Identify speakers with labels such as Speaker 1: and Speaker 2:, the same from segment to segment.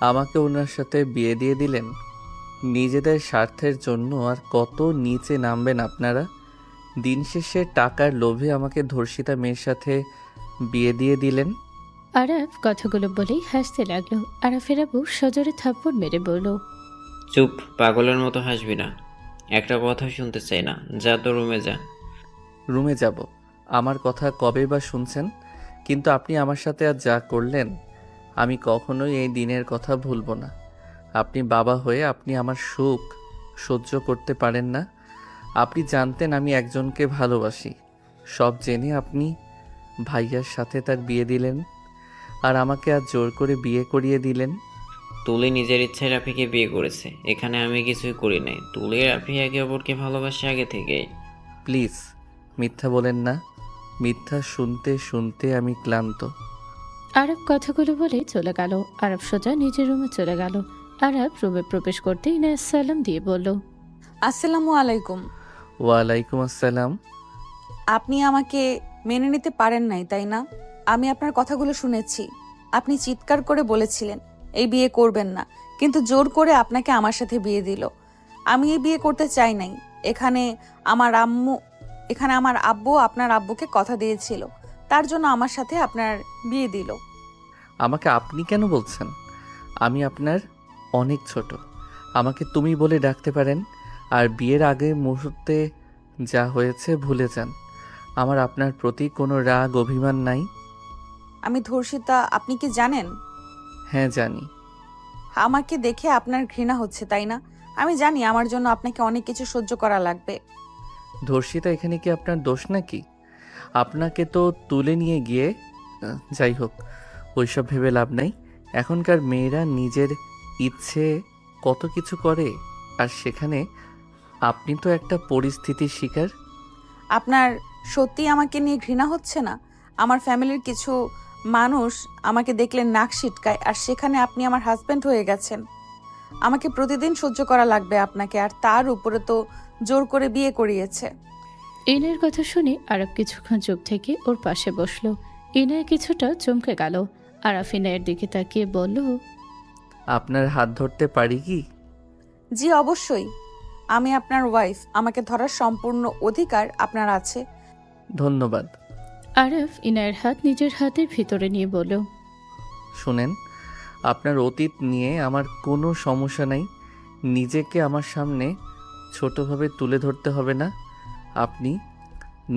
Speaker 1: আমাকে ওনার সাথে বিয়ে দিয়ে দিলেন নিজেদের স্বার্থের জন্য। আর কত নিচে নামবেন আপনারা? দিন শেষে টাকার লোভে আমাকে ধর্ষিতা মেয়ের সাথে বিয়ে দিয়ে দিলেন।
Speaker 2: আরাফ কথাগুলো বলেই হাসতে লাগলো। আরাফের আব্বু সজোরে থাপ্পড় মেরে বলল,
Speaker 3: চুপ, পাগলের মতো হাসবি না। একটা কথা শুনতে চাই না, যা তো রুমে যা।
Speaker 1: রুমে যাব? আমার কথা কবে বা শুনছেন? কিন্তু আপনি আমার সাথে আজ যা করলেন, আমি কখনোই এই দিনের কথা ভুলব না। আপনি বাবা হয়ে আপনি আমার সুখ সহ্য করতে পারেন না? আপনি জানতেন আমি একজনকে ভালোবাসি, সব জেনে আপনি ভাইয়ার সাথে তার বিয়ে দিলেন, আর আমাকে আজ জোর করে বিয়ে করিয়ে দিলেন।
Speaker 3: তুলি নিজের ইচ্ছায় রাফিকে বিয়ে করেছে, এখানে আমি কিছুই করি নাই। তুলি রাফি একে অপরকে ভালোবাসে আগে থেকেই।
Speaker 1: প্লিজ মিথ্যা বলেন না। মিথ্যা শুনতে শুনতে আমি ক্লান্ত।
Speaker 2: আরব কথাগুলো বলে চলে গেল। আরব সোজা নিজের রুমে চলে গেল। আরব রুমে প্রবেশ করতেই ইনায়া সালাম দিয়ে বলল,
Speaker 4: আসসালামু আলাইকুম।
Speaker 1: ওয়ালাইকুম আসসালাম।
Speaker 4: আপনি আমাকে মেনে নিতে পারেন নাই, তাই না? আমি আপনার কথাগুলো শুনেছি। আপনি চিৎকার করে বলেছিলেন এই বিয়ে করবেন না, কিন্তু জোর করে আপনাকে আমার সাথে বিয়ে দিল। আমি এই বিয়ে করতে চাই নাই। এখানে আমার আম্মু এখানে আমার আব্বু আপনার আব্বুকে কথা দিয়েছিল, তার জন্য আমার সাথে আপনার বিয়ে দিল।
Speaker 1: আমাকে আপনি কেন বলছেন? আমি আপনার অনেক ছোট। আমাকে তুমি বলে ডাকতে পারেন। আর বিয়ের আগে মুহূর্তে যা হয়েছে ভুলে যান। আমার আপনার প্রতি কোনো রাগ অভিমান নাই।
Speaker 4: আমি ধর্ষিতা, আপনি কি জানেন?
Speaker 1: হ্যাঁ জানি।
Speaker 4: আমাকে দেখে আপনার ঘৃণা হচ্ছে, তাই না? আমি জানি আমার জন্য আপনাকে অনেক কিছু সহ্য করা লাগবে।
Speaker 1: ধর্ষিতা এখানে কি আপনার দোষ নাকি? আপনাকে তো তুলে নিয়ে গিয়ে যাই হোক, ওইসব ভেবে লাভ নাই। এখনকার মেয়েরা নিজের ইচ্ছে কত কিছু করে, আর সেখানে আপনি তো একটা পরিস্থিতির শিকার।
Speaker 4: আপনার সত্যি আমাকে নিয়ে ঘৃণা হচ্ছে না? আমার ফ্যামিলির কিছু মানুষ আমাকে দেখলে নাক সিটকায়, আর সেখানে আপনি আমার হাজবেন্ড হয়ে গেছেন। আমাকে প্রতিদিন সহ্য করা লাগবে আপনাকে, আর তার উপরে তো জোর করে বিয়ে করিয়েছে।
Speaker 2: ইনায়ের কথা শুনে আরব কিছুক্ষণ চুপ থেকে ওর পাশে বসলো। ইনায়া কিছুটা চমকে গেল। আরাফ ইনায়ের দিকে তাকিয়ে বলল,
Speaker 1: আপনার হাত ধরতে পারি কি?
Speaker 4: জি অবশ্যই, আমি আপনার ওয়াইফ, আমাকে ধরার সম্পূর্ণ অধিকার আপনার আছে।
Speaker 1: ধন্যবাদ।
Speaker 2: আরাফ ইনায়ের হাত নিজের হাতের ভিতরে নিয়ে বলল,
Speaker 1: শুনেন, আপনার অতীত নিয়ে আমার কোনো সমস্যা নাই। নিজেকে আমার সামনে ছোটোভাবে তুলে ধরতে হবে না। আপনি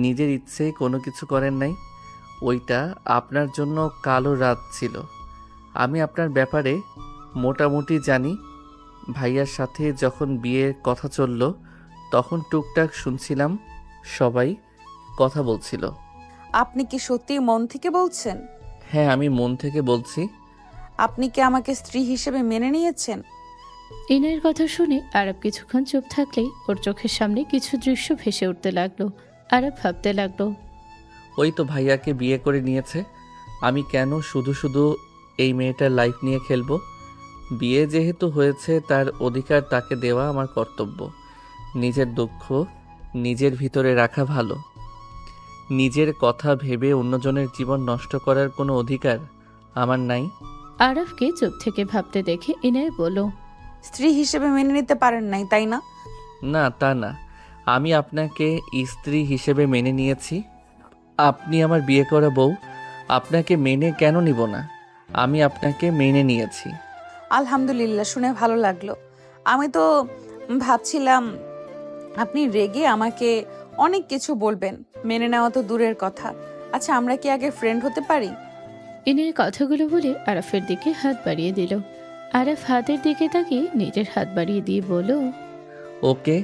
Speaker 1: নিজের ইচ্ছেই কোনো কিছু করেন নাই। ওইটা আপনার জন্য কালো রাত ছিল। আমি আপনার ব্যাপারে মোটামুটি জানি। ভাইয়ার সাথে যখন বিয়ের কথা চলল, তখন টুকটাক শুনছিলাম, সবাই কথা বলছিল।
Speaker 4: আপনি কি সত্যি মন থেকে বলছেন?
Speaker 1: হ্যাঁ, আমি মন থেকে বলছি।
Speaker 4: আপনি কি আমাকে স্ত্রী হিসেবে মেনে নিয়েছেন?
Speaker 2: ইনায়ের কথা শুনে আরব কিছুক্ষণ চুপ থাকলেই ওর চোখের সামনে কিছু দৃশ্য ভেসে উঠতে লাগলো। আরব ভাবতে লাগলো,
Speaker 1: ওই তো ভাইয়াকে বিয়ে করে নিয়েছে। আমি কেন শুধু শুধু এই মেয়েটার লাইফ নিয়ে খেলবো? বিয়ে যেহেতু হয়েছে, তার অধিকার তাকে দেওয়া আমার কর্তব্য। নিজের দুঃখ নিজের ভিতরে রাখা ভালো। নিজের কথা ভেবে অন্যজনের জীবন নষ্ট করার কোনো অধিকার আমার নাই।
Speaker 2: আরবকে চুপ থেকে ভাবতে দেখে ইনায় বলল,
Speaker 4: স্ত্রী হিসেবে মেনে নিতে পারেন নাই, তাই না?
Speaker 1: না, তা না। আমি আপনাকে স্ত্রী হিসেবে মেনে নিয়েছি। আপনি আমার বিয়ে করা বউ। আপনাকে মেনে কেন নিব না? আমি আপনাকে মেনে নিয়েছি।
Speaker 4: আলহামদুলিল্লাহ, শুনে ভালো লাগলো। আমি তো ভাবছিলাম আপনি রেগে আমাকে অনেক কিছু বলবেন। মেনে নেওয়া তো দূরের কথা। আচ্ছা, আমরা কি আগে ফ্রেন্ড হতে পারি?
Speaker 2: ইনের কথাগুলো বলে আরাফের দিকে হাত বাড়িয়ে দিল। আরাফ হাতের দিকে তাকিয়ে নিজের হাত বাড়িয়ে দিয়ে বলল,
Speaker 1: ওকে,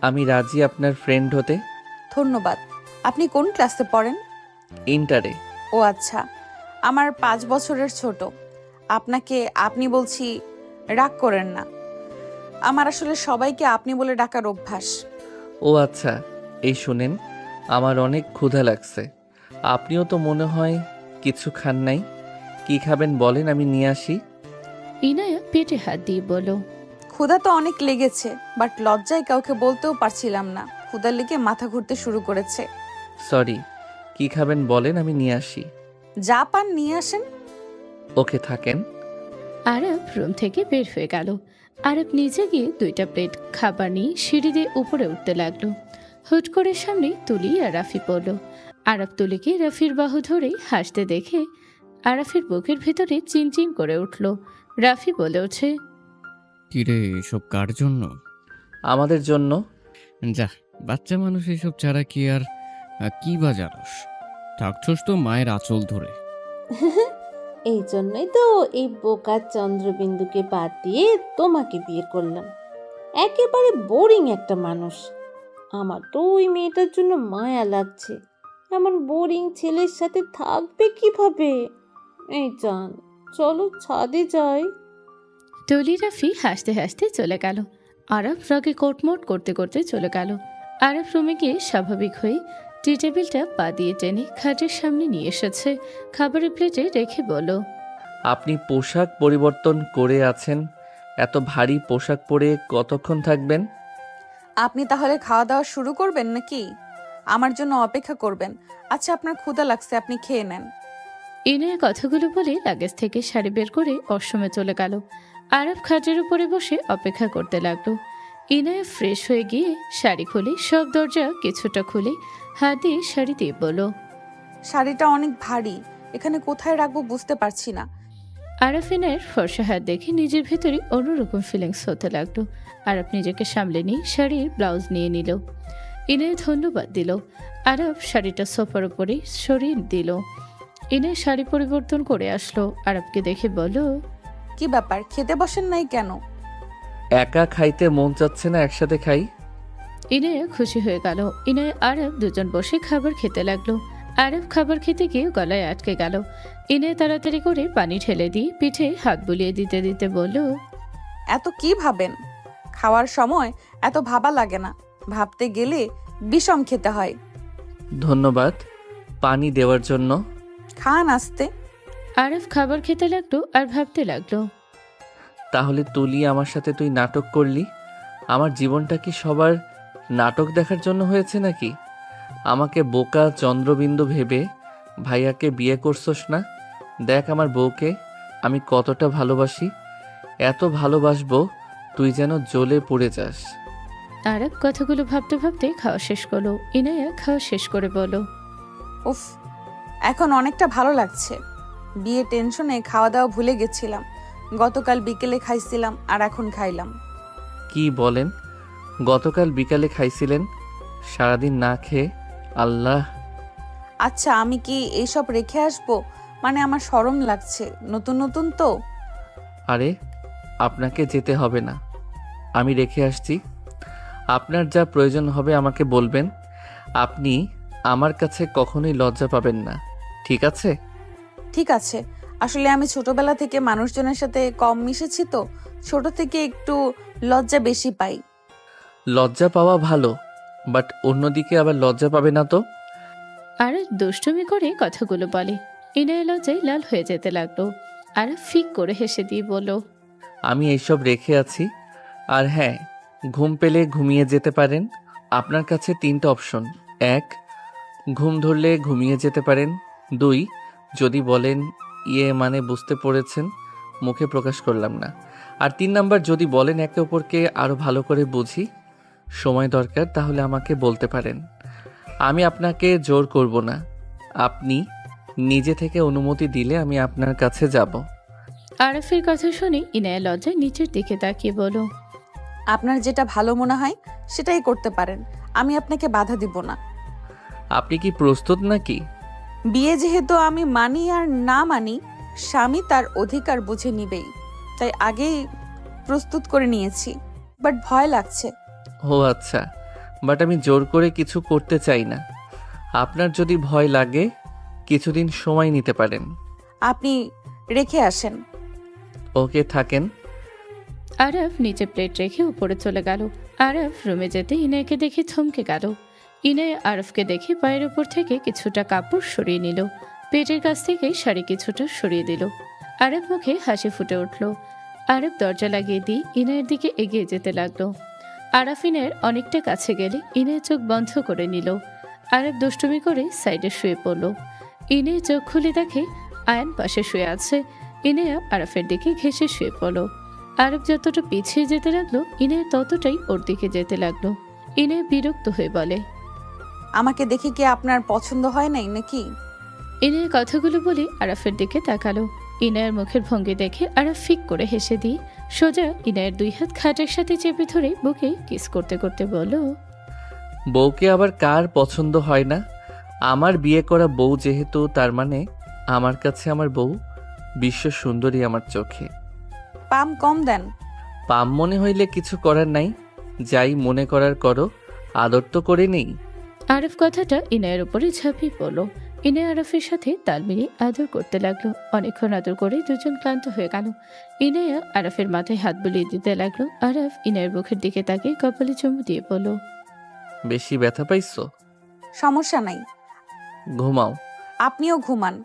Speaker 1: আমি রাজি আপনার ফ্রেন্ড হতে।
Speaker 4: ধন্যবাদ। আপনি কোন ক্লাসে পড়েন?
Speaker 1: ইন্টারে।
Speaker 4: ও আচ্ছা, আমার 5 বছরের ছোট। আপনাকে আপনি বলছি, রাগ করেন না। আমার আসলে সবাইকে আপনি বলে ডাকার অভ্যাস।
Speaker 1: ও আচ্ছা, এই শুনেন, আমার অনেক ক্ষুধা লাগছে। আপনিও তো মনে হয় কিছু খান নাই। কি খাবেন বলেন, আমি নিয়ে আসি।
Speaker 2: ইনায়া পেটে হাত দিয়ে বলল,
Speaker 4: ক্ষুধা তো অনেক লেগেছে, বাট লজ্জায় কাউকে বলতেও পারছিলাম না। ক্ষুধার লেগে মাথা ঘুরতে শুরু করেছে।
Speaker 1: সরি, কি খাবেন বলেন, আমি নিয়ে আসি।
Speaker 4: যা পান নিয়ে আসেন।
Speaker 1: ওকে, থাকেন।
Speaker 2: আরব রুম থেকে বের হয়ে গেল। আরব নিজে গিয়ে 2টা প্লেট খাবার নিয়ে সিঁড়ি দিয়ে উপরে উঠতে লাগলো। হুট করে সামনে তুলি আর রাফি পড়ল। আরব তুলিকে রাফির বাহু ধরে হাসতে দেখে আরাফের বুকের ভেতরে চিনচিন করে উঠল। রাফি বলে ওঠে,
Speaker 5: কিরে এসব কার জন্য?
Speaker 1: আমাদের জন্য।
Speaker 5: যা, বাচ্চা মানুষ এসব ছাড়া কি আর কি বা জানোস? থাকছস তো মায়ের আঁচল ধরে।
Speaker 6: এই জন্যই তো এই বোকা চন্দ্রবিন্দুকে বাদ দিয়ে তোমাকে বিয়ে করলাম। একেবারে বোরিং একটা মানুষ। আমার তো ওই মেয়েটার জন্য মায়া লাগছে। এমন বোরিং ছেলের সাথে থাকবে কিভাবে? এই জান, চলো ছাদে যাই।
Speaker 2: তুলি রাফি হাসতে হাসতে চলে গেল। আরব রাগে কোটমোট করতে করতে চলে গেল। আরব রুমে গিয়ে স্বাভাবিক হয়ে টি টেবিলটা পা দিয়ে টেনে খাটের সামনে নিয়ে এসেছে। খাবারের প্লেটে রেখে বলো,
Speaker 1: আপনি পোশাক পরিবর্তন করে আছেন, এত ভারী পোশাক পরে কতক্ষণ থাকবেন?
Speaker 4: আপনি তাহলে খাওয়া দাওয়া শুরু করবেন নাকি? আমার জন্য অপেক্ষা করবেন? আচ্ছা, আপনার ক্ষুধা লাগছে, আপনি খেয়ে নেন।
Speaker 2: ইনায়া কথাগুলো বলে লাগেজ থেকে শাড়ি বের করে ওয়াশরুমে চলে গেল। আরব খাটের উপরে বসে অপেক্ষা করতে লাগলো। ইনায়া ফ্রেশ হয়ে গিয়ে শাড়ি খুলে সব দরজা কিছুটা খুলে হাত দিয়ে শাড়ি দিয়ে বলো,
Speaker 4: শাড়িটা অনেক ভারী, এখানে কোথায় রাখবো বুঝতে পারছি না।
Speaker 2: আরাফিনের ফর্সা হাত দেখে নিজের ভেতরে অন্যরকম ফিলিংস হতে লাগলো। আরব নিজেকে সামলে নিয়ে শাড়ির ব্লাউজ নিয়ে নিল। ইনায় ধন্যবাদ দিল। আরব শাড়িটা সোফার উপরে সরিয়ে দিল। ইনায় শাড়ি পরিবর্তন করে আসলো। আরবকে দেখে বলো,
Speaker 4: কি ব্যাপার, খেতে বসেন নাই কেন?
Speaker 1: একা খাইতে মন চাচ্ছে না, একসাথে খাই।
Speaker 2: ইনায়া খুশি হয়ে গেল। ইনায় আরব দুজন বসে খাবার খেতে লাগলো। আরব খাবার খেতে গিয়ে গলায় আটকে গেল। ইনায় তাড়াতাড়ি করে পানি ঢেলে দিয়ে পিঠে হাত বুলিয়ে দিতে দিতে বলল,
Speaker 4: এত কি ভাবেন? খাওয়ার সময় এত ভাবা লাগে না, ভাবতে গেলে বিষম খেতে হয়।
Speaker 1: ধন্যবাদ পানি দেওয়ার জন্য।
Speaker 4: খান আস্তে।
Speaker 2: আরব খাবার খেতে লাগলো আর ভাবতে লাগলো,
Speaker 1: তাহলে তুলি আমার সাথে তুই নাটক করলি? আমার জীবনটা কি সবার নাটক দেখার জন্য হয়েছে নাকি? আমাকে বোকা চন্দ্রবিন্দু ভেবে ভাইয়াকে বিয়ে করছস না? দেখ আমার বউকে আমি কতটা ভালোবাসি, এত ভালোবাসবো তুই যেন জ্বলে পড়ে যাস।
Speaker 2: আরব কথাগুলো ভাবতে ভাবতে খাওয়া শেষ করলো। ইনায়া খাওয়া শেষ করে বলো,
Speaker 4: উফ, এখন অনেকটা ভালো লাগছে। বিয়ে টেনশনে খাওয়া দাওয়া ভুলে গেছিলাম। গতকাল বিকেলে খাইছিলাম আর এখন খাইলাম।
Speaker 1: কি বলেন? গতকাল বিকালে খাইছিলেন? সারাদিন না খেয়ে? আল্লাহ।
Speaker 4: আচ্ছা, আমি কি এইসব রেখে আসবো? মানে আমার শরম লাগছে, নতুন নতুন তো।
Speaker 1: আরে আপনাকে যেতে হবে না, আমি রেখে আসছি। আপনার যা প্রয়োজন হবে আমাকে বলবেন। আপনি আমার কাছে কখনোই লজ্জা পাবেন না, ঠিক আছে?
Speaker 4: ঠিক আছে, আসলে আমি ছোটবেলা থেকে মানুষজনের সাথে কম মিশেছি তো, ছোট থেকে একটু লজ্জা বেশি পাই।
Speaker 1: লজ্জা পাওয়া ভালো, বাট অন্যদিকে আবার লজ্জা পাবে না তো।
Speaker 2: আর দুষ্টুমি করে কথাগুলো বলে। ইনায়া লজ্জায় লাল হয়ে যেতে লাগলো। আর ফিক করে হেসে দিয়ে বলল,
Speaker 1: আমি এইসব রেখে আছি। আর হ্যাঁ, ঘুম পেলে ঘুমিয়ে যেতে পারেন। আপনার কাছে 3টা অপশন। 1, ঘুম ধরলে ঘুমিয়ে যেতে পারেন। 2, যদি বলেন মানে বুঝতে পেরেছেন, মুখে প্রকাশ করলাম না। আর 3 নাম্বার, যদি বলেন একে অপরকে আরও ভালো করে বুঝি, সময় দরকার, তাহলে আমাকে বলতে পারেন। আমি আপনাকে জোর করব না, আপনি নিজে থেকে অনুমতি দিলে আমি আপনার কাছে যাব।
Speaker 2: আরাফের কথা শুনে ইনায়া লজ্জায় নিচের দিকে তাকিয়ে বলো,
Speaker 4: আপনার যেটা ভালো মনে হয় সেটাই করতে পারেন, আমি আপনাকে বাধা দিব না।
Speaker 1: আপনি কি প্রস্তুত নাকি?
Speaker 4: বিয়ে যেহেতু আমি মানি আর না মানি, স্বামী তার অধিকার বুঝে নিবেই, তাই আগেই প্রস্তুত করে নিয়েছি। বাট ভয় লাগছে।
Speaker 1: ও আচ্ছা, বাট আমি জোর করে কিছু করতে চাই না। আপনার যদি ভয় লাগে কিছুদিন সময় নিতে পারেন।
Speaker 4: আপনি রেখে আসেন।
Speaker 1: ওকে, থাকেন।
Speaker 2: আরব নিচে প্লেট রেখে উপরে চলে গেল। আরব রুমে যেতে ইনায়াকে দেখে থমকে গেল। ইনায়া আরবকে দেখে পায়ের উপর থেকে কিছুটা কাপড় সরিয়ে নিল। পেটের কাছ থেকে শাড়ি কিছুটা সরিয়ে দিল। আরব মুখে হাসি ফুটে উঠল। আরব দরজা লাগিয়ে দিয়ে ইনায়ের দিকে এগিয়ে যেতে লাগলো। আরাফ ইনায়ের অনেকটা কাছে গেলে ইনায় চোখ বন্ধ করে নিল। আরব দুষ্টুমি করে সাইডে শুয়ে পড়ল। ইনায় চোখ খুলে দেখে আয়ান পাশে শুয়ে আছে। ইনায়া আরাফের দিকে ঘেঁষে শুয়ে পড়ল। আরব যতটা পিছিয়ে যেতে লাগলো ইনায়া ততটাই ওর দিকে যেতে লাগলো। ইনায়া বিরক্ত হয়ে বলে,
Speaker 4: আমাকে দেখে কি আপনার পছন্দ হয় নাই নাকি?
Speaker 2: ইনায়া কথাগুলো বলে আরাফের দিকে তাকালো। ইনায়ার মুখের ভঙ্গি দেখে আরাফ ফিক করে হেসে দিয়ে সোজা ইনায়ের 2 হাত খাটের সাথে চেপে ধরে বুকে কিস করতে করতে বলল,
Speaker 1: বউকে আবার কার পছন্দ হয় না? আমার বিয়ে করা বউ যেহেতু, তার মানে আমার কাছে আমার বউ বিশ্ব সুন্দরী আমার চোখে।
Speaker 4: পাম কম দেন।
Speaker 1: পাম মনে হইলে কিছু করার নাই, যাই মনে করার করো, আদর তো করে নেই।
Speaker 2: আরফ কথাটা ইনায়ের উপরে ঝাঁপিয়ে পড়লো। ইনায়া আরফের সাথে তাল মিলিয়ে আদর করতে লাগলো। অনেকক্ষণ আদর করে দুজন ক্লান্ত হয়ে গেল। ইনায়া আরফের মাথায় হাত বুলিয়ে দিতে লাগলো। আরফ ইনায়ের মুখের দিকে তাকিয়ে কপালে চুমু দিয়ে বলল,
Speaker 1: বেশি ব্যথা পাইছো?
Speaker 4: সমস্যা নাই,
Speaker 1: ঘুমাও।
Speaker 4: আপনিও ঘুমান।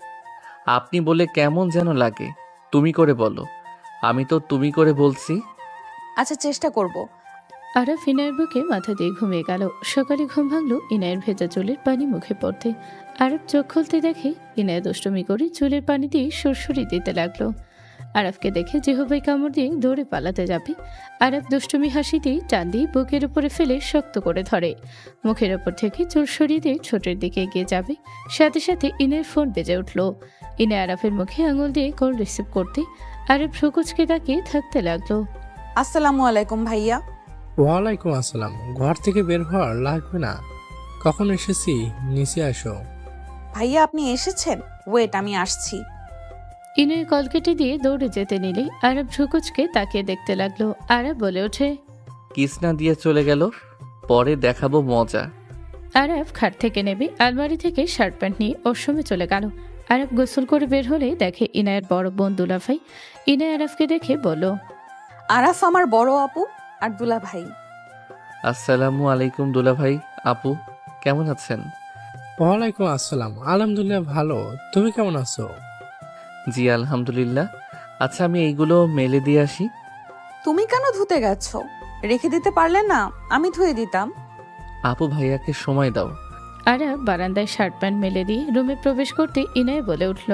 Speaker 1: আপনি বলে কেমন যেন লাগে, তুমি করে বলো। আমি তো তুমি করে বলছি।
Speaker 4: আচ্ছা, চেষ্টা করব।
Speaker 2: আরফ ইনায়ের বুকে মাথা দিয়ে ঘুমিয়ে গেল। সকালে ঘুম ভাঙলো ইনায়ের ভেজা চুলের পানি মুখে পড়তে। আরফ চোখ খুলতে দেখে ইনায়া দুষ্টুমি করে চুলের পানি দিয়ে সুরসুরি দিতে লাগলো। আরফকে দেখে জিহবাই কামড় দিয়ে দৌড়ে পালাতে যাবে। আরফ দুষ্টুমি হাসি দিয়ে টান দিয়ে বুকের উপরে ফেলে শক্ত করে ধরে। মুখের ওপর থেকে চুল সরিয়ে দিয়ে ছোটের দিকে এগিয়ে যাবে। সাথে সাথে ইনায়ের ফোন বেজে উঠল। ইনায়া আরফের মুখে আঙুল দিয়ে কল রিসিভ করতে আরফ ভ্রুকুচকে তাকিয়ে থাকতে লাগলো।
Speaker 4: আসসালামু আলাইকুম ভাইয়া।
Speaker 7: ওয়ালাইকুম আসসালাম। ঘর থেকে বের হওয়ার লাগবে না, কখন এসেছি, নিচে আসো।
Speaker 4: ভাইয়া আপনি এসেছেন? ওয়েট, আমি আসছি।
Speaker 2: ইনায় কল কেটে দিয়ে দৌড়ে যেতে নিলে আরব ঝুকুচকে তাকিয়ে দেখতে লাগলো। আরব বলে ওঠে,
Speaker 1: কিস না দিয়ে চলে গেল, পরে দেখাবো মজা।
Speaker 2: আরব খাট থেকে নেবে আলমারি থেকে শার্ট প্যান্ট নিয়ে ওয়াশরুমে চলে গেল। আরব গোসল করে বের হলে দেখে ইনায়ের বড় বোন দুলাভাই। ইনায় আরবকে দেখে বলল,
Speaker 4: আরাফ আমার বড় আপু আর দুলা ভাই।
Speaker 1: আসসালামু আলাইকুম দুলা ভাই, আপু কেমন আছেন?
Speaker 7: ওয়ালাইকুম আসসালাম, আলহামদুলিল্লাহ ভালো, তুমি কেমন আছো?
Speaker 1: জি আলহামদুলিল্লাহ। আচ্ছা আমি এইগুলো মেলে দিয়ে আসি।
Speaker 4: তুমি কেন ধুতে গেছো? রেখে দিতে পারলে না, আমি ধুয়ে দিতাম।
Speaker 1: আপু ভাইয়াকে সময় দাও।
Speaker 2: আরব বারান্দায় শার্ট প্যান্ট মেলে দিয়ে রুমে প্রবেশ করতে ইনায় বলে উঠল,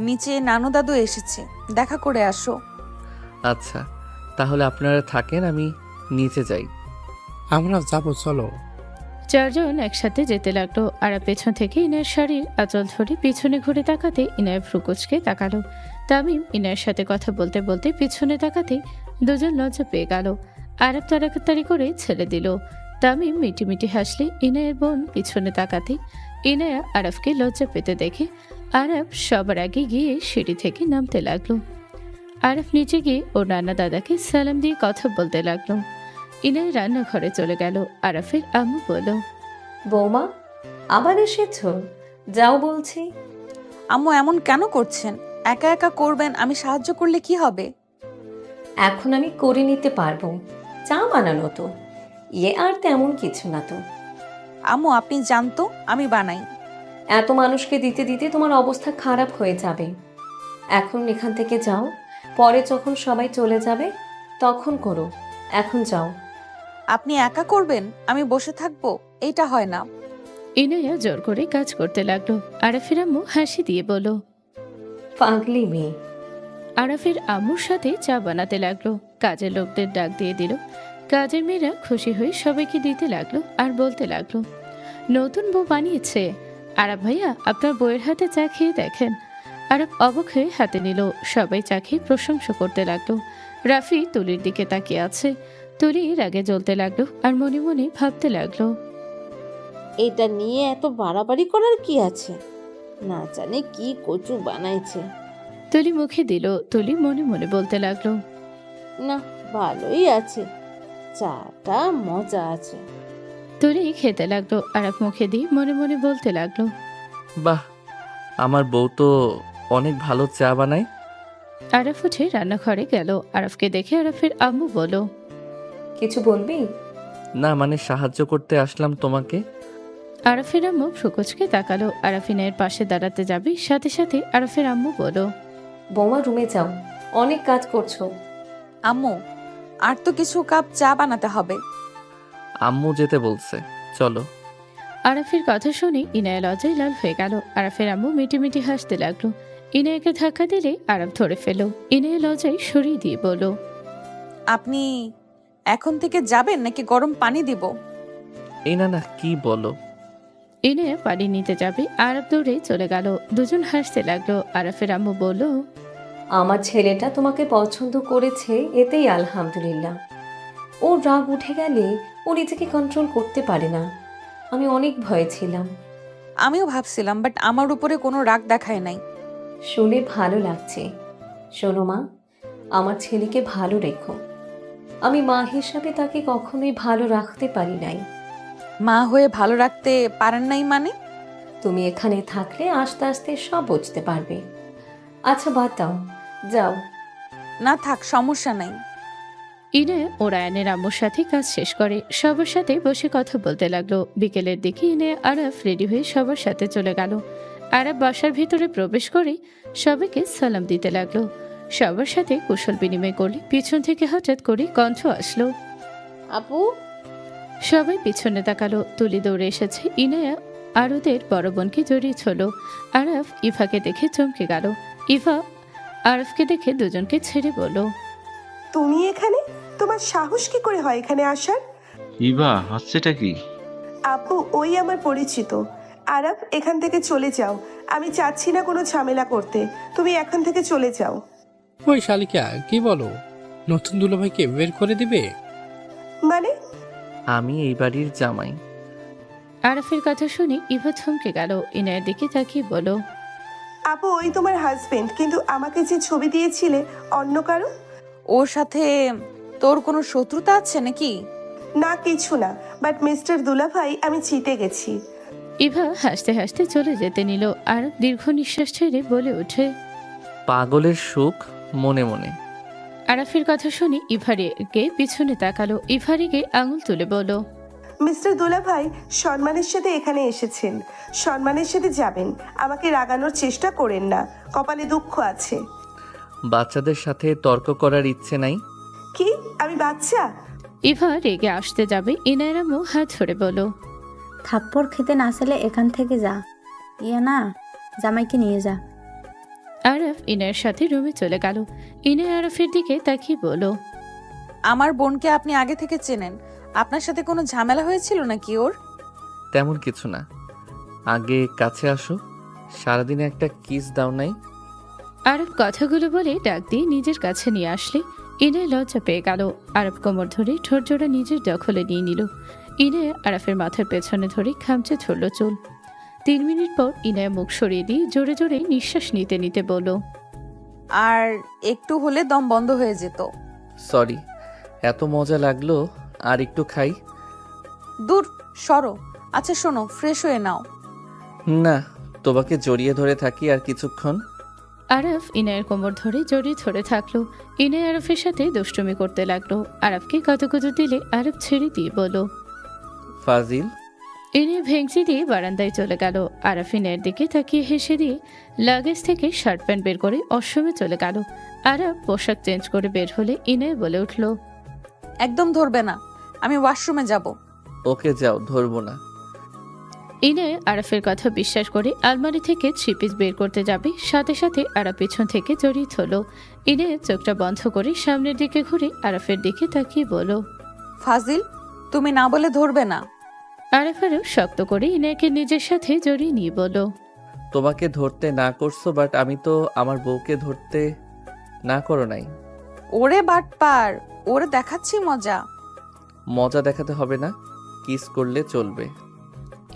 Speaker 4: নিচে নানু দাদু এসেছে, দেখা করে আসো।
Speaker 1: আচ্ছা তাহলে আপনারা থাকেন, আমি নিচে যাই।
Speaker 7: আমরা যাবো, চলো।
Speaker 2: চারজন একসাথে যেতে লাগলো। আর পেছন থেকে ইনায়ের শাড়ির আঁচল ধরে পিছনে ঘুরে তাকাতে ইনায়ের ভ্রুকুচকে তাকালো। তামিম ইনায়ের সাথে কথা বলতে বলতে পিছনে তাকাতে দুজন লজ্জা পেয়ে গেল। আরব তাড়াতাড়ি করে ছেড়ে দিল। তামিম মিটিমিটি হাসলে ইনায়ের বোন পিছনে তাকাতে ইনায়া আরবকে লজ্জা পেতে দেখে আরব সবার আগে গিয়ে সিঁড়ি থেকে নামতে লাগলো। আরব নিচে গিয়ে ওর নানা দাদাকে সালাম দিয়ে কথা বলতে লাগলো। ইনায় রান্নাঘরে চলে গেল। আরাফের আম্মু বলল,
Speaker 8: বৌমা আবার এসেছো? যাও বলছি।
Speaker 4: আম্মু এমন কেন করছেন? একা একা করবেন, আমি সাহায্য করলে কি হবে?
Speaker 8: এখন আমি করে নিতে পারবো, চা বানানো তো, আর তেমন কিছু না তো।
Speaker 4: আম্মু আপনি জানতো আমি বানাই।
Speaker 8: এত মানুষকে দিতে দিতে তোমার অবস্থা খারাপ হয়ে যাবে। এখন এখান থেকে যাও, পরে যখন সবাই চলে যাবে তখন করো, এখন যাও।
Speaker 4: আপনি একা করবেন, আমি বসে থাকবো? এইটা হয় না।
Speaker 2: ইনায়া জোর করে কাজ করতে লাগলো। আরাফের আম্মু হাসি দিয়ে বলল,
Speaker 8: পাগলি মেয়ে।
Speaker 2: আরাফের আম্মুর সাথে চা বানাতে লাগলো। কাজের লোকদের ডাক দিয়ে দিল। কাজের মেয়েরা খুশি হয়ে সবাইকে দিতে লাগলো আর বলতে লাগলো, নতুন বউ বানিয়েছে। আরাফ ভাইয়া আপনার বউয়ের হাতে চা খেয়ে দেখেন। আরাফ অবাক হয়ে হাতে নিল। সবাই চা খেয়ে প্রশংসা করতে লাগলো। রাফি তুলির দিকে তাকিয়ে আছে। তুলি রাগে জ্বলতে লাগলো আর মনে মনে ভাবতে লাগলো,
Speaker 6: এটা নিয়ে এত বাড়াবাড়ি করার কি আছে, না জানে কি কচু বানাইছে।
Speaker 2: তুলি মুখে দিল। তুলি মনে মনে বলতে লাগলো,
Speaker 6: না, ভালোই আছে, চাটা মজা আছে।
Speaker 2: তুলি খেতে লাগলো। আরাফ মুখে দিয়ে মনে মনে বলতে লাগলো,
Speaker 1: বাহ, আমার বউ তো অনেক ভালো চা বানায়।
Speaker 2: আরাফ উঠে রান্নাঘরে গেল। আরাফকে দেখে আরাফের আম্মু বলল,
Speaker 8: কিছু বলবি?
Speaker 1: না মানে সাহায্য করতে আসলাম তোমাকে।
Speaker 2: আরাফের আম্মু ফ্রুকুচকে তাকালো। আরাফিনের পাশে দাঁড়াতে যাবে, সাথে সাথে আরাফের আম্মু বলল,
Speaker 8: বৌমা রুমে যাও, অনেক কাজ করছো।
Speaker 4: আম্মু আর তো কিছু কাপ চা বানাতে হবে।
Speaker 1: আম্মু যেতে বলছে, চলো।
Speaker 2: আরাফের কথা শুনে ইনায়া লজ্জায় লাল হয়ে গেল। আরাফের আম্মু মিটি মিটি হাসতে লাগলো। ইনায়াকে ধাক্কা দিলে আরব ধরে ফেলো। ইনায়া লজ্জায় সরিয়ে দিয়ে বলো,
Speaker 4: আপনি এখন থেকে যাবেন নাকি গরম পানি দিব?
Speaker 1: এই না কি বলো?
Speaker 2: ইনায়া পানি নিতে যাবে, আরব দৌড়ে চলে গেল। দুজন হাসতে লাগলো। আরফের আম্মু বলল,
Speaker 8: আমার ছেলেটা তোমাকে পছন্দ করেছে, এতেই আলহামদুলিল্লাহ। ওর রাগ উঠে গেলে ও নিজেকে কন্ট্রোল করতে পারে না। আমি অনেক ভয়ে ছিলাম।
Speaker 4: আমিও ভাবছিলাম, বাট আমার উপরে কোনো রাগ দেখায় নাই।
Speaker 8: শুনে ভালো লাগছে। শোনো মা, আমার ছেলেকে ভালো রেখো। আমি মা হিসাবে তাকে কখনোই ভালো রাখতে পারি নাই।
Speaker 4: মা হয়ে ভালো রাখতে পারেন নাই মানে?
Speaker 8: তুমি এখানে থাকলে আস্তে আস্তে সব বুঝতে পারবে। আচ্ছা বাদ দাও, যাও।
Speaker 4: না থাক, সমস্যা নাই।
Speaker 2: ইনায়া ও রায়ানের আম্মুর সাথে কাজ শেষ করে সবার সাথে বসে কথা বলতে লাগলো। বিকেলের দিকে ইনায়া আরাফ রেডি হয়ে সবার সাথে চলে গেল। আরাফ বাসার ভিতরে প্রবেশ করে সবাইকে সালাম দিতে লাগলো। সবার সাথে কুশল বিনিময় করলে পিছন থেকে হঠাৎ করে কণ্ঠ আসলো।
Speaker 6: আপু,
Speaker 2: সবাই পিছনে তাকালো। তুলি দৌড়ে এসেছে। ইনায়া আর ওদের বড় বোনকে জড়িয়ে ছিল। আরাফ ইভাকে দেখে চমকে গেল। ইভা আরাফকে দেখে দুজনকে ছেড়ে বলল,
Speaker 9: তুমি এখানে? তোমার সাহস কি করে হয় এখানে আসার?
Speaker 10: ইভা, হাসছেটা কি?
Speaker 9: আপু, ওই আমার পরিচিত। আরব, এখান থেকে চলে যাও। আমি চাচ্ছি না কোনো ঝামেলা করতে। তুমি এখান থেকে চলে যাও।
Speaker 7: ওই শালিকা, কি বলো? নতুন দুলাভাইকে বের করে দিবে?
Speaker 9: মানে?
Speaker 1: আমি এই বাড়ির জামাই।
Speaker 2: আরাফের কথা শুনে ইভা থমকে গেল। ইনায়ের দিকে তাকিয়ে বলল,
Speaker 9: আপু, ওই তোমার হাজবেন্ড, কিন্তু আমাকে যে ছবি দিয়েছিলে অন্য কারো?
Speaker 4: ওর সাথে তোর কোনো শত্রুতা আছে নাকি?
Speaker 9: না, কিছু না, বাট মিস্টার দুলাভাই, আমি জিতে গেছি।
Speaker 2: ইভা হাসতে হাসতে চলে যেতে নিল। আর দীর্ঘ নিঃশ্বাস ছেড়ে বলে ওঠে,
Speaker 1: পাগলের সুখ মনে মনে।
Speaker 2: আরাফের কথা শুনে ইভারিকে পিছনে তাকালো। ইভারিকে আঙুল তুলে বলল,
Speaker 9: মিস্টার দুলাভাই সম্মানের সাথে এখানে এসেছেন, সম্মানের সাথে যাবেন। আমাকে রাগানোর চেষ্টা করেন না, কপালে দুঃখ আছে।
Speaker 1: বাচ্চাদের সাথে তর্ক করার ইচ্ছে নাই।
Speaker 9: কি? আমি বাচ্চা?
Speaker 2: ইভা রেগে আসতে যাবে। ইনায়ের আম্মু হাত ধরে বলল,
Speaker 11: থাপ্পড় খেতে না চাইলে এখান থেকে যা। ইয়া না, জামাইকে নিয়ে যা।
Speaker 2: আরাফ ইনায়ের সাথে রুমে চলে গেল। ইনায় আরাফের দিকে তাকিয়ে বলল,
Speaker 4: আমার বোনকে আপনি আগে থেকে চেনেন। আপনার সাথে কোনো ঝামেলা হয়েছিল নাকি ওর?
Speaker 1: তেমন কিছু না। আগে কাছে আসো, সারাদিনে একটা কিস দাও নাই।
Speaker 2: আরব কথাগুলো বলে ডাক দিয়ে নিজের কাছে নিয়ে আসলে ইনায় লজ্জা পেয়ে গেল। আরব কোমর ধরে ঠোঁট জোড়া নিজের দখলে নিয়ে নিল। ইনায় আরাফের মাথার পেছনে ধরে খামচে ধরল চুল। 3 মিনিট পর ইনায় মুখ সরিয়ে দিয়ে জোরে জোরে নিঃশ্বাস নিতে নিতে বলল,
Speaker 4: আর একটু হলে দম বন্ধ হয়ে যেত।
Speaker 1: সরি, এত মজা লাগলো। আর একটু খাই।
Speaker 4: দূর সরো। আচ্ছা শোনো, ফ্রেশ হয়ে নাও।
Speaker 1: না, তোমাকে জড়িয়ে ধরে থাকি আর কিছুক্ষণ।
Speaker 2: আরাফ ইনায়ের কোমর ধরে জড়িয়ে ধরে থাকলো। ইনায় আরফের সাথে দুষ্টুমি করতে লাগলো। আরফকে কতকুতো দিলে আরফ ছেড়ে দিয়ে বলল,
Speaker 1: ফাজিল।
Speaker 2: ইনায় ভেঙচি দিয়ে বারান্দায় চলে গেল। আরফ ইনায়ের দিকে তাকিয়ে হেসে দিয়ে লাগেজ থেকে শার্ট প্যান্ট বের করে অশ্রমে চলে গেল। আরফ পোশাক চেঞ্জ করে বের হলে ইনায় বলে উঠল,
Speaker 4: একদম ধরবে না, আমি ওয়াশরুমে যাব।
Speaker 1: ওকে যাও, ধরবো না।
Speaker 2: ইনায় আরফের কথা বিশ্বাস করে আলমারি থেকে 3 পিস বের করতে যাবে, সাথে সাথে আরফ পিছন থেকে জড়িয়ে ধরল। ইনায় চোখটা বন্ধ করে সামনের দিকে ঘুরে আরফের দিকে তাকিয়ে বলল,
Speaker 4: ফাজিল, তুমি না বলে ধরবে না।
Speaker 2: আরফ আরও শক্ত করে ইনায়কে নিজের সাথে জড়িয়ে নিয়ে বলল,
Speaker 1: তোমাকে ধরতে না করছো, বাট আমি তো আমার বউকে ধরতে না করো নাই।
Speaker 4: ওরে বাটপার, ওরে দেখাচ্ছি মজা।
Speaker 1: মজা দেখাতে হবে না, কিস করলে চলবে।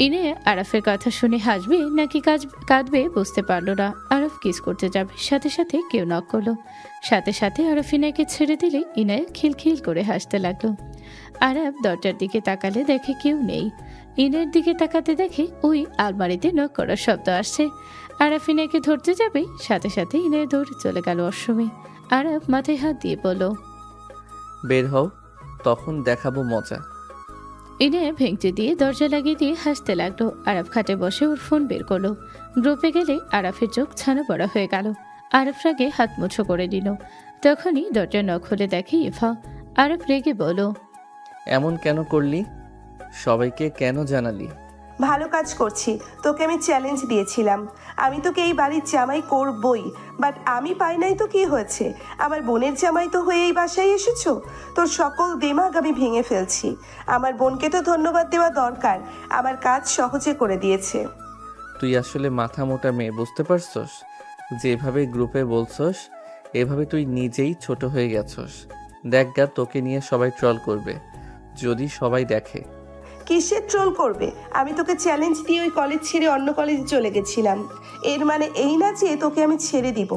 Speaker 2: ইনায় আরফের কথা শুনে হাসবে নাকি কাঁদবে বুঝতে পারল না। আরফ কিস করতে যাবে, সাথে সাথে কেউ নক করলো। সাথে সাথে আরফ ইনায়কে ছেড়ে দিলে ইনায় খিলখিল করে হাসতে লাগলো। আরফ দরজার দিকে তাকালে দেখে কেউ নেই। ইনায়ের দিকে তাকাতে দেখে ওই আলমারিতে নক করার শব্দ আসছে। আরফ ইনায়কে ধরতে যাবে, সাথে সাথে ইনায় দৌড়ে চলে গেল অশ্রমে। আরফ মাথায় হাত দিয়ে বলল,
Speaker 1: বের হও, তখন দেখাবো মজা।
Speaker 2: ইনায় ভেঙচি দিয়ে দরজা লাগিয়ে দিয়ে হাসতে লাগলো। আরফ খাটে বসে ওর ফোন বের করলো। গ্রুপে গেলে আরফের চোখ ছানা বড়া হয়ে গেল। আরফ রাগে হাত মুঠো করে দিল। তখনই দরজা নখ খুলে দেখে ইভা। আরফ রেগে বলল,
Speaker 1: এমন কেন করলি? সবাইকে কেন জানালি?
Speaker 9: ভালো কাজ করছি। তোকে আমি চ্যালেঞ্জ দিয়েছিলাম, আমি তোকে এই বাড়ির জামাই করবই, বাট আমি পাই নাই তো কি হয়েছে? আমার বোনের জামাই তো হয়ে এই বাসায় এসেছো। তোর সকল দিমাগ আমি ভেঙে ফেলছি। আমার বোনকে তো ধন্যবাদ দেওয়া দরকার, আমার কাজ সহজে করে দিয়েছে।
Speaker 1: তুই আসলে মাথা মোটা মেয়ে, বুঝতে পারছস? যেভাবে গ্রুপে বলছস এভাবে তুই নিজেই ছোট হয়ে গেছস। দেখ গা, তোকে নিয়ে সবাই ট্রল করবে যদি সবাই দেখে।
Speaker 9: কিসের ট্রোল করবে? আমি তোকে চ্যালেঞ্জ দিয়ে ওই কলেজ ছেড়ে অন্য কলেজে চলে গেছিলাম। এর মানে এই না যে তোকে আমি ছেড়ে দিব।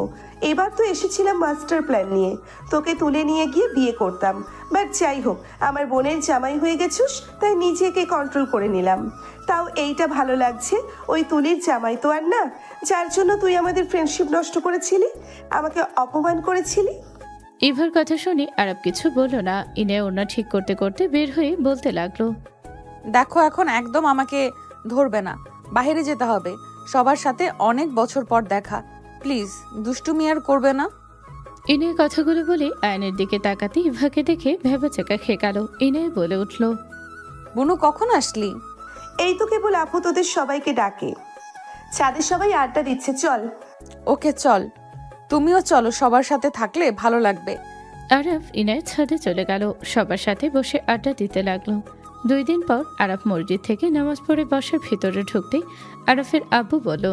Speaker 9: এবার তো এসেছিলাম মাস্টার প্ল্যান নিয়ে, তোকে তুলে নিয়ে গিয়ে বিয়ে করতাম। বাট যাই হোক, আমার বোনের জামাই হয়ে গেছিস, তাই নিজেকে কন্ট্রোল করে নিলাম। তাও এইটা ভালো লাগছে, ওই তুলির জামাই তো আর না, যার জন্য তুই আমাদের ফ্রেন্ডশিপ নষ্ট করেছিলি, আমাকে অপমান করেছিলি।
Speaker 2: ইভার কথা শুনে আরব কিছু বলল না। ইনায়া ওড়না ঠিক করতে করতে বের হয়ে বলতে লাগলো,
Speaker 4: দেখো এখন একদম আমাকে ধরবে না, বাইরে যেতে হবে, সবার সাথে অনেক বছর পর দেখা, প্লিজ দুষ্টুমি আর করবে না।
Speaker 2: ইনায়া কথাগুলো বলে আয়নের দিকে তাকাতে ইভাকে দেখে ভেবাচাকা খেয়ে গেল। ইনায়া বলে উঠল,
Speaker 4: বুনু কখন আসলি?
Speaker 9: এই তো কেবল আপু তোদের সবাইকে ডাকে, ছাদে সবাই আড্ডা দিচ্ছে, চল।
Speaker 4: ওকে চল, তুমিও চলো, সবার সাথে থাকলে ভালো লাগবে।
Speaker 2: আরব ইনায়ের ছাদে চলে গেল। সবার সাথে বসে আড্ডা দিতে লাগলো। 2 দিন পর আরব মসজিদ থেকে নামাজ পড়ে বাসার ভিতরে ঢুকতেই আরফের আব্বু বলল,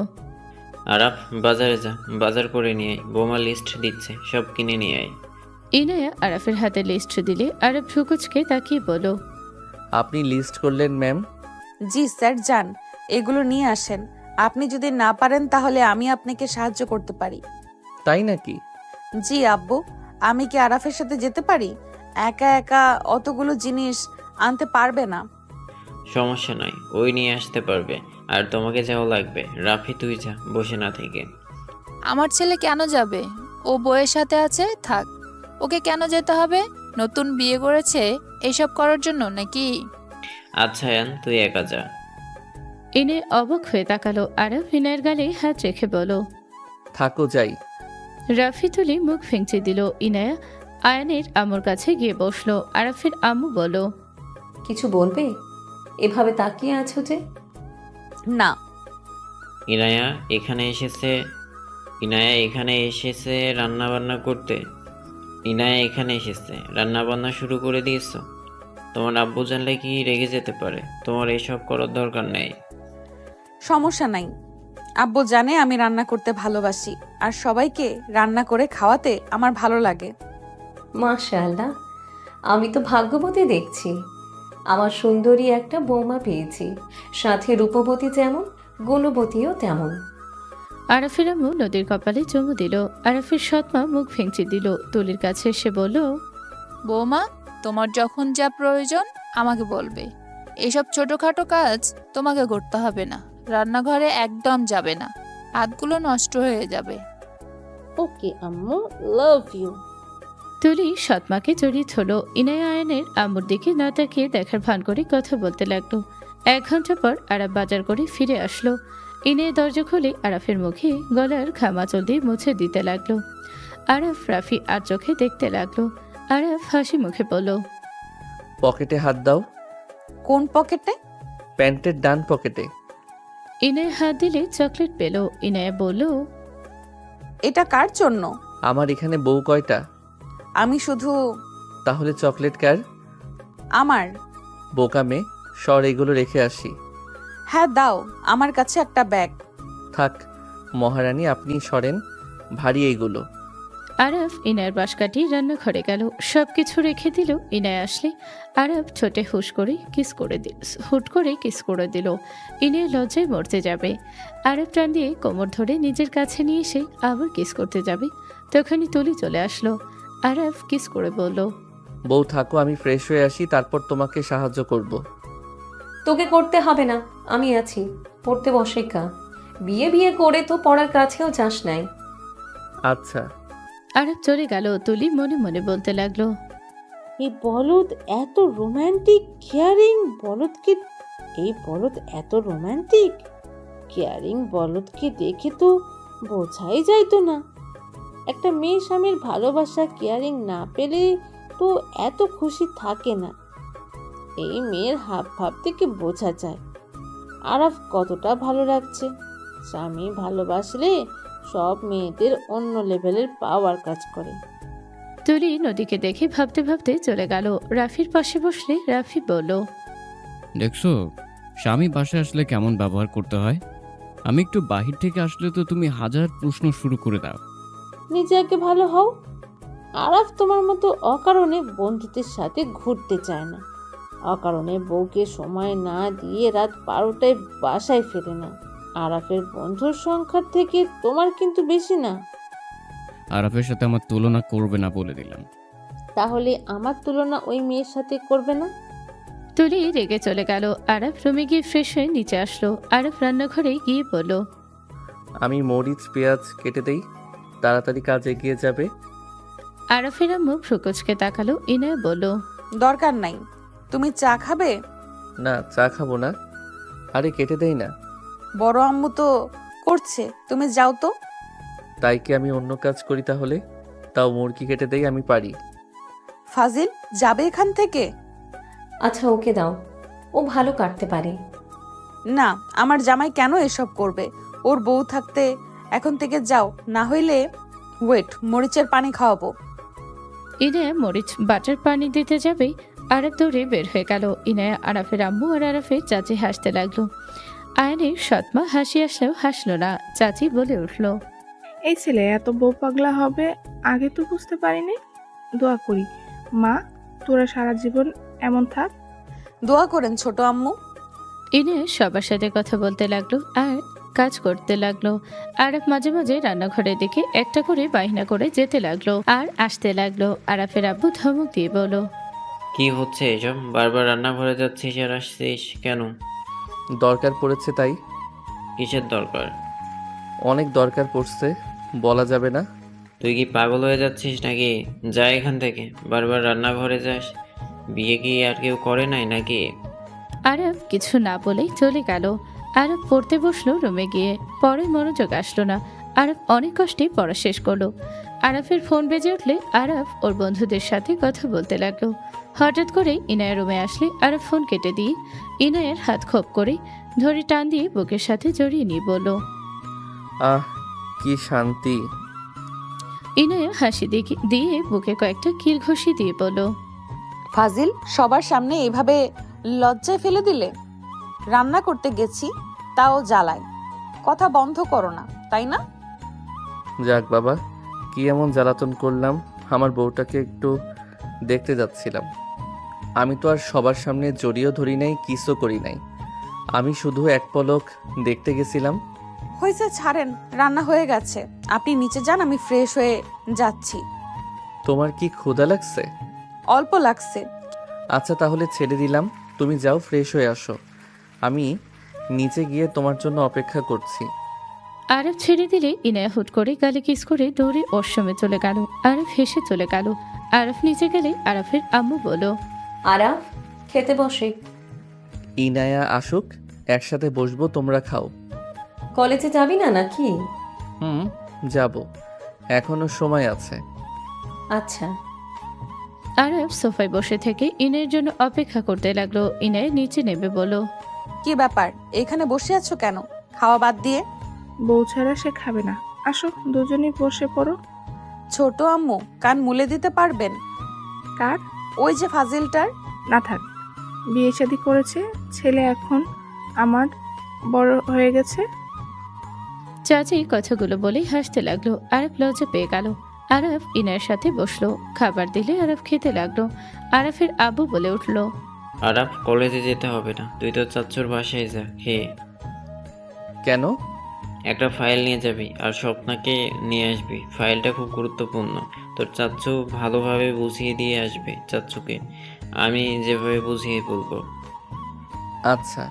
Speaker 3: আরাফ, বাজারে যা, বাজার করে নিয়ে আয়। বৌমা লিস্ট দিচ্ছে, সব কিনে নিয়ে আয়।
Speaker 2: ইনায়া আরফের হাতে লিস্ট দিলে আরব ভ্রুকুচকে তাকিয়ে বলল,
Speaker 1: আপনি লিস্ট করলেন ম্যাম?
Speaker 4: জি স্যার, যান এগুলো নিয়ে আসেন। আপনি যদি না পারেন তাহলে আমি আপনাকে সাহায্য করতে পারি।
Speaker 1: তাই নাকি?
Speaker 4: জি আব্বু, আমি কি আরাফের সাথে যেতে পারি? একা একা অতগুলো জিনিস আনতে পারবে না।
Speaker 3: সমস্যা নাই, ওই নিয়ে আসতে পারবে। আর তোমাকে যাওয়া লাগবে? রাফি তুই যা, বসে না থেকে।
Speaker 12: আমার ছেলে কেন যাবে? ও বউয়ের সাথে আছে, থাক। ওকে কেন যেতে হবে? নতুন বিয়ে করেছে এইসব করার জন্য নাকি?
Speaker 3: আচ্ছা ইয়ান, তুই একা যা।
Speaker 2: ইনে অবাক হয়ে তাকালো। আরব ইনায়ের গালে হাত রেখে বলল,
Speaker 1: থাকো, যাই।
Speaker 2: রাফি তুলি মুখ ভেঙচে দিল। ইনায়া আয়নের আম্মুর কাছে গিয়ে বসলো। আরফের আম্মু বলল,
Speaker 8: কিছু বলবে? এভাবে তাকিয়ে আছো যে?
Speaker 4: না।
Speaker 3: ইনায়া এখানে এসেছে, ইনায়া এখানে এসেছে রান্না বান্না করতে। ইনায়া এখানে এসেছে রান্না বান্না শুরু করে দিয়েছো? তোমার আব্বু জানলে কি রেগে যেতে পারে। তোমার এসব করার দরকার নেই।
Speaker 4: সমস্যা নাই, আব্বু জানে আমি রান্না করতে ভালোবাসি, আর সবাইকে রান্না করে খাওয়াতে আমার ভালো লাগে।
Speaker 8: মাশাআল্লাহ, আমি তো ভাগ্যবতী দেখছি। আমার সুন্দরী একটা বৌমা পেয়েছি, সাথে রূপবতী যেমন, গুণবতীও তেমন।
Speaker 2: আরফের আম্মু নদীর কপালে চুমু দিল। আরফের সৎমা মুখ ভেঙচে দিল। তুলির কাছে এসে বলল,
Speaker 12: বৌমা, তোমার যখন যা প্রয়োজন আমাকে বলবে। এসব ছোটখাটো কাজ তোমাকে করতে হবে না। রান্নাঘরে একদম যাবে না, হাতগুলো নষ্ট হয়ে যাবে।
Speaker 6: ওকে আম্মু, লাভ ইউ।
Speaker 2: তুলি সৎমাকে জড়িয়ে ধরল। ইনায়া আয়নের আম্মুর দিকে না তাকিয়ে দেখার ভান করে কথা বলতে লাগলো। 1 ঘন্টা পর আরব বাজার করে ফিরে আসলো। ইনে দরজা খুলে আরাফের মুখে গলার ঘামাচল দিয়ে মুছে দিতে লাগলো। আরফ রাফি আর চোখে দেখতে লাগলো। আরফ হাসি মুখে বলল,
Speaker 1: পকেটে হাত দাও।
Speaker 4: কোন পকেটে?
Speaker 1: প্যান্টের ডান পকেটে।
Speaker 2: ইনায় হাত দিলে চকলেট পেল। ইনায়া বলল,
Speaker 4: এটা কার জন্য?
Speaker 1: আমার এখানে বউ কয়টা?
Speaker 4: আমি শুধু।
Speaker 1: তাহলে চকলেট কার?
Speaker 4: আমার।
Speaker 1: বোকা মেয়ে, সর, এগুলো রেখে আসি।
Speaker 4: হ্যাঁ দাও, আমার কাছে একটা ব্যাগ।
Speaker 1: থাক মহারানী, আপনি সরেন, ভারী এইগুলো।
Speaker 2: আরফ ইনায়ের বাঁশ কাটিয়ে রান্নাঘরে গেল। সবকিছু রেখে দিল। ইনায় আসলে আরফ ছোটে হুট করে কিস করে দিল। ইনায় লজ্জায় মরতে যাবে। আরফ টান দিয়ে কোমর ধরে নিজের কাছে নিয়ে এসে আবার কিস করতে যাবে, তখনই তুলি চলে আসলো। আরফ কিস করে বলল,
Speaker 1: বউ থাকো, আমি ফ্রেশ হয়ে আসি, তারপর তোমাকে সাহায্য করব।
Speaker 8: তোকে করতে হবে না, আমি আছি। পড়তে বসে কা, বিয়ে করে তো পড়ার কাছেও যাস নাই।
Speaker 1: আচ্ছা।
Speaker 2: আরফ চলে গেল। তুলি মনে মনে বলতে লাগলো,
Speaker 6: এই বলদ এত রোমান্টিক, কেয়ারিং বলদকে, এই বলদ এত রোমান্টিক কেয়ারিং বলদকে দেখে তো বোঝাই যাইতো না। একটা মেয়ে স্বামীর ভালোবাসা কেয়ারিং না পেলে তো এত খুশি থাকে না। এই মেয়ের হাব ভাব থেকে বোঝা যায় আরাফ কতটা ভালো লাগছে। স্বামী ভালোবাসলে সব মেয়েদের অন্য লেভেলের পাওয়ার কাজ করে।
Speaker 2: তুলি নদীকে দেখে ভাবতে ভাবতে চলে গেল। রাফির পাশে বসলে রাফি বলল,
Speaker 5: দেখছো স্বামী বাসায় আসলে কেমন ব্যবহার করতে হয়? আমি একটু বাহির থেকে আসলে তো তুমি হাজার প্রশ্ন শুরু করে দাও।
Speaker 6: নিজে আগে ভালো হও। আরাফ তোমার মতো অকারণে বন্ধুদের সাথে ঘুরতে চায় না। অকারণে বউকে সময় না দিয়ে রাত 12টায় বাসায় ফেরে না। আরাফের বন্ধুর সংখ্যার থেকে তোমার কিন্তু বেশি না।
Speaker 5: আরাফের সাথে আমার তুলনা করবে না বলে দিলাম।
Speaker 6: তাহলে আমার তুলনা ওই মেয়ের সাথে করবে না?
Speaker 2: তুলি রেগে চলে গেল। আরব রুমে গিয়ে ফ্রেশ হয়ে নিচে আসলো। আরব রান্নাঘরে গিয়ে বলল,
Speaker 1: আমি মরিচ পেঁয়াজ কেটে দেই, তাড়াতাড়ি কাজ এগিয়ে যাবে।
Speaker 2: আরফের আম্মু ফ্রুকুচকে তাকালো। ইনায়া বলল,
Speaker 4: দরকার নাই। তুমি চা খাবে?
Speaker 1: না, চা খাবো না। আরে কেটে দেই না।
Speaker 4: বড় আম্মু তো করছে, তুমি যাও তো।
Speaker 1: তাই কি আমি অন্য কাজ করি তাহলে? তাও মুরগি কেটে দেই, আমি পারি।
Speaker 4: ফাজিল যাবে এখান থেকে?
Speaker 8: আচ্ছা ওকে দাও, ও ভালো কাটতে পারে।
Speaker 4: না, আমার জামাই কেন এসব করবে? ওর বউ থাকতে এখন থেকে যাও, না হইলে ওয়েট, মরিচের পানি খাওয়াবো।
Speaker 2: ইনায়া মরিচ বাটার পানি দিতে যাবে, আরব দৌড়ে বের হয়ে গেল। ইনায়া আরাফের আম্মু আর আরাফের চাচি হাসতে লাগলো। আয়নের সৎমা হাসি আসলেও হাসলো না। চাচি বলে উঠল,
Speaker 13: এই ছেলে এত বউ পাগলা হবে আগে তো বুঝতে পারিনি। দোয়া করি মা, তোরা সারা জীবন এমন থাক।
Speaker 4: দোয়া করেন ছোট আম্মু।
Speaker 2: ইনায়া সবার সাথে কথা বলতে লাগলো আর কাজ করতে লাগলো। আরব মাঝে মাঝে রান্নাঘরের দিকে একটা করে বাহিনা করে যেতে লাগলো আর আসতে লাগলো। আরাফের আব্বু ধমক দিয়ে বলল,
Speaker 3: কি হচ্ছে এসব? বারবার রান্নাঘরে যাচ্ছিস আর আসছিস কেন?
Speaker 1: দরকার পড়েছে তাই।
Speaker 3: কিসের দরকার?
Speaker 1: অনেক দরকার পড়ছে, বলা যাবে না।
Speaker 3: তুই কি পাগল হয়ে যাচ্ছিস নাকি? যা এখান থেকে, বারবার রান্নাঘরে যাস। বিয়ে কি আর কেউ করে নাই নাকি?
Speaker 2: আরব কিছু না বলেই চলে গেল। আরব পড়তে বসলো রুমে গিয়ে। পরে মনোযোগ আসলো না। আরব অনেক কষ্টে পড়া শেষ করলো। আরফের ফোন বেজে উঠলে আরব ওর বন্ধুদের সাথে কথা বলতে লাগলো। হঠাৎ করে ইনায়ের রুমে আসলে আরব ফোন কেটে দিয়ে ইনায়ের হাত খোপ করে ধরে টান দিয়ে বুকের সাথে জড়িয়ে নিয়ে বলল,
Speaker 1: আহ, কি শান্তি।
Speaker 2: ইনায়া হাসি দিয়ে বুকে কয়েকটা কিল ঘষি দিয়ে বলল,
Speaker 4: ফাজিল সবার সামনে এভাবে লজ্জায় ফেলে দিলে। রান্না করতে গেছি, তাও জ্বালায়। কথা বন্ধ করো না, তাই না?
Speaker 1: যাক বাবা, কি এমন জ্বালাতন করলাম? আমার বউটাকে একটু দেখতে যাচ্ছিলাম। আমি তো আর সবার সামনে জড়িয়েও ধরি নাই, কিসও করি নাই। আমি শুধু এক পলক দেখতে গেছিলাম।
Speaker 4: হয়েছে, ছাড়েন, রান্না হয়ে গেছে। আপনি নিচে যান, আমি ফ্রেশ হয়ে যাচ্ছি।
Speaker 1: তোমার কি ক্ষুধা লাগছে?
Speaker 4: অল্প লাগছে।
Speaker 1: আচ্ছা তাহলে ছেড়ে দিলাম, তুমি যাও ফ্রেশ হয়ে আসো। আমি নিচে গিয়ে তোমার জন্য অপেক্ষা করছি।
Speaker 2: আরব ছেড়ে দিলে ইনায়া হুট করে গালে কিস করে দৌড়ে ওর চলে গেল। আরব হেসে চলে গেল। আরব নিচে গেলে আরফের আম্মু বলল,
Speaker 8: আরাফ খেতে বসে।
Speaker 1: ইনায়া আসুক, একসাথে বসবো, তোমরা খাও।
Speaker 8: কলেজে যাবি না নাকি?
Speaker 1: যাব, এখনো সময় আছে।
Speaker 8: আচ্ছা।
Speaker 2: আরব সোফায় বসে থেকে ইনায়ের জন্য অপেক্ষা করতে লাগলো। ইনায় নিচে নেমে বলল,
Speaker 4: কি ব্যাপার, এখানে বসে আছো কেন? খাওয়া বাদ দিয়ে?
Speaker 13: বউ ছাড়া সে খাবে না। আসো দুজনেই বসে পড়ো।
Speaker 4: ছোট আম্মু, কান মুলে দিতে পারবেন?
Speaker 13: কার?
Speaker 4: ওই যে ফাজিলটার।
Speaker 13: না থাক, বিয়ে শাদী করেছে, ছেলে এখন আমার বড় হয়ে গেছে।
Speaker 2: চাচি কথাগুলো বলেই হাসতে লাগলো। আরব লজ্জা পেয়ে গেল। আরব ইনায়ের সাথে বসলো। খাবার দিলে আরব খেতে লাগলো। আরফের আব্বু বলে উঠল,
Speaker 3: আরাফ কলেজে যেতে হবে না, তুই তো চাচ্চুর বাসায় যা খেয়ে।
Speaker 1: কেন?
Speaker 3: একটা ফাইল নিয়ে যাবি আর স্বপ্নাকে নিয়ে আসবি। ফাইলটা খুব গুরুত্বপূর্ণ। তোর চাচ্চু ভালোভাবে বুঝিয়ে দিয়ে আসবে চাচ্চুকে। আমি যেভাবে বুঝিয়ে বলবো।
Speaker 1: আচ্ছা।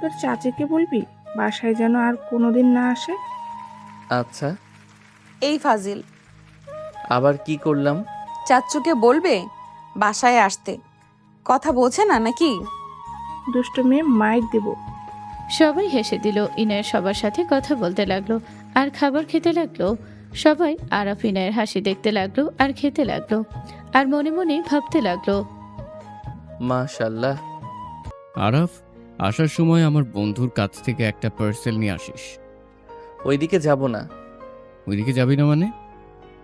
Speaker 13: তোর চাচিকে বলবি বাসায় যেন আর কোনোদিন না আসে।
Speaker 1: আচ্ছা।
Speaker 4: এই ফাজিল,
Speaker 1: আবার কি করলাম?
Speaker 4: চাচ্চুকে বলবে বাসায় আসতে। কথা বোঝে না নাকি?
Speaker 13: দুষ্ট মেয়ে, মাইর দেব।
Speaker 2: সবাই হেসে দিল। ইনায়ের সবার সাথে কথা বলতে লাগলো আর খাবার খেতে লাগলো। সবাই আরফ ইনায়ের হাসি দেখতে লাগলো আর খেতে লাগলো আর মনে মনে ভাবতে লাগলো,
Speaker 1: মাশাআল্লাহ।
Speaker 5: আরাফ, আসার সময় আমার বন্ধুর কাছ থেকে একটা পার্সেল নিয়ে আসিস।
Speaker 1: ওইদিকে যাব না।
Speaker 5: ওইদিকে যাবি না মানে?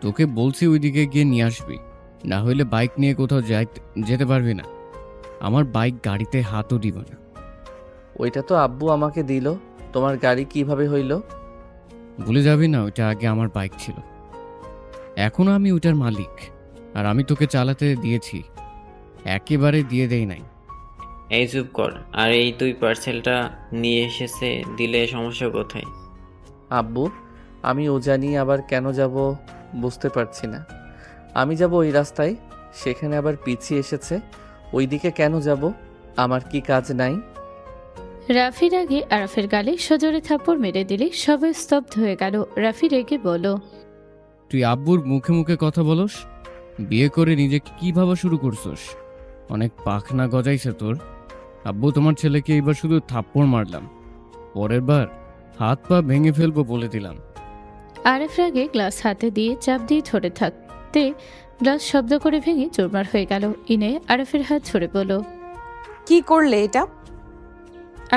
Speaker 5: তোকে বলছি ওইদিকে গিয়ে নিয়ে আসবি, না হলে বাইক নিয়ে কোথাও যেতে পারবি না। আমার বাইক গাড়িতে হাতও দিব না।
Speaker 1: ওইটা তো আব্বু আমাকে দিল, তোমার গাড়ি কিভাবে হইল?
Speaker 5: ভুলে যাবি না, ওইটা আগে আমার বাইক ছিল, এখনো আমি ওইটার মালিক। আর আমি তোকে চালাতে দিয়েছি, একেবারে দিয়ে দেই নাই।
Speaker 3: এই চুপ কর। আর এই তুই পার্সেলটা নিয়ে এসেছে দিলে সমস্যা কোথায়?
Speaker 1: আব্বু, আমি ও জানি আবার কেন যাব বুঝতে পারছি না। আমি যাব ওই রাস্তায়, সেখানে আবার পিছিয়ে এসেছে। ওইদিকে কেন যাব? আমার কি কাজ নাই?
Speaker 2: রাফির আগে আরাফের গালে সজোরে থাপ্পড় মেরে দিলে সবাই স্তব্ধ হয়ে গেল। রাফি রেগে বলল,
Speaker 5: তুই আব্বুর মুখে মুখে কথা বলস? বিয়ে করে নিজে কি ভাবা শুরু করছস? অনেক পাখনা গজাইছে তোর। আব্বু, তোমার ছেলেকে এইবার শুধু থাপ্পড় মারলাম, পরের বার হাত পা ভেঙে ফেলবো বলে দিলাম।
Speaker 2: আরাফ রাগে গ্লাস হাতে দিয়ে চাপ দিয়ে ধরে থাকতে গ্লাস শব্দ করে ভেঙে চুরমার হয়ে গেল। ইনে আরাফের হাত ছড়ে বলল,
Speaker 4: কি করলে এটা?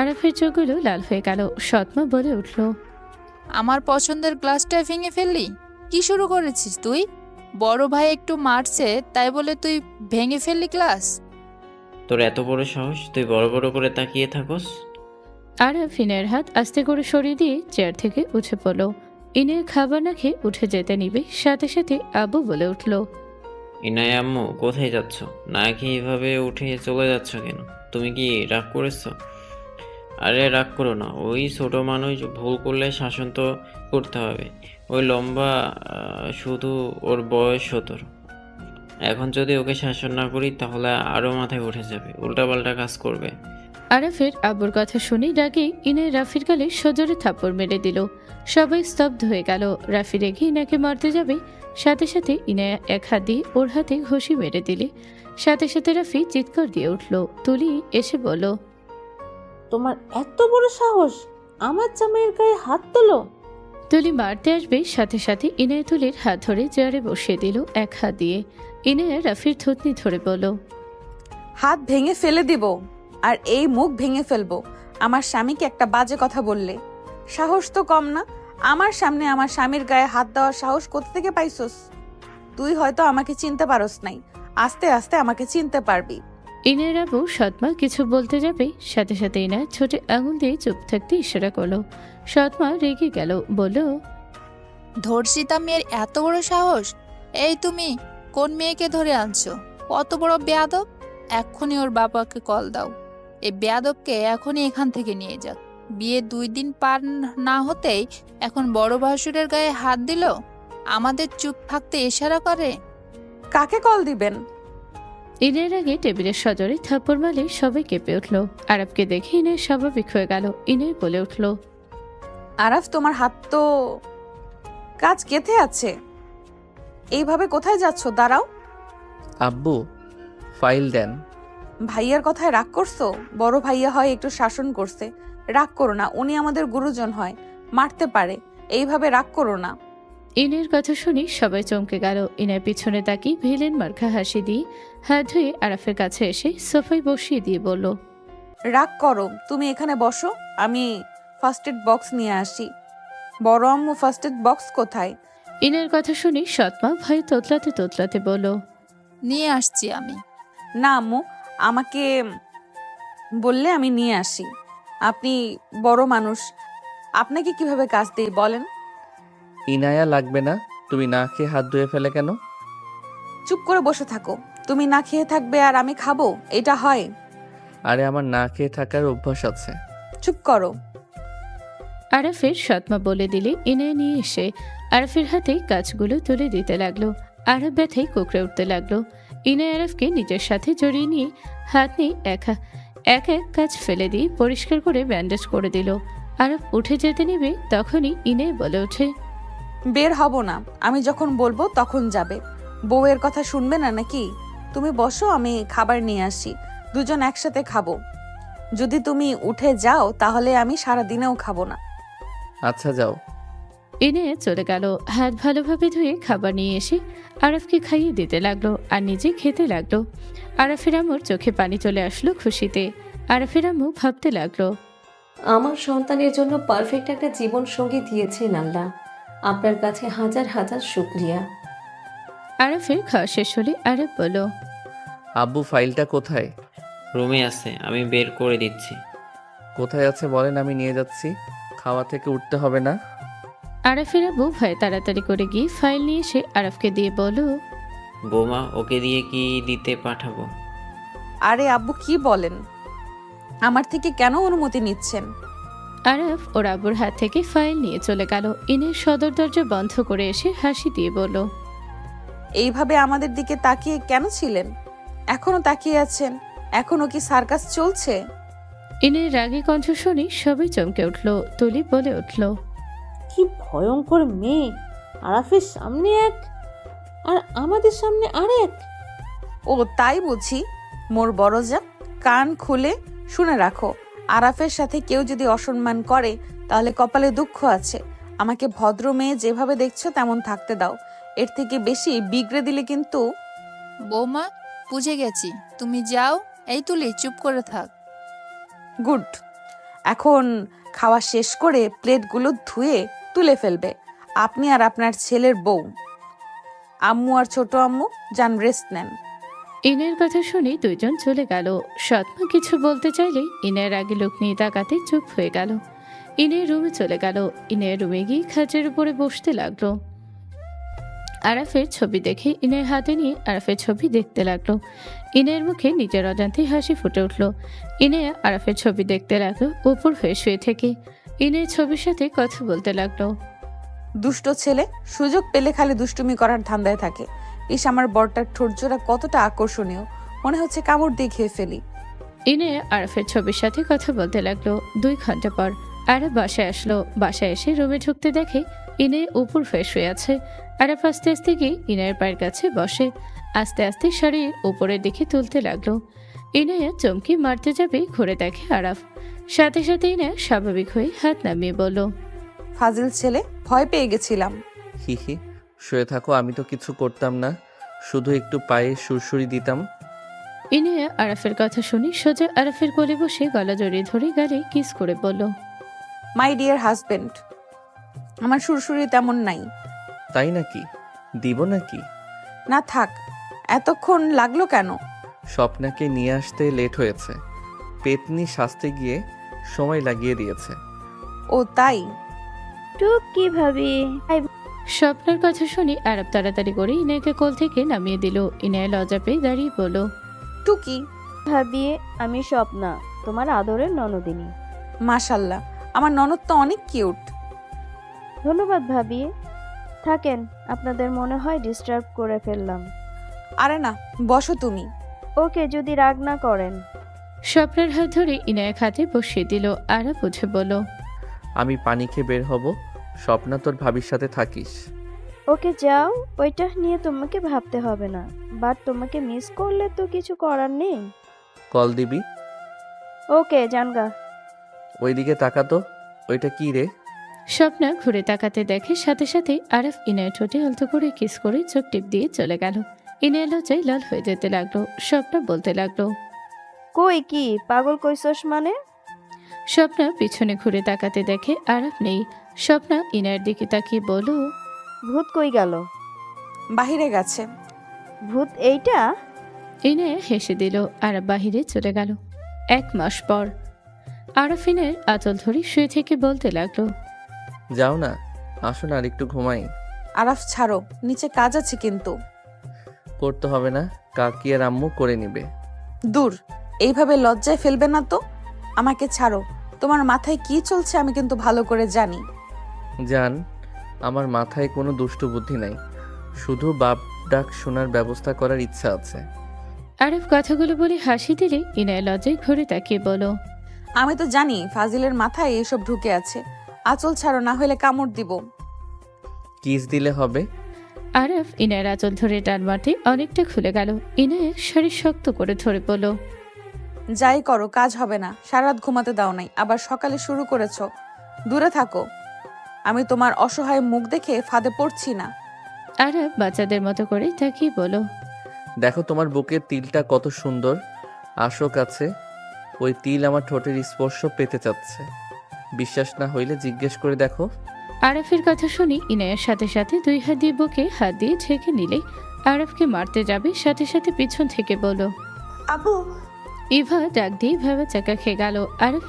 Speaker 2: আরাফের চোখগুলো লাল হয়ে গেল। সৎমা বলে উঠল,
Speaker 12: আমার পছন্দের গ্লাসটা ভেঙে ফেললি? কি শুরু করেছিস তুই? বড় ভাই একটু মারছে তাই বলে তুই ভেঙে ফেললি গ্লাস?
Speaker 3: তোর এত বড় সাহস, তুই বড় বড় করে তাকিয়ে থাকস?
Speaker 2: আরাফ ইনের হাত আস্তে করে সরিয়ে দিয়ে চেয়ার থেকে উঠে পড়ল। ইনে খাবার না খেয়ে উঠে যেতে নিবে, সাথে সাথে আব্বু বলে উঠল,
Speaker 3: ইনায়া আম্মু, কোথায় যাচ্ছ? না খেয়ে এভাবে উঠে চলে যাচ্ছ কেন? তুমি কি রাগ করেছো? আরে রাগ করো না, ওই ছোট মানুষ ভুল করলে শাসন তো করতে হবে। ওই লম্বা শুধু ওর বয়স 17। এখন যদি ওকে শাসন না করি তাহলে আরও মাথায় উঠে যাবে, উল্টাপাল্টা কাজ করবে।
Speaker 2: আরাফের আব্বুর কথা শুনে রাগে ইনে রাফির গালে সজোরে থাপ্পড় মেরে দিল। সবাই স্তব্ধ হয়ে গেল। রাফি রেগে ইনাকে মারতে যাবে, সাথে সাথে ইনায়া এক হাত দিয়ে ওর হাতে ঘষি মেরে দিলে। সাথে সাথে রাফি চিৎকার দিয়ে উঠল। তুলি এসে বলল,
Speaker 6: তোমার এত বড় সাহস, আমার জামাইয়ের গায়ে হাত তোলো?
Speaker 2: তুলি মারতে আসবে, সাথে সাথে ইনায়া তুলির হাত ধরে চেয়ারে বসিয়ে দিল এক হাত দিয়ে। ইনায়া রাফির থুতনি ধরে বলল,
Speaker 4: হাত ভেঙে ফেলে দিব, আর এই মুখ ভেঙে ফেলবো আমার স্বামীকে একটা বাজে কথা বললে। সাহস তো কম না, আমার সামনে আমার স্বামীর গায়ে হাত দেওয়ার সাহস কোথা থেকে পাইছস? তুই হয়তো আমাকে চিনতে পারস নাই, আস্তে আস্তে আমাকে চিনতে পারবি।
Speaker 2: ইনায়ের আবু সৎমা কিছু বলতে যাবে, সাথে সাথে ইনায়া ছোট আঙুল দিয়ে চুপ থাকতে ইশারা করলো। সৎমা রেগে গেল, বলল,
Speaker 12: ধর্ষিতা মেয়ের এত বড় সাহস! এই তুমি কোন মেয়েকে ধরে আনছো? কত বড় বেয়াদব! এক্ষুনি ওর বাবাকে কল দাও। এই বেয়াদবকে এখনই এখান থেকে নিয়ে যাক। বিয়ে 2 দিন পার না হতেই এখন বড় ভাসুরের গায়ে হাত দিল। আমাদের চুপ থাকতে ইশারা করে।
Speaker 4: কাকে কল দিবেন?
Speaker 2: ইনের আগে টেবিলের সজরে থাপ্পড় মারলে সবাই কেঁপে উঠল। আরবকে দেখে ইনের স্বাভাবিক হয়ে গেল। ইনের বলে উঠল,
Speaker 4: আরাফ, তোমার হাত তো কাজ গেথে আছে, এইভাবে কোথায় যাচ্ছ? দাঁড়াও।
Speaker 1: আব্বু, ফাইল দেন।
Speaker 4: ভাইয়ার কথায় রাগ করছো? বড় ভাইয়া হয় একটু শাসন করছে, রাগ করো না, উনি আমাদের গুরুজন হয়, মারতে পারে, এইভাবে রাগ করো না।
Speaker 2: ইনের কথা শুনে সবাই চমকে গেল। ইনের পিছনে তাকিয়ে ভিলেন মার্কা হাসি দিয়ে হাত ধুয়ে আরাফের কাছে এসে সোফায় বসিয়ে দিয়ে বলল,
Speaker 4: রাগ করো, তুমি এখানে বসো, আমি ফার্স্ট এড বক্স নিয়ে আসি। বড় আম্মু, ফার্স্ট এড বক্স কোথায়?
Speaker 2: ইনের কথা শুনে সৎমা ভয় তোতলাতে তোতলাতে বলল,
Speaker 12: নিয়ে আসছি আমি।
Speaker 4: না আম্মু, আমাকে বললে আমি নিয়ে আসি। আপনি বড় মানুষ, আপনাকে কিভাবে কাজ দিই বলেন?
Speaker 1: ইনায়া লাগবে না। তুমি না খেয়ে হাত ধুয়ে ফেলে কেন?
Speaker 4: চুপ করে বসে থাকো। তুমি না খেয়ে থাকবে আর আমি খাবো, এটা হয়?
Speaker 1: আরে আমার না খেয়ে থাকার অভ্যাস আছে।
Speaker 4: চুপ করো।
Speaker 2: আরাফের সৎমা বলে দিলে ইনায় নিয়ে এসে আরাফের হাতে কাজগুলো তুলে দিতে লাগলো। আরাফ ব্যথায় কুকড়ে উঠতে লাগলো। ইনায় আরাফকে নিজের সাথে জড়িয়ে নিয়ে হাত নিয়ে এক এক কাজ ফেলে দিয়ে পরিষ্কার করে ব্যান্ডেজ করে দিল। আরাফ উঠে যেতে নেবে, তখনই ইনায় বলে ওঠে,
Speaker 4: বের হব না, আমি যখন বলবো তখন যাবে। বউয়ের কথা শুনবে না নাকি? তুমি বসো, আমি খাবার নিয়ে আসি, দুজন একসাথে খাবো। যদি তুমি উঠে যাও তাহলে আমি সারা দিনেও খাবো না।
Speaker 1: আচ্ছা যাও।
Speaker 2: ইনে চলে গেল। হাত ভালোভাবে ধুয়ে খাবার নিয়ে এসে আরাফকে খাইয়ে দিতে লাগলো আর নিজে খেতে লাগলো। আরাফের আম্মুর চোখে পানি চলে আসলো খুশিতে। আরাফের আম্মু ভাবতে লাগলো।
Speaker 8: আমার সন্তানের জন্য পারফেক্ট একটা জীবন সঙ্গী দিয়েছেন আল্লাহ। আপনার কাছে হাজার হাজার শুক্রিয়া।
Speaker 2: আরাফের খাওয়া শেষ হলে আরাফ বলল,
Speaker 1: আব্বু ফাইলটা কোথায়?
Speaker 3: রুমে আছে, আমি বের করে দিচ্ছি।
Speaker 1: কোথায় আছে বলেন, আমি নিয়ে যাচ্ছি। খাওয়া থেকে উঠতে হবে না।
Speaker 2: আরাফের আব্বু ভয়ে তাড়াতাড়ি করে গিয়ে ফাইল নিয়ে এসে আরাফকে দিয়ে বলল,
Speaker 3: বৌমা, ওকে দিয়ে কি দিতে পাঠাবো?
Speaker 4: আরে আব্বু কি বলেন? আমার থেকে কেন অনুমতি নিচ্ছেন?
Speaker 2: আরাফ ওর আব্বুর হাত থেকে ফাইল নিয়ে চলে গেল। ইনের সদর দরজা বন্ধ করে এসে হাসি দিয়ে বলল,
Speaker 4: এইভাবে আমাদের দিকে তাকিয়ে কেন ছিলেন? এখনো তাকিয়ে আছেন? এখনো কি সার্কাস চলছে?
Speaker 2: ইনের রাগী কণ্ঠ শুনে সবাই চমকে উঠল। তুলি বলে উঠল,
Speaker 6: কি ভয়ঙ্কর মেয়ে! আরাফের সামনে এক আর আমাদের সামনে আরেক।
Speaker 4: ও তাই বুঝি? মোর বড় যা, কান খুলে শুনে রাখো। আরাফের সাথে কেউ যদি অসম্মান করে তাহলে কপালে দুঃখ আছে। আমাকে ভদ্র মেয়ে যেভাবে দেখছো তেমন থাকতে দাও। এর থেকে বেশি বিগড়ে দিলে কিন্তু।
Speaker 12: বৌমা, বুঝে গেছি, তুমি যাও। এই তুলি, চুপ করে থাক।
Speaker 4: গুড। এখন খাওয়া শেষ করে প্লেটগুলো ধুয়ে তুলে ফেলবে। আপনি আর আপনার ছেলের বউ, আম্মু আর ছোট আম্মু যান রেস্ট নেন।
Speaker 2: ইনের কথা শুনে দুইজন চলে গেল। সৎমা কিছু বলতে চাইলেই ইনের আগে লোক নিয়ে তাকাতে চুপ হয়ে গেল। ইনের রুমে চলে গেল। ইনের রুমে গিয়ে খাটের উপরে বসতে লাগলো। আরাফের ছবি দেখে ইনের হাতে নিয়ে আরাফের ছবি দেখতে লাগলো। ইনের মুখে নিজের অজান্তেই হাসি ফুটে উঠল। ইনে আরাফের ছবি দেখতে লাগলো উপর হয়ে শুয়ে থেকে। ইনের ছবির সাথে কথা বলতে লাগলো।
Speaker 4: দুষ্ট ছেলে, সুযোগ পেলে খালি দুষ্টুমি করার ধান্দায় থাকে। ইস, আমার বরটার ঠোঁটজোড়া কতটা আকর্ষণীয়, মনে হচ্ছে কামড় দিয়ে খেয়ে ফেলি।
Speaker 2: ইনে আরাফের ছবির সাথে কথা বলতে লাগলো। 2 ঘন্টা পর আরাফ বাসায় আসলো। বাসায় এসে রুমে ঢুকতে দেখে ইনে উপর হয়ে শুয়ে আছে। আরাফ আস্তে আস্তে গিয়ে ইনের পায়ের কাছে বসে আস্তে আস্তে শাড়ির উপরের দিকে তুলতে লাগলো। ইনায়া চমকি মারতে যাবে, ঘুরে দেখে আরাফ। সাথে সাথে ইনায়া স্বাভাবিক হয়ে হাত নামিয়ে বলল,
Speaker 4: ফাজিল ছেলে, ভয় পেয়ে গেছিলাম।
Speaker 1: হি হি, শুয়ে থাকো, আমি তো কিছু করতাম না, শুধু একটু পায়ে সুরসুরি দিতাম।
Speaker 2: ইনায়া আরাফের কথা শুনে সোজা আরাফের কোলে বসে গলা জড়িয়ে ধরে গালে কিস করে বলল,
Speaker 4: মাই ডিয়ার হাজবেন্ড, আমার সুরসুরি তেমন নাই।
Speaker 1: তাই নাকি? দিব নাকি?
Speaker 4: না থাক। এতক্ষণ লাগলো কেন?
Speaker 1: স্বপ্নাকে নিয়ে আসতে লেট হয়েছে। পেতনি সাজতে গিয়ে সময় লাগিয়ে দিয়েছে।
Speaker 4: ও তাই?
Speaker 11: টুকি ভাবি,
Speaker 2: স্বপ্নের কথা শুনে আরাফ তাড়াতাড়ি করে ইনায়াকে কোল থেকে নামিয়ে দিল। ইনায়া লজ্জা পেয়ে দাঁড়িয়ে বলল,
Speaker 4: টুকি
Speaker 11: ভাবি আমি স্বপ্না, তোমার আদরের ননদিনী।
Speaker 4: মাশাল্লাহ, আমার ননদ তো অনেক কিউট।
Speaker 11: ধন্যবাদ ভাবি। থাকেন, আপনাদের মনে হয় ডিস্টার্ব করে ফেললাম।
Speaker 4: আরে না, বসো তুমি।
Speaker 11: ওকে, যদি রাগ না করেন।
Speaker 2: স্বপ্নের হাত ধরে ইনায়া খাতে বসিয়ে দিল। আরাফ বুঝে বলল,
Speaker 1: আমি পানি খেয়ে বের হব, স্বপ্না তোর ভাবির সাথে থাকিস।
Speaker 11: ওকে যাও, ওইটা নিয়ে তোমাকে ভাবতে হবে না। বাট তোমাকে মিস করলে তো কিছু করার নেই।
Speaker 1: কল দিবি?
Speaker 11: ওকে, জানগা।
Speaker 1: ওইদিকে তাকাতো, ওইটা কি রে?
Speaker 2: স্বপ্না ঘুরে তাকাতে দেখে সাথে সাথে আরাফ ইনায়ের ঠোঁটে আলতো করে কিস করে চোখ টিপ দিয়ে চলে গেল। ইনায়া লজ্জায় লাল হয়ে যেতে লাগলো। স্বপ্না বলতে লাগলো,
Speaker 11: কই কি পাগল কইছস মানে?
Speaker 2: স্বপ্না পিছনে ঘুরে তাকাতে দেখে আরাফ নেই। স্বপ্না ইনায়ের দিকে তাকিয়ে বলল,
Speaker 11: ভূত কই গেল?
Speaker 4: বাহিরে গেছে।
Speaker 11: ভূত এইটা?
Speaker 2: ইনায়া হেসে দিল। আরাফ বাহিরে চলে গেল। 1 মাস পর আরাফ ইনায়ের আঁচল ধরে শুয়ে থেকে বলতে লাগলো,
Speaker 1: যাও না, আসো না, আর একটু ঘুমাই।
Speaker 4: আরাফ ছাড়ো, নিচে কাজ আছে কিন্তু।
Speaker 1: করতে হবে না, কাকি আর আম্মু করে নিবে।
Speaker 4: দূর, এইভাবে লজ্জায় ফেলবে না তো। আমাকে ছাড়ো, তোমার মাথায় কি চলছে আমি কিন্তু ভালো করে জানি।
Speaker 1: জান, আমার মাথায় কোনো দুষ্টু বুদ্ধি নাই, শুধু বাপ ডাক শোনার ব্যবস্থা করার ইচ্ছা আছে।
Speaker 2: আরাফ কথাগুলো বলে হাসি দিলে ইনায়া লজ্জায় ঘুরে তাকিয়ে বলো,
Speaker 4: আমি তো জানি ফাজিলের মাথায় এসব ঢুকে আছে। আঁচল ছাড়ো, না হলে কামড় দিব।
Speaker 1: কিস দিলে হবে।
Speaker 2: আরাফ ইনায়ের আঁচল ধরে টান মারতে অনেকটা খুলে গেল। ইনায়া শাড়ি শক্ত করে ধরে বলল,
Speaker 4: যাই করো কাজ হবে না। সারা রাত ঘুমাতে দাও নাই, আবার সকালে শুরু করেছো। দূরে থাকো। আমি তোমার অসহায় মুখ দেখে ফাঁদে পড়ছি না।
Speaker 2: আরাফ বাচ্চাদের মতো করে তাকিয়ে বলো,
Speaker 1: দেখো তোমার বুকের তিলটা কত সুন্দর, আসো কাছে। ওই তিল আমার ঠোঁটের স্পর্শ পেতে চাচ্ছে। বিশ্বাস না হইলে জিজ্ঞেস করে দেখো।
Speaker 2: আরাফের কথা শুনি ইনায়ার সাথে সাথে 2 হাত দিয়ে বুকে হাত দিয়ে ছেঁকে নিলে আরাফকে মারতে যাবে, সাথে সাথে পিছন থেকে বলো,
Speaker 9: আপু
Speaker 2: ইভা ডাক দিয়ে ভেবে চাকা খেয়ে গেল। আরাফ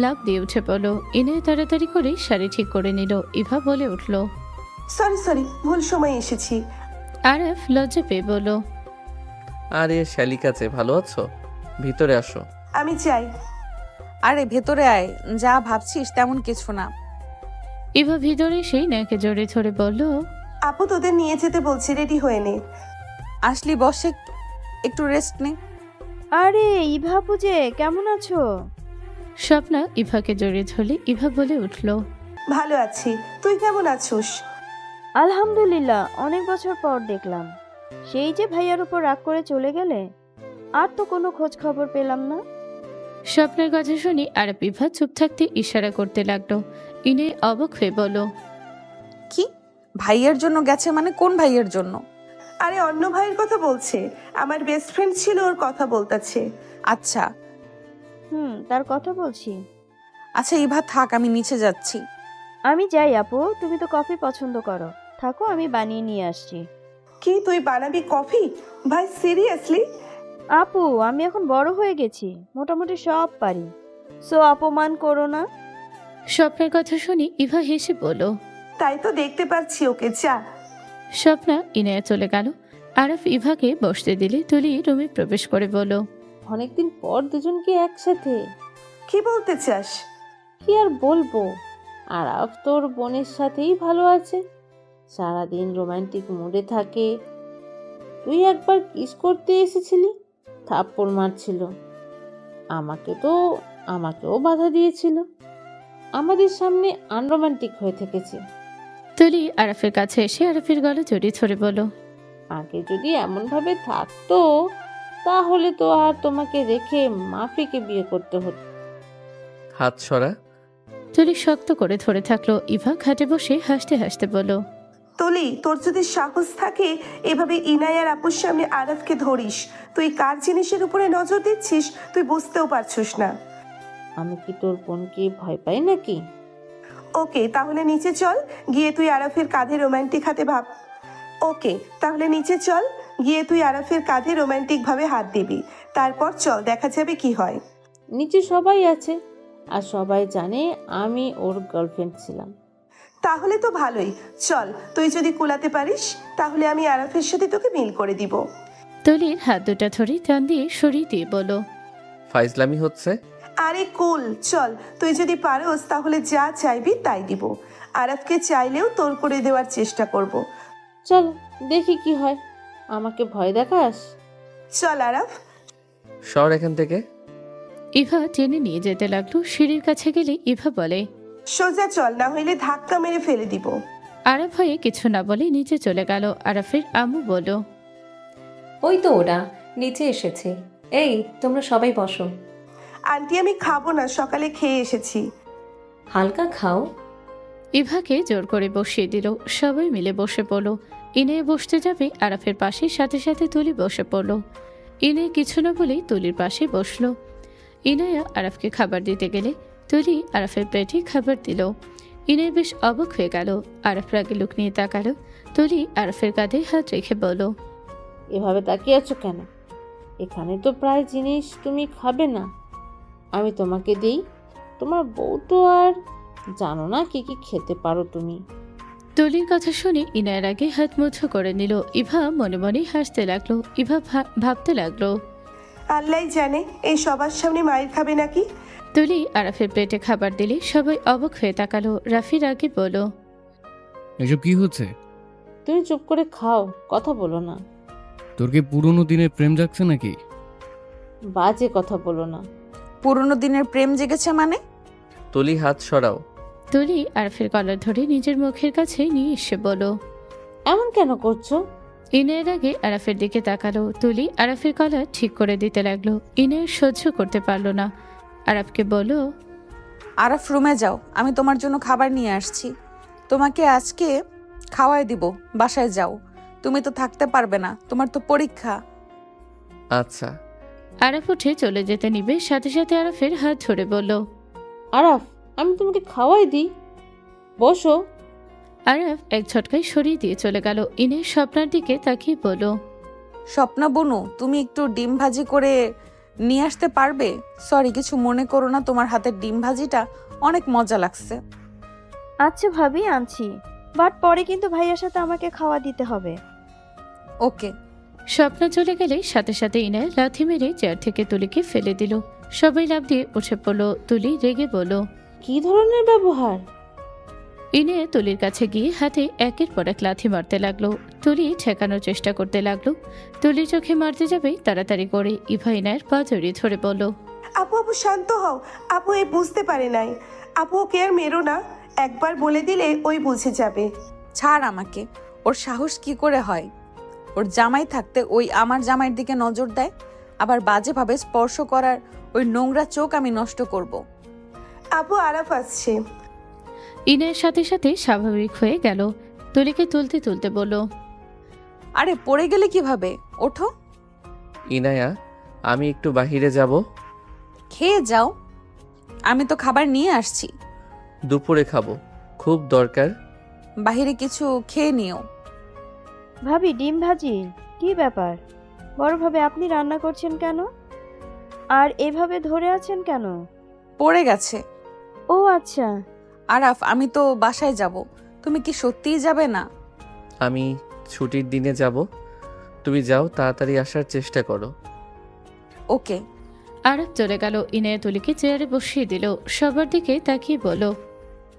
Speaker 2: লাভ দিয়ে উঠে পড়ল। ইনায়া তাড়াতাড়ি করে শাড়ি ঠিক করে নিল। ইভা বলে উঠল।
Speaker 9: সরি ভুল সময় এসেছি।
Speaker 2: আরাফ লজ্জা পেয়ে বলল,
Speaker 1: আরে শালিকাছে, ভালো আছো? ভিতরে আসো।
Speaker 9: আমি চাই।
Speaker 4: আরে ভেতরে আয়, যা ভাবছিস তেমন কিছু না।
Speaker 2: ইভা ভিতরে এসে ইনায়াকে জড়িয়ে ধরে বলল,
Speaker 9: আপু তোদের নিয়ে যেতে বলছি, রেডি হয়ে নে।
Speaker 4: আসলি বসে একটু রেস্ট নে।
Speaker 11: আরে ইভা পূজে, কেমন আছো?
Speaker 2: স্বপ্না ইভাকে জড়িয়ে ধরলে ইভা বলে উঠল,
Speaker 9: ভালো আছি, তুই কেমন আছোস?
Speaker 11: আলহামদুলিল্লাহ, অনেক বছর পর দেখলাম। সেই যে ভাইয়ার উপর রাগ করে চলে গেলে, আর তো কোনো খোঁজ খবর পেলাম না।
Speaker 2: স্বপ্নের কথা শুনি আরাফ ইভা চুপ থাকতে ইশারা করতে লাগলো। ইনে অবাক হয়ে বলল,
Speaker 4: কি ভাইয়ের জন্য গেছে মানে? কোন ভাইয়ের জন্য?
Speaker 9: আরে অন্য ভাইয়ের কথা বলছে, আমার বেস্ট ফ্রেন্ড ছিল, ওর কথা বলতাছে।
Speaker 4: আচ্ছা
Speaker 11: তার কথা বলছি।
Speaker 4: আচ্ছা ইভা থাক, আমি নিচে যাচ্ছি।
Speaker 11: আমি যাই আপু, তুমি তো কফি পছন্দ করো, থাকো আমি বানিয়ে নিয়ে আসছি।
Speaker 9: কি তুই বানাবি কফি? ভাই সিরিয়াসলি?
Speaker 11: আপু আমি এখন বড় হয়ে গেছি, মোটামুটি সব পারি, সো অপমান করো না।
Speaker 2: স্বপ্নের কথা শুনি ইভা হেসে বলল।
Speaker 9: তাই তো দেখতে পাচ্ছি, ওকে যা।
Speaker 2: স্বপ্না ইনায়া চলে গেল। আরাফ ইভাকে বসতে দিলে তুলি রুমে প্রবেশ করে বলল,
Speaker 6: অনেকদিন পর দুজনকে একসাথে।
Speaker 9: কি বলতে চাস?
Speaker 6: কি আর বলবো, আরাফ তোর বোনের সাথেই ভালো আছে, সারাদিন রোমান্টিক মুডে থাকে। তুই একবার কিস করতে এসেছিলি, থাপ্পড় মারছিল, আমাকেও বাধা দিয়েছিল। আমাদের সামনে আনরোমান্টিক হয়ে থেকেছে।
Speaker 2: তুলি আরাফের কাছে এসে আরাফের গলা জড়িয়ে ধরে বলল,
Speaker 6: আগে যদি এমনভাবে থাকতো তাহলে তো আর তোমাকে রেখে মাফিকে বিয়ে করতে হতো।
Speaker 1: হাত সরা।
Speaker 2: তুলি শক্ত করে ধরে থাকলো। ইভা খাটে বসে হাসতে হাসতে বলল,
Speaker 9: তুলি, তোর যদি সাহস থাকে এভাবে ইনায়ার আপুর সামনে আরাফকে ধরিস, তুই কার জিনিসের উপরে নজর দিচ্ছিস তুই বুঝতেও পারছিস না।
Speaker 6: আমি কি তোর বোনকে ভয় পাই নাকি?
Speaker 9: ওকে তাহলে নিচে চল, গিয়ে তুই আরাফের কাঁধে রোমান্টিক হাতে ভাব। ওকে তাহলে নিচে চল, গিয়ে তুই আরাফের কাঁধে রোমান্টিক ভাবে হাত দিবি, তারপর চল দেখা যাবে কি হয়।
Speaker 6: নিচে সবাই আছে আর সবাই জানে আমি ওর গার্লফ্রেন্ড ছিলাম।
Speaker 9: তাহলে তো ভালোই, চল তুই যদি কুলাতে পারিস তাহলে আমি আরাফের সাথে তোকে মিল করে দিব।
Speaker 2: তুলির হাত দুটা ধরে টান দিয়ে সরিয়ে দিয়ে বলল,
Speaker 1: ফাইজলামি হচ্ছে।
Speaker 9: আরে কুল, চল তুই যদি পারোস তাহলে যা চাইবি তাই দিব, আরাফকে চাইলেও তোর করে দেওয়ার চেষ্টা করব।
Speaker 6: চল দেখি কি হয়, আমাকে ভয় দেখাস?
Speaker 9: চল আরাফ।
Speaker 1: সর এখান থেকে।
Speaker 2: ইভা টেনে নিয়ে যেতে লাগলো। সিঁড়ির কাছে গেলে ইভা বলে,
Speaker 9: সোজা চল, না হইলে ধাক্কা মেরে ফেলে দিব।
Speaker 2: আরাফ হয়ে কিছু না বলে নিচে চলে গেল। আরাফের আম্মু বলল,
Speaker 8: ওই তো ওরা নিচে এসেছে। এই তোমরা সবাই বসো।
Speaker 9: আন্টি আমি খাবো না, সকালে খেয়ে এসেছি।
Speaker 8: হালকা খাও।
Speaker 2: ইভাকে জোর করে বসিয়ে দিল। সবাই মিলে বসে পড়ল। ইনে বসতে যাবে আরাফের পাশে, সাথে সাথে তুলি বসে পড়ল। ইনে কিছু না বলেই তুলির পাশে বসলো। ইনায়া আরাফকে খাবার দিতে গেলে তুলি আরাফের প্লেটে খাবার দিল। ইনে বেশ অবাক হয়ে গেল। আরাফ রাগে লুক নিয়ে তাকালো। তুলি আরাফের কাঁধে হাত রেখে বলল,
Speaker 6: এভাবে তাকিয়ে আছো কেন? এখানে তো প্রায় জিনিস তুমি খাবে না, আমি তোমাকে দিই। তোমার বউ তো আর জানো না কি কি খেতে পারো তুমি।
Speaker 2: তুলির কথা শুনে ইনায়ের আগে হাত মুঠো করে নিল। ইভা মনে মনে হাসতে লাগলো। ইভা ভাবতে লাগলো,
Speaker 9: আল্লাহ জানে এই সবার সামনে মায়ের খাবে নাকি।
Speaker 2: তুলি আরাফের প্লেটে খাবার দিলে সবাই অবাক হয়ে তাকালো। রাফির আগে বলল,
Speaker 5: এসব কি হচ্ছে?
Speaker 6: তুমি চুপ করে খাও, কথা বলো না।
Speaker 5: তোর কি পুরোনো দিনের প্রেম জাগছে নাকি?
Speaker 6: বাজে কথা বলো না।
Speaker 4: পুরনো দিনের প্রেম জেগেছে মানে?
Speaker 1: তুলি হাত সরাও।
Speaker 2: তুলি আরাফের কলার ধরে নিজের মুখের কাছে নিয়ে এসে বলল,
Speaker 6: এমন কেন করছো?
Speaker 2: ইনায়ের আগে আরাফের দিকে তাকালো। তুলি আরাফের কলার ঠিক করে দিতে লাগলো। ইনায়ের সহ্য করতে পারলো না। আরাফকে বলল,
Speaker 4: আরাফ রুমে যাও, আমি তোমার জন্য খাবার নিয়ে আসছি। তোমাকে আজকে খাওয়াই দিব, বাসায় যাও। তুমি তো থাকতে পারবে না, তোমার তো পরীক্ষা।
Speaker 1: আচ্ছা,
Speaker 2: আরাফ উঠে চলে যেতে নিবে, সাথে সাথে আরাফের হাত ধরে বলল,
Speaker 6: আরাফ, আমি তোমাকে খাওয়াই দিই, বসো।
Speaker 2: আরাফ এক ঝটকায় সরিয়ে দিয়ে চলে গেল। ইনের স্বপ্নার দিকে তাকিয়ে বলল,
Speaker 4: স্বপ্না বনু, তুমি একটু ডিম ভাজি করে নিয়ে আসতে পারবে? সরি, কিছু মনে করো না, তোমার হাতের ডিম ভাজিটা অনেক মজা লাগছে।
Speaker 11: আচ্ছা ভাবি, আনছি, বাট পরে কিন্তু ভাইয়ার সাথে আমাকে খাওয়া দিতে হবে।
Speaker 4: ওকে।
Speaker 2: স্বপ্না চলে গেলে সাথে সাথে ইনায় লাথি মেরে চেয়ার থেকে তুলিকে ফেলে দিল। সবাই লাফ দিয়ে উঠে পড়ল। তুলি রেগে বলল,
Speaker 6: কি ধরনের ব্যবহার?
Speaker 2: ইনে তুলির কাছে গিয়ে হাতে একের পর এক লাথি মারতে লাগলো। তুলি ঠেকানোর চেষ্টা করতে লাগলো। তুলি চোখে মারতে যাবে তাড়াতাড়ি করে ইভা ইনায়ের পা জড়িয়ে ধরে বলল,
Speaker 9: আপু আপু শান্ত হও, আপু এই বুঝতে পারে নাই। আপু ওকে আর মেরো না, একবার বলে দিলে ওই বুঝে যাবে।
Speaker 4: ছাড় আমাকে, ওর সাহস কি করে হয়? ওর জামাই থাকতে ওই আমার জামাইয়ের দিকে নজর দেয়, আবার বাজেভাবে স্পর্শ করার ওই নোংরা চোখ আমি নষ্ট করব।
Speaker 9: আপু আরাফ আসছে।
Speaker 2: ইনায়ের সাথে সাথে স্বাভাবিক হয়ে গেল। তুলিকে তুলতে তুলতে বলল,
Speaker 4: আরে পড়ে গেলে কিভাবে? ওঠো।
Speaker 1: ইনায়া, আমি একটু বাহিরে যাব।
Speaker 4: খেয়ে যাও, আমি তো খাবার নিয়ে আসছি।
Speaker 1: দুপুরে খাবো, খুব দরকার।
Speaker 4: বাহিরে কিছু খেয়ে নিও।
Speaker 11: ভাবি, ডিম ভাজি? কি ব্যাপার? বড় ভাবে আপনি রান্না করছেন কেন? আর এভাবে ধরে আছেন কেন?
Speaker 4: পড়ে গেছে।
Speaker 11: ও আচ্ছা।
Speaker 4: আরাফ, আমি তো বাসায় যাব, তুমি কি সত্যিই যাবে না?
Speaker 1: আমি ছুটির দিনে যাব, তুমি যাও, তাড়াতাড়ি আসার চেষ্টা করো।
Speaker 4: ওকে।
Speaker 2: আরাফ চলে গেল। ইনায়া তুলিকে চেয়ারে বসিয়ে দিল। সবার দিকে তাকিয়ে বলল,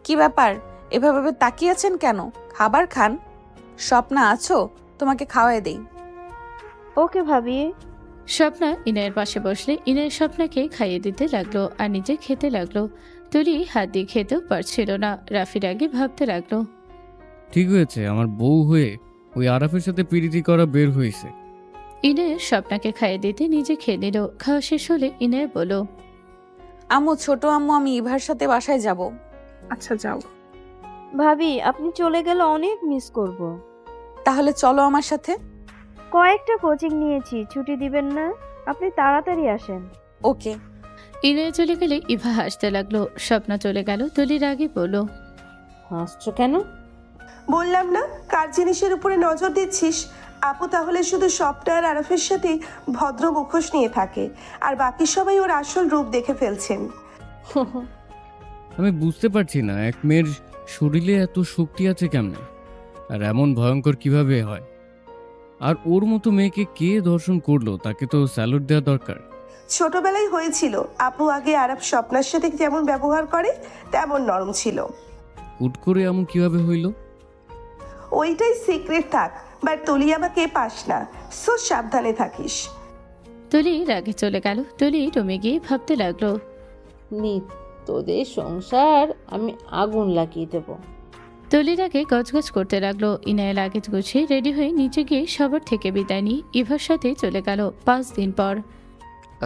Speaker 4: কি ব্যাপার, এভাবে তাকিয়ে আছেন কেন? খাবার খান। স্বপ্না আছো? তোমাকে খাওয়াই দেই।
Speaker 11: ওকে ভাবি।
Speaker 2: স্বপ্না ইনায়ের পাশে বসলে ইনায়ের স্বপ্নাকে খাইয়ে দিতে লাগলো আর নিজে খেতে লাগলো। তুলি হাত দিয়ে খেতেও পারছিল না। রাফির আগে ভাবতে লাগলো,
Speaker 5: ঠিক হয়েছে, আমার বউ হয়ে ওই আরাফের সাথে পিরিতি করা বের হয়েছে।
Speaker 2: ইনায়ের স্বপ্নাকে খাইয়ে দিতে নিজে খেয়ে নিল। খাওয়া শেষ হলে ইনায় বলল,
Speaker 4: আম্মু, ছোট আম্মু, আমি ইভার সাথে বাসায় যাব।
Speaker 13: আচ্ছা যাও।
Speaker 11: ভাবি, আপনি চলে গেলে অনেক মিস করব।
Speaker 4: তাহলে চলো আমার সাথে।
Speaker 11: কয়েকটা কোচিং নিয়েছি, ছুটি দিবেন না? আপনি তাড়াতাড়ি আসেন।
Speaker 4: ওকে।
Speaker 2: ইনায় চলে গেলে ইভা হাসতে লাগলো। স্বপ্না চলে গেল। তুলির আগে বলল,
Speaker 6: হাসছো কেন?
Speaker 9: বললাম না, কার জিনিসের উপরে নজর দিচ্ছিস? আপু তাহলে শুধু স্বপ্না আর আরাফের সাথে ভদ্র মুখোশ নিয়ে থাকে, আর বাকি সবাই ওর আসল রূপ দেখে ফেলছেন।
Speaker 5: আমি বুঝতে পারছি না, এক মেয়ের শরীরে এত শক্তি আছে কেমনে, আর এমন ভয়ঙ্কর কিভাবে হয়? আর ওর মতো মেয়েকে কে দর্শন করলো? তাকে তো স্যালুট দেওয়া দরকার।
Speaker 9: ছোটবেলায় হয়েছিল, আপু আগে আরাফ স্বপ্নার সাথে যেমন ব্যবহার করে তেমন নরম ছিল।
Speaker 5: হুট করে এমন কিভাবে হইল?
Speaker 9: ওইটাই সিক্রেট থাক, বাট তুলি আমাকে পাস না, সো সাবধানে থাকিস।
Speaker 2: তুলি রাগে চলে গেল। তুলি রুমে গিয়ে ভাবতে লাগলো,
Speaker 6: নি, তোদের সংসার আমি আগুন লাগিয়ে দেব।
Speaker 2: তুলির আগে গজগজ করতে লাগলো। ইনায় লাগেজ গুছিয়ে রেডি হয়ে নিচে গিয়ে সবার থেকে বিদায় নিয়ে ইভার সাথে চলে গেল 5 দিন পর।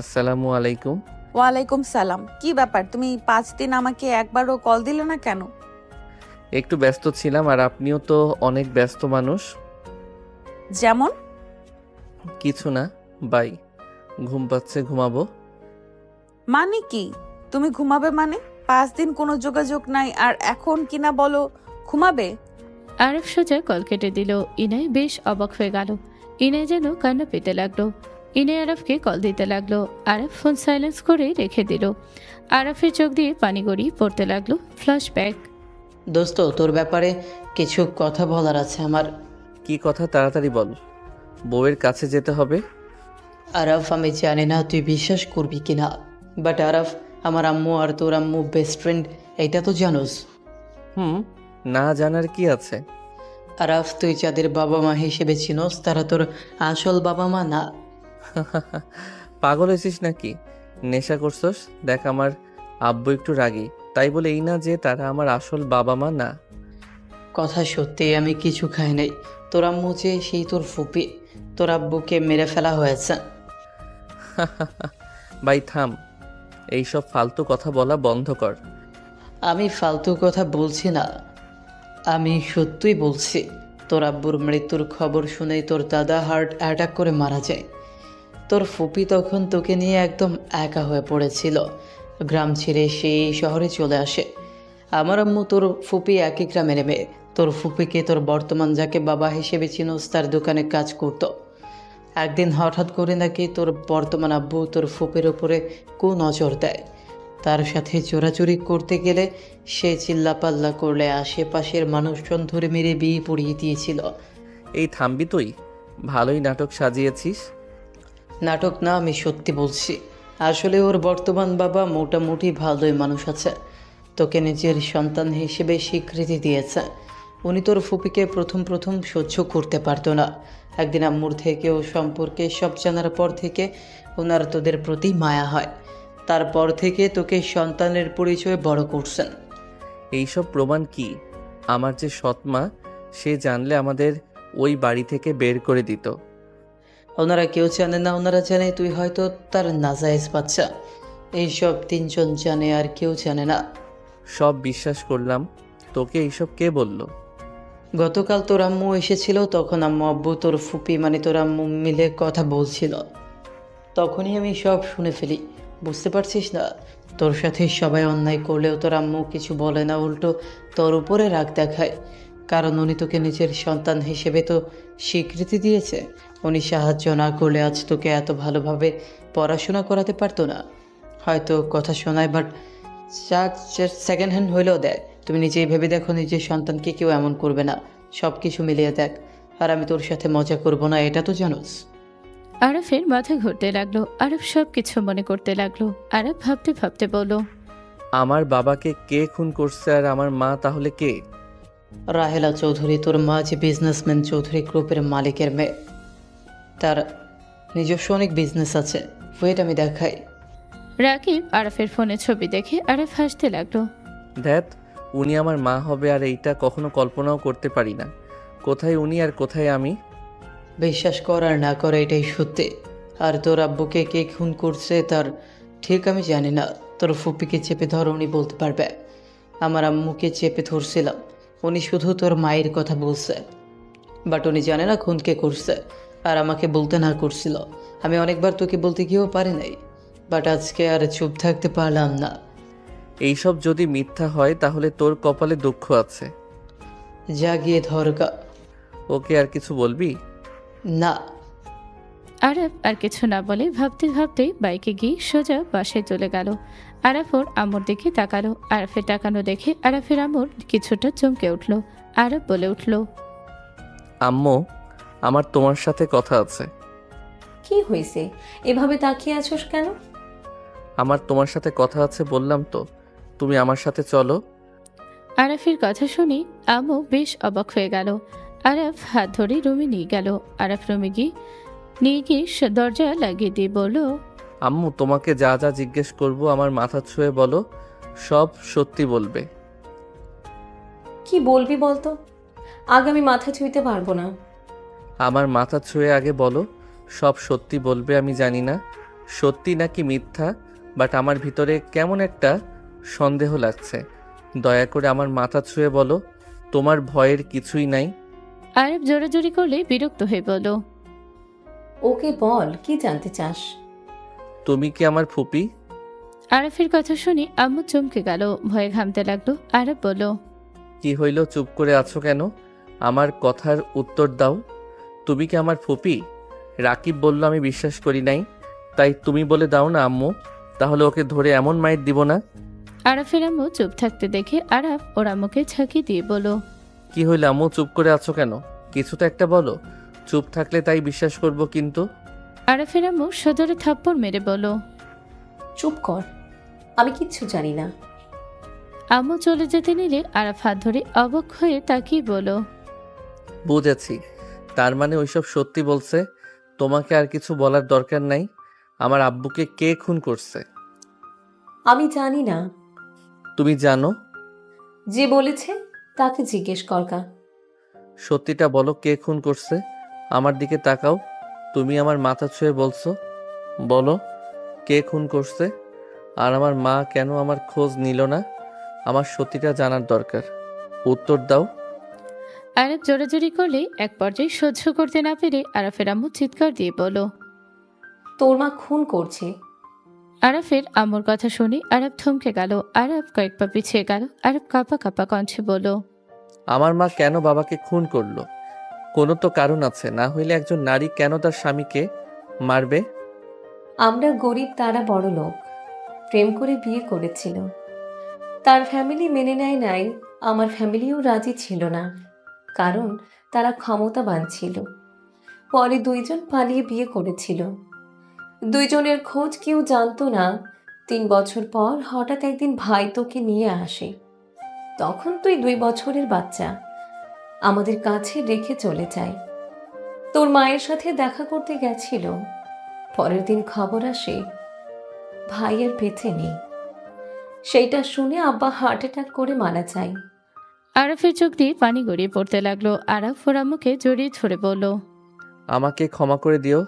Speaker 1: আসসালামু আলাইকুম।
Speaker 4: ওয়ালাইকুম সালাম। কি ব্যাপার, তুমি 5 দিন আমাকে একবারও কল দিলে না কেন?
Speaker 1: একটু ব্যস্ত ছিলাম, আর আপনিও তো অনেক ব্যস্ত মানুষ।
Speaker 4: যেমন?
Speaker 1: কিছু না, বাই। ঘুম পাচ্ছে, ঘুমাবো।
Speaker 4: মানে কি? তুমি ঘুমাবে মানে? 5 দিন কোনো যোগাযোগ নাই, আর এখন কিনা বলো ঘুমাবে?
Speaker 2: আরব সোজা কল কেটে দিল। ইনায় বেশ অবাক হয়ে গেল। ইনায় যেন কান্না পেতে লাগলো। ইনায় আরবকে কল দিতে লাগলো। আরব ফোন সাইলেন্স করে রেখে দিল। আরবের চোখ দিয়ে পানি গড়িয়ে পড়তে লাগলো। ফ্ল্যাশব্যাক।
Speaker 14: দোস্ত, তোর ব্যাপারে কিছু কথা বলার আছে আমার।
Speaker 1: কি কথা? তাড়াতাড়ি বল, বউয়ের কাছে যেতে হবে।
Speaker 14: আরাফ, আমি জানি না তুই বিশ্বাস করবি কিনা, বাট আরাফ আমার আম্মু আর তোর আম্মু বেস্ট ফ্রেন্ড, এইটা তো জানোস।
Speaker 1: না জানার কি আছে?
Speaker 14: আরাফ, তুই যাদের বাবা মা হিসেবে চিনোস তারা তোর আসল বাবা মা না।
Speaker 1: পাগল হয়েছিস নাকি? নেশা করছস? দেখ, আমার আব্বু একটু রাগী, তাই বলে এই না যে তারা আমার আসল বাবা মা না।
Speaker 14: কথা সত্যি, আমি কিছু খাই নাই। তোর আম্মু যে সেই তোর ফুপি, তোর আব্বুকে মেরে ফেলা হয়েছে।
Speaker 1: ভাই থাম, এইসব ফালতু কথা বলা বন্ধ কর।
Speaker 14: আমি ফালতু কথা বলছি না, আমি সত্যিই বলছি। তোর আব্বুর মৃত্যুর খবর শুনেই তোর দাদা হার্ট অ্যাটাক করে মারা যায়। তোর ফুপি তখন তোকে নিয়ে একদম একা হয়ে পড়েছিল। গ্রাম ছেড়ে সেই শহরে চলে আসে। আমার আম্মু তোর ফুপি একই গ্রামের মেয়ে। তোর ফুপিকে তোর বর্তমান যাকে বাবা হিসেবে চিনোস তার দোকানে কাজ করতো। একদিন হঠাৎ করে নাকি তোর বর্তমান আব্বু তোর ফুপির ওপরে নজর দেয়। তার সাথে চোরাচুরি করতে গেলে সে চিল্লাপাল্লা করলে আশেপাশের মানুষজন ধরে মেরে বিয়ে পড়িয়ে দিয়েছিল।
Speaker 1: এই থামবি তুই? ভালোই নাটক সাজিয়েছিস।
Speaker 14: নাটক না, আমি সত্যি বলছি। আসলে ওর বর্তমান বাবা মোটামুটি ভালোই মানুষ আছে, তোকে নিজের সন্তান হিসেবে স্বীকৃতি দিয়েছে। উনি তোর ফুপিকে প্রথম প্রথম সহ্য করতে পারতো না। একদিন আম্মুর থেকেও সম্পর্কে সব জানার পর থেকে ওনার তোদের প্রতি মায়া হয়। তারপর থেকে তোকে সন্তানের পরিচয় বড় করছেন।
Speaker 1: এইসব প্রমাণ কি? আমার যে সৎমা, সে জানলে আমাদের ওই বাড়ি থেকে বের করে দিত।
Speaker 14: ওনারা কেউ জানে না, ওনারা জানে তুই হয়তো তার নাজায়েজ বাচ্চা। এইসব তিনজন জানে, আর কেউ জানে না।
Speaker 1: সব বিশ্বাস করলাম, তোকে এইসব কে বলল?
Speaker 14: গতকাল তোর আম্মু এসেছিল, তখন আম্মু আব্বু তোর ফুপি মানে তোর আম্মু মিলে কথা বলছিল। তখনই আমি সব শুনে ফেলি। বুঝতে পারছিস না, তোর সাথে সবাই অন্যায় করলেও তোর আম্মু কিছু বলে না, উল্টো তোর উপরে রাগ দেখায়। কারণ উনি তোকে নিজের সন্তান হিসেবে তো স্বীকৃতি দিয়েছে। উনি সাহায্য না করলে আজ তোকে এত ভালোভাবে পড়াশোনা করাতে পারতো না। হয়তো কথা শোনায়, বাট সেকেন্ড হ্যান্ড হইলেও দেয়। তুমি নিজেই ভেবে দেখো, নিজের সন্তানকে কেউ এমন করবে না। সব কিছু মিলিয়ে দেখ। আর আমি তোর সাথে মজা করব না, এটা তো জানোস।
Speaker 2: আরফের মাথা ঘুরতে লাগলো। আরফ সব কিছু মনে করতে লাগলো। আরফ ভাবতে ভাবতে বলল,
Speaker 1: আমার বাবাকে কে খুন করছে আর আমার মা তাহলে কে?
Speaker 14: রাহেলা চৌধুরী, তোর মা যে বিজনেসম্যান চৌধুরী গ্রুপের মালিকের মেয়ে। তার নিজস্ব অনেক বিজনেস আছে। ওয়েট, আমি দেখাই।
Speaker 2: রাকিব আরফের ফোনে ছবি দেখে আরফ হাসতে লাগলো।
Speaker 1: ধ্যাত, উনি আমার মা হবে আর এইটা কখনো কল্পনাও করতে পারি না। কোথায় উনি আর কোথায় আমি?
Speaker 14: বিশ্বাস কর আর না কর, এটাই সত্যি। আর তোর আব্বুকে কে খুন করছে তার ঠিক আমি জানি না। তোর ফুপিকে চেপে ধর, উনি বলতে পারবে। আমার আম্মুকে চেপে ধরছিলাম, উনি শুধু তোর মায়ের কথা বলছে, বাট উনি জানে না খুন কে করছে। আর আমাকে বলতে না করছিল। আমি অনেকবার তোকে বলতে গিয়েও পারি নাই, বাট আজকে আর চুপ থাকতে পারলাম না।
Speaker 1: এইসব যদি মিথ্যা হয় তাহলে তোর কপালে দুঃখ আছে।
Speaker 14: যা গিয়ে ধরগা।
Speaker 1: ওকে, আর কিছু বলবি?
Speaker 14: না।
Speaker 2: আরফ আর কিছু না বলে ভাবতে ভাবতেই বাইকে গিয়ে সোজা বাসায় চলে গেল। আরফ ওর আম্মুর দিকে তাকালো। আরফের তাকানো দেখে আরফের আম্মুর কিছুটা চমকে উঠল। আরফ বলে উঠল,
Speaker 1: আম্মু, আমার তোমার সাথে কথা আছে।
Speaker 8: কি হয়েছে? এভাবে তাকিয়ে আছোস কেন?
Speaker 1: আমার তোমার সাথে কথা আছে বললাম তো, তুমি আমার সাথে চলো।
Speaker 2: আরফের কথা শুনে আম্মু বেশ অবাক হয়ে গেল। আরফ হাত ধরে রুমে নিয়ে গেল। আরফ রুমে নিয়ে গিয়ে দরজা লাগিয়ে দিয়ে বলল,
Speaker 1: আম্মু, তোমাকে যা যা জিজ্ঞেস করব আমার মাথা ছুঁয়ে বলো, সব সত্যি বলবে।
Speaker 8: কি বলবি বলতো? আগে আমি মাথা ছুঁইতে পারবো না।
Speaker 1: আমার মাথা ছুঁয়ে আগে বলো, সব সত্যি বলবে। আমি জানি না সত্যি নাকি মিথ্যা, বাট আমার ভিতরে কেমন একটা সন্দেহ লাগছে। দয়া করে আমার মাথা ছুঁয়ে বলো, তোমার ভয়ের কিছুই নাই।
Speaker 2: আরফ জোরাজোরি করলে বিরক্ত হয়ে বলল,
Speaker 8: ওকে বল, কি জানতে চাস?
Speaker 1: তুমি কি আমার ফুপি?
Speaker 2: আরফের কথা শুনে আম্মু চমকে গেল, ভয়ে ঘামতে লাগলো। আরফ বলল,
Speaker 1: কি হইল, চুপ করে আছো কেন? আমার কথার উত্তর দাও। তুমি কি আমার ফুপি? রাকিব বলল, আমি বিশ্বাস করি নাই, তাই তুমি বলে দাও না আম্মু, তাহলে ওকে ধরে এমন মাইর দিব না।
Speaker 2: আরফের আম্মু চুপ থাকতে দেখে আরফ ওর আম্মুকে ঝাঁকি দিয়ে বলল,
Speaker 1: কি হইল আম্মু, চুপ করে আছো কেন? কিছু তো একটা বলো। চুপ থাকলে তাই বিশ্বাস করব কিন্তু।
Speaker 2: আরফের আম্মু সদরে থাপ্পড় মেরে বলল,
Speaker 8: চুপ কর, আমি কিচ্ছু জানি না।
Speaker 2: আম্মু চলে যেতে নিলে আরফ হাত ধরে অবাক হয়ে তাকিয়ে বলল,
Speaker 1: বুঝেছি, তার মানে ওইসব সত্যি বলছে। তোমাকে আর কিছু বলার দরকার নাই। আমার আব্বুকে কে খুন করছে?
Speaker 8: আমি জানি না।
Speaker 1: তুমি জানো?
Speaker 8: যে বলেছে তাকে জিজ্ঞেস করকা।
Speaker 1: সত্যিটা বলো, কে খুন করছে? আমার দিকে তাকাও। তুমি আমার মাথা ছুঁয়ে বলছো, বলো কে খুন করছে? আর আমার মা কেন আমার খোঁজ নিল না? আমার সত্যিটা জানার দরকার, উত্তর দাও।
Speaker 2: আরফ জোরাজোরি করলে এক পর্যায়ে সহ্য করতে না পেরে আরফের আম্মু চিৎকার দিয়ে বলল,
Speaker 8: তোর মা খুন করছে।
Speaker 2: আরাফের আম্মুর কথা শুনে আরব থমকে গেল। আরব কয়েক পা পিছিয়ে গেল। আরব কাঁপা কাঁপা কণ্ঠে বলল,
Speaker 1: আমার মা কেন বাবাকে খুন করলো? কোনো তো কারণ আছে, না হইলে একজন নারী কেন তার স্বামীকে মারবে?
Speaker 8: আমরা গরিব, তারা বড় লোক। প্রেম করে বিয়ে করেছিল। তার ফ্যামিলি মেনে নেয় নাই, আমার ফ্যামিলিও রাজি ছিল না, কারণ তারা ক্ষমতাবান ছিল। পরে দুইজন পালিয়ে বিয়ে করেছিল। দুইজনের খোঁজ কেউ জানতো না। 3 বছর পর হঠাৎ একদিন ভাই তোকে নিয়ে আসে। তখন তুই 2 বছরের বাচ্চা, আমাদের কাছে রেখে চলে যায়। তোর মায়ের সাথে দেখা করতে গেছিল। পরের দিন খবর আসে ভাই আর বেঁচে নেই। সেইটা শুনে আব্বা হার্ট অ্যাটাক করে মারা যায়।
Speaker 2: আরাফের চোখ দিয়ে পানি গড়িয়ে পড়তে লাগলো। আরাফ ওর আম্মুকে জড়িয়ে ধরে বলল,
Speaker 1: আমাকে ক্ষমা করে দিও।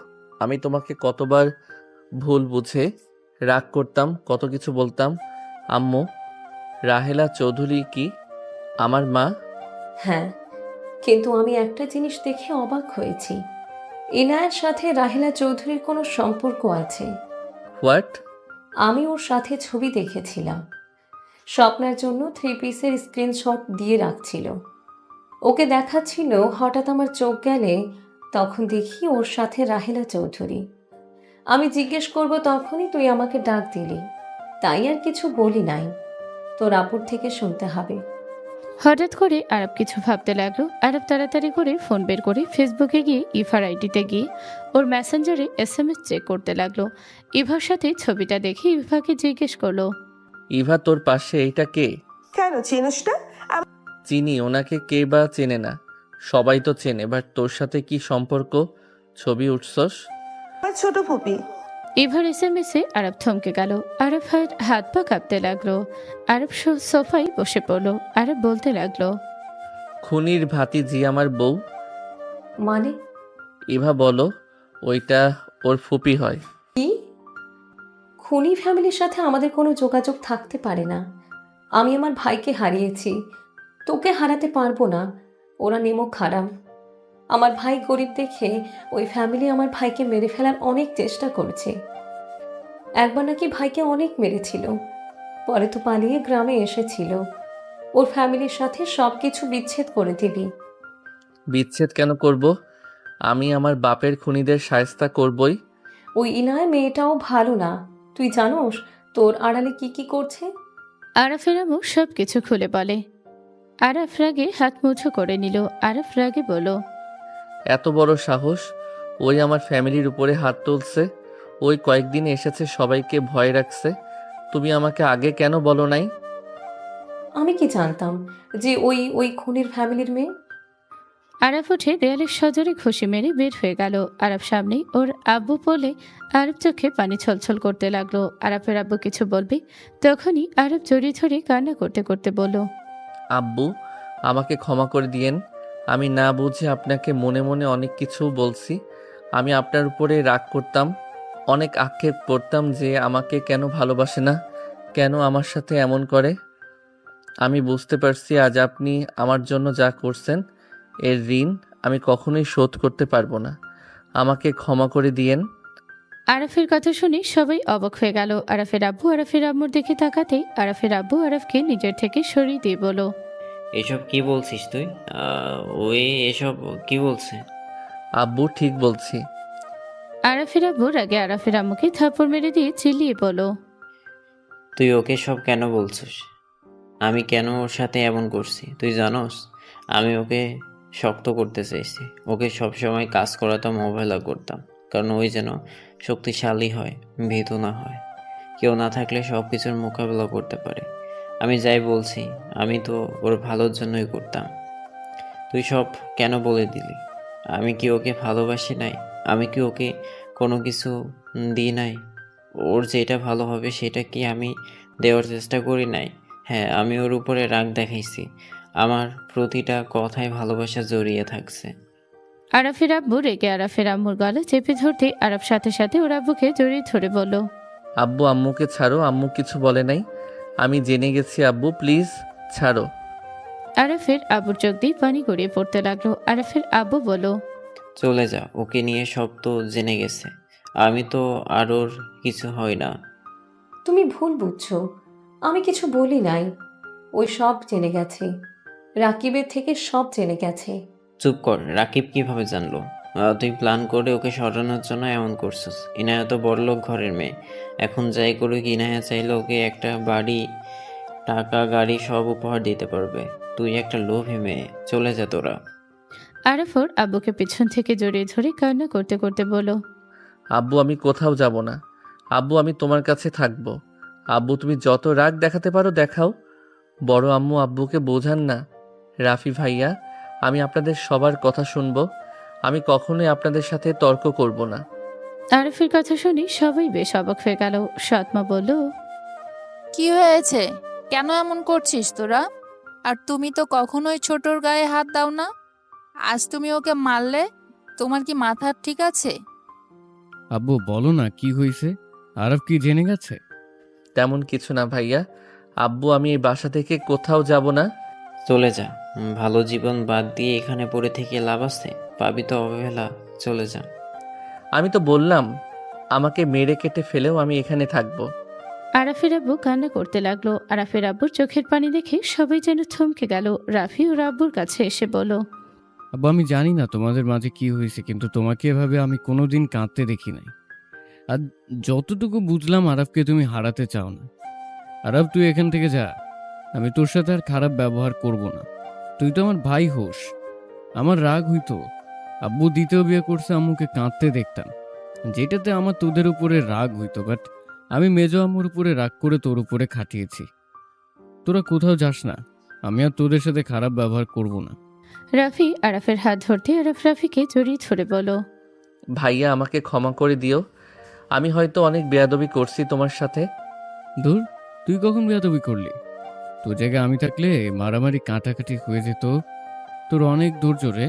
Speaker 1: আমি তোমাকে কতবার ভুল বুঝে রাগ করতাম, কত কিছু বলতাম। আম্মু, রাহেলা চৌধুরী কি আমার মা?
Speaker 8: হ্যাঁ, কিন্তু আমি একটা জিনিস দেখে অবাক হয়েছি। ইনায়ের সাথে রাহেলা চৌধুরীর কোনো সম্পর্ক আছে।
Speaker 1: হোয়াট?
Speaker 8: আমি ওর সাথে ছবি দেখেছিলাম। স্বপ্নের জন্য 3 পিসের স্ক্রিনশট দিয়ে রাখছিল। ওকে দেখাচ্ছিল, হঠাৎ আমার চোখ গেলে তখন দেখি ওর সাথে রাহেলা চৌধুরী। আমি জিজ্ঞেস করব তখনই তুই আমাকে ডাক দিলি, তাই আর কিছু বলি নাই। তোর আপুর থেকে শুনতে হবে।
Speaker 2: হঠাৎ করে আরব কিছু ভাবতে লাগলো। আরব তাড়াতাড়ি করে ফোন বের করে ফেসবুকে গিয়ে ইভার আইডিতে গিয়ে ওর মেসেঞ্জারে SMS চেক করতে লাগলো। ইভার সাথে ছবিটা দেখে ইভাকে জিজ্ঞেস করলো,
Speaker 1: ইভা, তোর পাশে এইটা কে?
Speaker 9: কেন চিনিস না?
Speaker 1: চিনি, ওনাকে কে বা চেনে না? সবাই তো চেনে, বাট তোর সাথে কি সম্পর্ক? ছবি উঠছস?
Speaker 9: আমার ছোট ফুপি।
Speaker 2: ইভার SMS-এ আরব থমকে গেল। আরব হাত পা কাঁপতে লাগলো। আরব সোফায় বসে পড়লো। আরব বলতে লাগলো,
Speaker 1: খুনির ভাতিজি আমার বউ।
Speaker 8: মানে?
Speaker 1: ইভা বলো, ওইটা ওর ফুপি হয়।
Speaker 8: কি? খুনি ফ্যামিলির সাথে আমাদের কোনো যোগাযোগ থাকতে পারে না। আমি আমার ভাইকে হারিয়েছি, তোকে হারাতে পারবো না। ওরা নেমক হারাম। আমার ভাই গরিব দেখে ওই ফ্যামিলি আমার ভাইকে মেরে ফেলার অনেক চেষ্টা করেছে। একবার নাকি ভাইকে অনেক মেরেছিল, পরে তো পালিয়ে গ্রামে এসেছিল। ওর ফ্যামিলির সাথে সব কিছু বিচ্ছেদ করে দিবি।
Speaker 1: বিচ্ছেদ কেন করব? আমি আমার বাপের খুনিদের শায়েস্তা করবই।
Speaker 8: ওই ইনায় মেয়েটাও ভালো না, তুই জানোস তোর আড়ালে কি কি করছে?
Speaker 2: আরাফের আম্মু সব কিছু খুলে বলে। আরাফ রাগে হাত মুঠো করে নিল। আরাফ রাগে বলল,
Speaker 1: এত বড় সাহস! ওই আমার ফ্যামিলির উপরে হাত তুলছে। ওই কয়েকদিন এসেছে, সবাইকে ভয় রাখছে। তুমি আমাকে আগে কেন বলো নাই?
Speaker 8: আমি কি জানতাম যে ওই খুনির ফ্যামিলির মেয়ে?
Speaker 2: আরাফ উঠে দেয়ালের সজোরে ঘুষি মেরে বের হয়ে গেল। আরাফ সামনেই ওর আব্বু বলে আরব চোখে পানি ছলছল করতে লাগলো। আরাফের আব্বু কিছু বলবে, তখনই আরব জড়িয়ে ধরে কান্না করতে করতে বলল,
Speaker 1: আব্বু, আমাকে ক্ষমা করে দিয়েন। আমি না বুঝে আপনাকে মনে মনে অনেক কিছু বলছি। আমি আপনার উপরে রাগ করতাম, অনেক আক্ষেপ করতাম যে আমাকে কেন ভালোবাসে না, কেন আমার সাথে এমন করে। আমি বুঝতে পারছি আজ আপনি আমার জন্য যা করছেন, এর ঋণ আমি কখনোই শোধ করতে পারবো না। আমাকে ক্ষমা করে দিয়েন।
Speaker 2: আরাফের কথা শুনে সবাই অবাক হয়ে গেল। আরাফের আব্বু আরাফের আম্মুর দিকে তাকাতেই আরাফের আব্বু আরাফকে নিজের থেকে সরিয়ে দিয়ে বলল,
Speaker 3: এসব কি বলছিস তুই? ওই এসব কি বলছে?
Speaker 1: আব্বু, ঠিক বলছি।
Speaker 2: আরাফের আব্বু রাগে আরাফের আম্মুকে থাপ্পড় মেরে দিয়ে চিল্লিয়ে বলল,
Speaker 3: তুই ওকে সব কেন বলছিস? আমি কেন ওর সাথে এমন করছি তুই জানোস? আমি ওকে শক্ত করতে চাইছি। ওকে সবসময় কাজ করাতাম, অবহেলা করতাম, কারণ ওই যেন শক্তিশালী হয়, ভীতু না হয়, কেউ না থাকলে সব কিছুর মোকাবেলা করতে পারে। আমি যাই বলছি, আমি তো ওর ভালোর জন্যই করতাম। তুই সব কেন বলে দিলি? আমি কি ওকে ভালোবাসি নাই? আমি কি ওকে কোনো কিছু দিই নাই? ওর যেটা ভালো হবে সেটা কি আমি দেওয়ার চেষ্টা করি নাই? হ্যাঁ, আমি ওর উপরে রাগ দেখাইছি। আমার প্রতিটা কথায় ভালোবাসা জড়িয়ে থাকছে।
Speaker 2: আরাফের আব্বু রেগে আরাফের আম্মুর গলা চেপে ধরতে আরাফ সাথে সাথে ওর আব্বুকে জড়িয়ে ধরে বলল,
Speaker 1: আব্বু, আম্মুকে ছাড়ো। আম্মু কিছু বলে নাই, আমি জেনে গেছি। আব্বু প্লিজ ছাড়ো।
Speaker 2: আরাফের আব্বুর চোখ দিয়ে পানি গড়িয়ে পড়তে লাগলো। আরাফের আব্বু বলল,
Speaker 3: চলে যা, ওকে নিয়ে সব তো জেনে গেছে। আমি তো আর ওর কিছু হয় না।
Speaker 8: তুমি ভুল বুঝছো, আমি কিছু বলি নাই। ওই সব জেনে গেছে, রাকিবের থেকে সব জেনে গেছে।
Speaker 3: চুপ কর, রাকিব কিভাবে জানলো? তুই প্ল্যান করে ওকে সরানোর জন্য এমন করছিস। ইনায়া তো বড়লোক ঘরের মেয়ে, এখন যাই করুক ইনায়া চাইলে ওকে একটা বাড়ি, টাকা, গাড়ি সব উপহার দিতে পারবে। তুই একটা লোভী মেয়ে, চলে যা তোরা।
Speaker 2: আরাফ ওর আব্বুকে পিছন থেকে জড়িয়ে ধরে কান্না করতে করতে বলল,
Speaker 1: আব্বু আমি কোথাও যাব না। আব্বু আমি তোমার কাছে থাকবো। আব্বু তুমি যত রাগ দেখাতে পারো দেখাও। বড় আম্মু আব্বুকে বোঝান না। রাফি ভাইয়া, আমি আপনাদের সবার কথা শুনবো। আমি কখনোই আপনাদের সাথে তর্ক করব না।
Speaker 2: আরাফের কথা শুনে সবাই বেশ অবাক হয়ে গেল। সৎমা বলল,
Speaker 12: কি হয়েছে? কেন এমন করছিস তোরা? আর তুমি তো কখনোই ছোটর গায়ে হাত দাও না, আজ তুমি ওকে মারলে? তোমার কি মাথা ঠিক আছে?
Speaker 5: আব্বু বলো না কি হয়েছে? আরব কি জেনে গেছে?
Speaker 1: তেমন কিছু না ভাইয়া। আব্বু আমি এই বাসা থেকে কোথাও যাব না।
Speaker 3: চলে যা। ভালো জীবন বাদ দিয়ে এখানে পড়ে থেকে লাভ আছে? পাবি তো অবহেলা। চলে যা।
Speaker 1: আমি তো বললাম আমাকে মেরে কেটে ফেলেও আমি এখানে থাকবো।
Speaker 2: আরাফের আব্বু কান্না করতে লাগলো। আরাফের আব্বুর চোখের পানি দেখে সবাই যেন থমকে গেল। রাফি ওর আব্বুর কাছে এসে বলল,
Speaker 5: আব্বু আমি জানি না তোমাদের মাঝে কি হয়েছে, কিন্তু তোমাকে এভাবে আমি কোনোদিন কাঁদতে দেখি নাই। আর যতটুকু বুঝলাম আরবকে তুমি হারাতে চাও না। আরব তুই এখান থেকে যা, আমি তোর সাথে আর খারাপ ব্যবহার করব না। তুই তো আমার ভাই হোস। আমার রাগ হইতো আব্বু দ্বিতীয় বিয়ে করছে, আম্মুকে কাঁদতে দেখতাম, যেটাতে আমার তোদের উপরে রাগ হইতো। বাট আমি মেজো আম্মুর উপরে রাগ করে তোর উপরে খাটিয়েছি। তোরা কোথাও যাস না, আমি আর তোদের সাথে খারাপ ব্যবহার করব না।
Speaker 2: রাফি আরাফের হাত ধরতে আরাফ রাফিকে জড়িয়ে ধরে বলল,
Speaker 1: ভাইয়া আমাকে ক্ষমা করে দিও। আমি হয়তো অনেক বেয়াদবি করছি তোমার সাথে।
Speaker 5: ধুর, তুই কখন বেয়াদবি করলি? তোর জায়গায় আমি থাকলে মারামারি কাটাকাটি হয়ে যেত। তোর অনেক ধৈর্য রে।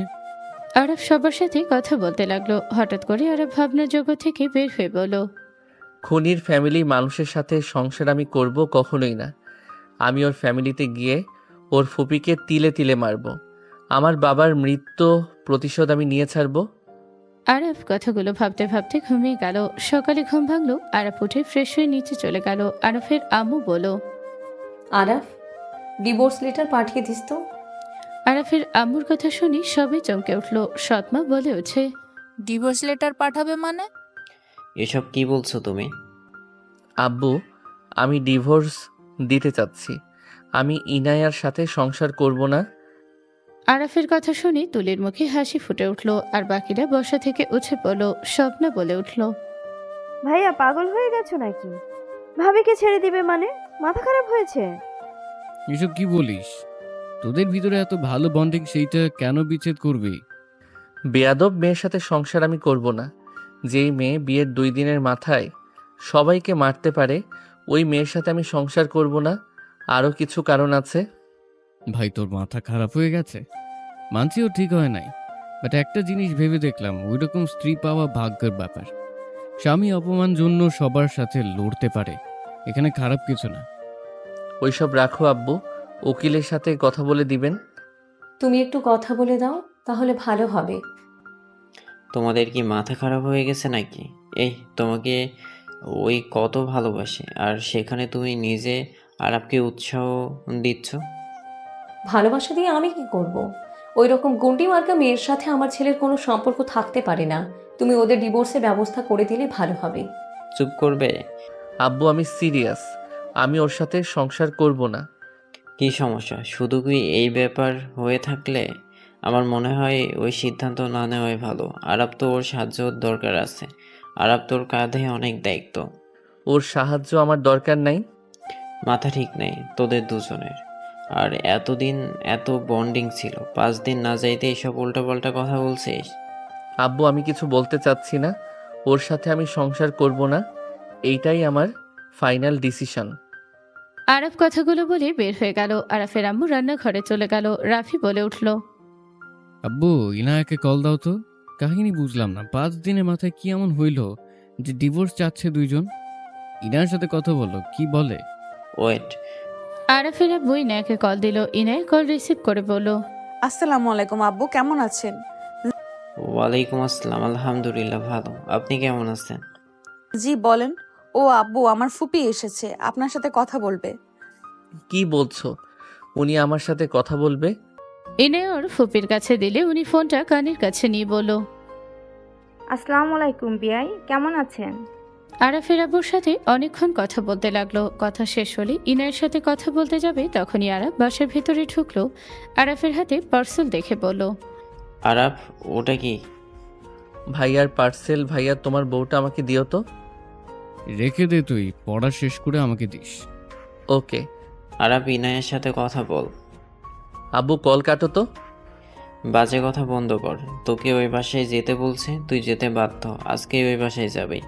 Speaker 2: আরাফ সবার সাথে কথা বলতে লাগলো। হঠাৎ করে আরাফ ভাবনার জগৎ থেকে বের হয়ে বলল,
Speaker 1: খুনির ফ্যামিলি মানুষের সাথে সংসার আমি করব কখনোই না। আমি ওর ফ্যামিলিতে গিয়ে ওর ফুপিকে তিলে তিলে মারব। আমার বাবার মৃত্যু প্রতিশোধ আমি নিয়ে ছাড়বো।
Speaker 2: আরাফ কথাগুলো ভাবতে ভাবতে ঘুমিয়ে গেল। সকালে ঘুম ভাঙলো। আরাফ উঠে ফ্রেশ হয়ে নিচে চলে গেল। আরাফের আম্মু বলল,
Speaker 8: আরাফ, ডিভোর্স লেটার পাঠিয়ে দিস তো।
Speaker 2: আরাফের আম্মুর কথা শুনি সবাই চমকে উঠল। সৎমা বলে ওঠে,
Speaker 12: ডিভোর্স লেটার পাঠাবে মানে?
Speaker 3: এসব কি বলছো তুমি?
Speaker 1: আব্বু আমি ডিভোর্স দিতে চাচ্ছি। আমি ইনায়ার সাথে সংসার করব না।
Speaker 2: আরাফের কথা শুনে তুলির মুখে হাসি ফুটে উঠল। আর বাকিরা বসা থেকে উঠে পড়ল। স্বপ্না বলে উঠল,
Speaker 11: ভাইয়া পাগল হয়ে গেছো নাকি? ভাবিকে ছেড়ে দিবে মানে? মাথা খারাপ হয়েছে?
Speaker 5: এসব কি বলিস? তোদের ভিতরে এত ভালো বন্ডিং, সেইটা কেন বিচ্ছেদ করবি?
Speaker 1: বেয়াদব মেয়ের সাথে সংসার আমি করব না। যেই মেয়ে বিয়ের 2 দিনের মাথায় সবাইকে মারতে পারে, ওই মেয়ের সাথে আমি সংসার করব না। আরও কিছু কারণ আছে।
Speaker 5: ভাই তোর মাথা খারাপ হয়ে গেছে? মানছিও ঠিক হয় নাই, বাট একটা জিনিস ভেবে দেখলাম, ওইরকম স্ত্রী পাওয়া ভাগ্যের ব্যাপার। স্বামী অপমান জন্য সবার সাথে লড়তে পারে, এখানে খারাপ কিছু না।
Speaker 1: ওইসব রাখো আব্বু, উকিলের সাথে কথা বলে দিবেন।
Speaker 8: তুমি একটু কথা বলে দাও, তাহলে ভালো হবে।
Speaker 3: তোমাদের কি মাথা খারাপ হয়ে গেছে নাকি? এই তোমাকে ওই কত ভালোবাসে, আর সেখানে তুমি নিজে আরবকে উৎসাহ দিচ্ছ।
Speaker 8: ভালোবাসা দিয়ে আমি কি করব? ওই রকম গুন্ডি মার্কা মেয়ের সাথে আমার ছেলের কোনো সম্পর্ক থাকতে পারে না। তুমি ওদের ডিভোর্সের ব্যবস্থা করে দিলে ভালো হবে।
Speaker 3: চুপ করবে?
Speaker 1: আব্বু আমি সিরিয়াস। আমি ওর সাথে সংসার করব না।
Speaker 3: কি সমস্যা? শুধু কি এই ব্যাপার হয়ে থাকলে আমার মনে হয় ওই সিদ্ধান্ত না নেওয়াই ভালো। আরব তো ওর সাহায্য দরকার আছে। আরব তোর কাঁধে অনেক দায়িত্ব।
Speaker 1: ওর সাহায্য আমার দরকার নাই।
Speaker 3: মাথা ঠিক নেই তোদের দুজনের। আর এতদিন এত বন্ডিং ছিল, 5 দিন না যাইতে এইসব উল্টাপাল্টা কথা বলছিস।
Speaker 1: আব্বু আমি কিছু বলতে চাচ্ছি না। ওর সাথে আমি সংসার করব না, এইটাই আমার ফাইনাল ডিসিশন।
Speaker 2: আরাফ কথাগুলো বলে বের হয়ে গেল। আরাফের আম্মু রান্নাঘরে চলে গেল। রাফি বলে উঠল,
Speaker 5: আব্বু ইনায়াকে কল দাও তো। কাহিনী বুঝলাম না, 5 দিনের মাথায় কি এমন হইল যে ডিভোর্স চাচ্ছে দুইজন? ইনায়ার সাথে কথা বলো, কি বলে?
Speaker 3: ওয়েট।
Speaker 2: আরাফের আব্বু ইনায়াকে কল দিল। ইনায়া কল রিসিভ করে বলল,
Speaker 4: আসসালামু আলাইকুম আব্বু, কেমন আছেন?
Speaker 3: ওয়ালাইকুম আসসালাম, আলহামদুলিল্লাহ ভালো। আপনি কেমন আছেন?
Speaker 4: জি বলেন। ও আব্বু, আমার ফুপি এসেছে, আপনার সাথে কথা বলবে।
Speaker 1: কি বলছো? উনি আমার সাথে কথা বলবে?
Speaker 2: ইনায়া ওর ফুপির কাছে দিলে উনি ফোনটা কানের কাছে নিয়ে বলল,
Speaker 11: আসসালামু আলাইকুম বিয়াই, কেমন আছেন?
Speaker 2: আরাফের আব্বুর সাথে অনেকক্ষণ কথা বলতে লাগলো। কথা শেষ হলে ইনায়ের সাথে কথা বলতে যাবে, তখনই আরাফ বাসার ভেতরে ঢুকলো। আরাফের হাতে পার্সেল দেখে বলল,
Speaker 3: আরাফ, ওটা কি?
Speaker 1: ভাইয়ার পার্সেল। ভাইয়া, তোমার বউটা আমাকে দিও তো।
Speaker 5: রেখে দে, তুই পড়া শেষ করে আমাকে দিস।
Speaker 1: ওকে।
Speaker 3: আরাফ, ইনায়ের সাথে কথা বল।
Speaker 1: আব্বু কল কাটো তো।
Speaker 3: বাজে কথা বন্ধ কর। তোকে ওই বাসায় যেতে বলছে, তুই যেতে বাধ্য। আজকে ওই বাসায় যাবে।